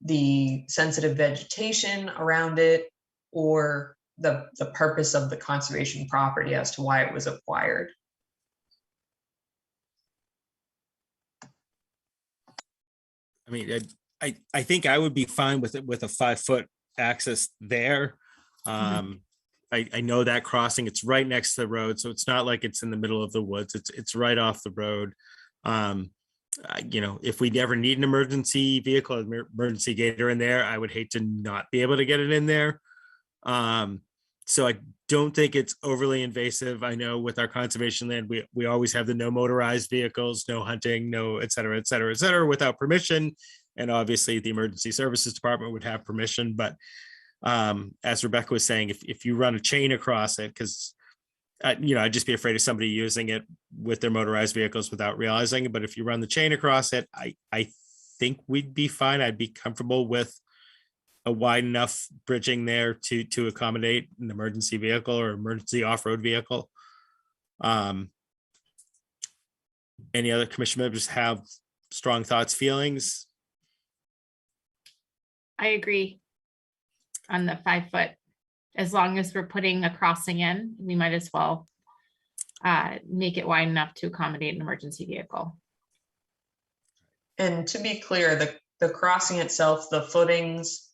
the sensitive vegetation around it or the purpose of the conservation property as to why it was acquired. I mean, I think I would be fine with it with a 5-foot access there. I know that crossing, it's right next to the road, so it's not like it's in the middle of the woods. It's right off the road. You know, if we ever need an emergency vehicle, emergency gator in there, I would hate to not be able to get it in there. So I don't think it's overly invasive. I know with our conservation land, we always have the no motorized vehicles, no hunting, no et cetera, et cetera, et cetera, without permission. And obviously the emergency services department would have permission. But as Rebecca was saying, if you run a chain across it, because you know, I'd just be afraid of somebody using it with their motorized vehicles without realizing it. But if you run the chain across it, I think we'd be fine. I'd be comfortable with a wide enough bridging there to accommodate an emergency vehicle or emergency off-road vehicle. Any other commission members have strong thoughts, feelings? I agree on the 5 foot. As long as we're putting a crossing in, we might as well make it wide enough to accommodate an emergency vehicle. And to be clear, the crossing itself, the footings,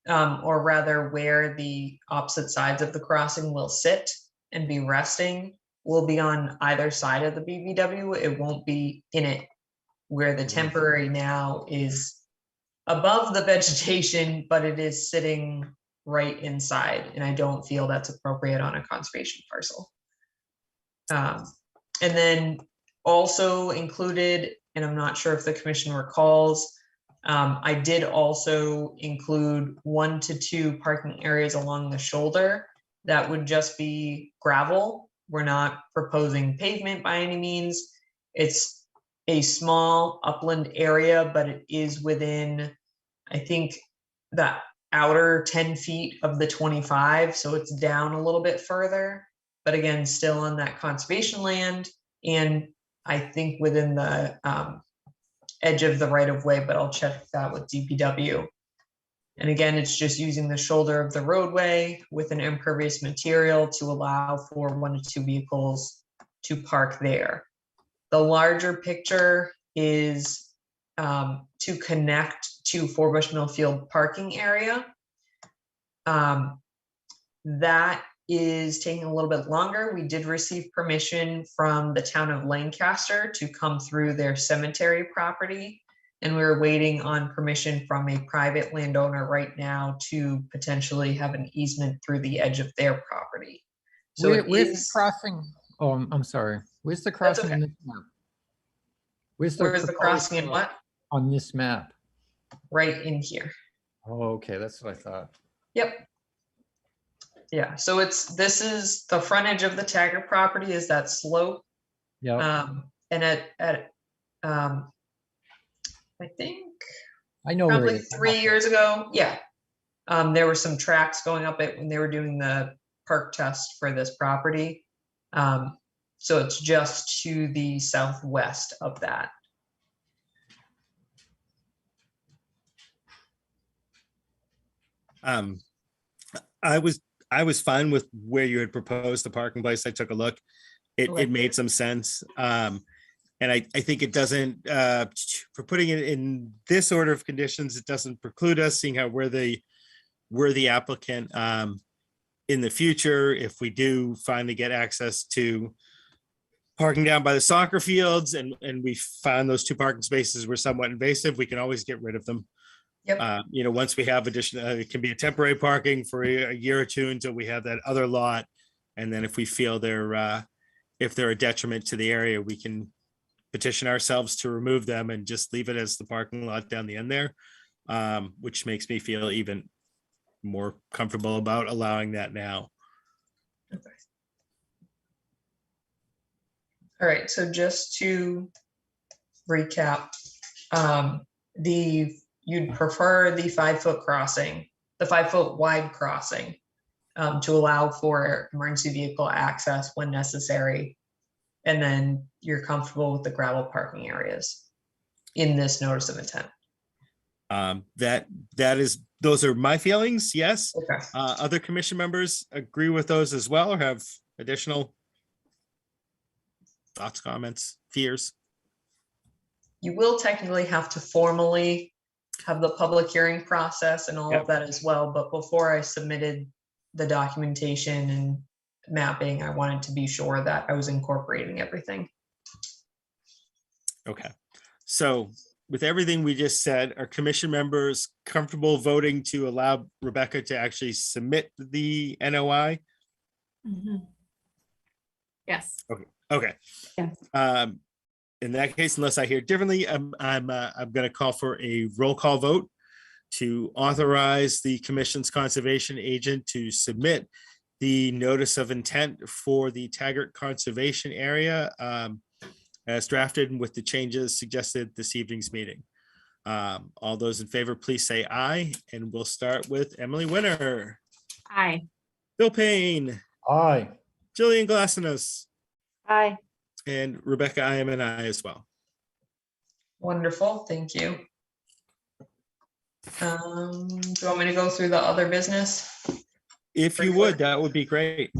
or rather where the opposite sides of the crossing will sit and be resting, will be on either side of the BVW. It won't be in it, where the temporary now is above the vegetation, but it is sitting right inside. And I don't feel that's appropriate on a conservation parcel. And then also included, and I'm not sure if the commission recalls, I did also include 1 to 2 parking areas along the shoulder that would just be gravel. We're not proposing pavement by any means. It's a small upland area, but it is within, I think, the outer 10 feet of the 25. So it's down a little bit further, but again, still on that conservation land. And I think within the edge of the right of way, but I'll check that with DPW. And again, it's just using the shoulder of the roadway with an impervious material to allow for 1 to 2 vehicles to park there. The larger picture is to connect to Forbush Millfield parking area. That is taking a little bit longer. We did receive permission from the town of Lancaster to come through their cemetery property. And we're waiting on permission from a private landowner right now to potentially have an easement through the edge of their property. So Where's the crossing Oh, I'm sorry. Where's the That's crossing okay. on this map? Where's Where's the proposed crossing and cross what? on this map? Right in here. Oh, okay, that's what I thought. Yep. Yeah, so this is the frontage of the Taggart property is that slope. Yeah, And I think I know where probably it is. 3 years ago, yeah. There were some tracks going up it when they were doing the perk test for this property. So it's just to the southwest of that. I was fine with where you had proposed the parking place. I took a look. Okay. It made some sense. And I think it doesn't, for putting it in this order of conditions, it doesn't preclude us seeing how we're the applicant in the future. If we do finally get access to parking down by the soccer fields and we found those 2 parking spaces were somewhat invasive, we can always get rid of them. Yep. Once we have additional, it can be a temporary parking for a year or 2 until we have that other lot. And then if we feel if they're a detriment to the area, we can petition ourselves to remove them and just leave it as the parking lot down the end there, which makes me feel even more comfortable about allowing that now. All right, so just to recap, you'd prefer the 5-foot crossing, the 5-foot wide crossing, to allow for emergency vehicle access when necessary. And then you're comfortable with the gravel parking areas in this notice of intent. Those are my feelings. Yes. Okay. Other commission members agree with those as well, or have additional thoughts, comments, fears? You will technically have to formally have the public hearing process and all Yep. of that as well. But before I submitted the documentation and mapping, I wanted to be sure that I was incorporating everything. Okay. So with everything we just said, are commission members comfortable voting to allow Rebecca to actually submit the NOI? Yes. Okay. Yes. In that case, unless I hear differently, I'm going to call for a roll call vote to authorize the commission's conservation agent to submit the notice of intent for the Taggart Conservation Area as drafted and with the changes suggested this evening's meeting. All those in favor, please say aye, and we'll start with Emily Winter, Aye. Bill Payne, Aye. Jillian Glassinos, Aye. and Rebecca, I am an aye as well. Wonderful, thank you. Do you want me to go through the other business? If you would, that would be great.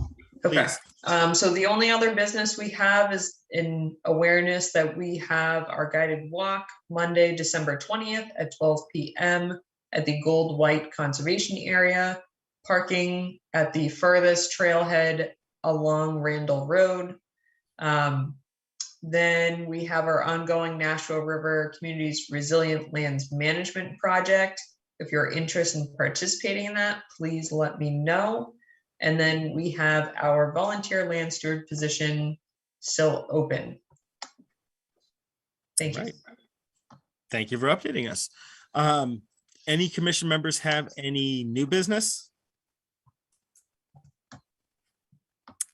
Okay, Please. so the only other business we have is in awareness that we have our guided walk Monday, December 20th at 12 p.m. at the Gold White Conservation Area, parking at the furthest trailhead along Randall Road. Then we have our ongoing Nashua River Communities Resilient Lands Management Project. If you're interested in participating in that, please let me know. And then we have our volunteer land steward position still open. Thank you. Right. Thank you for updating us. Any commission members have any new business?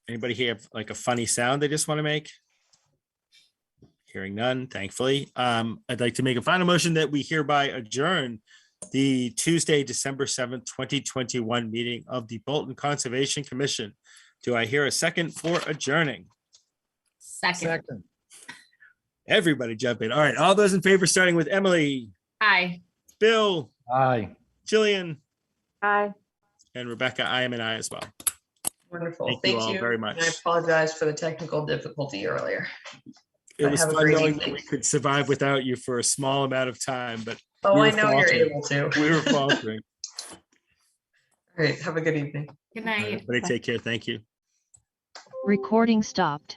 Anybody here have like a funny sound they just want to make? Hearing none, thankfully. I'd like to make a final motion that we hereby adjourn the Tuesday, December 7th, 2021 meeting of the Bolton Conservation Commission. Do I hear a second for adjourning? Second. Everybody jump in. All right, all those in favor, starting with Emily, Aye. Bill, Aye. Jillian, Aye. and Rebecca, I am an I as well. Wonderful. Thank you Thank all you. very much. And I apologize for the technical difficulty earlier. It was Have a fun great knowing evening. that we could survive without you for a small amount of time, but Oh, we I were know you're faltering. able to. We were faltering. All right, have a good evening. Good All right, night. everybody take care. Thank you. Recording stopped.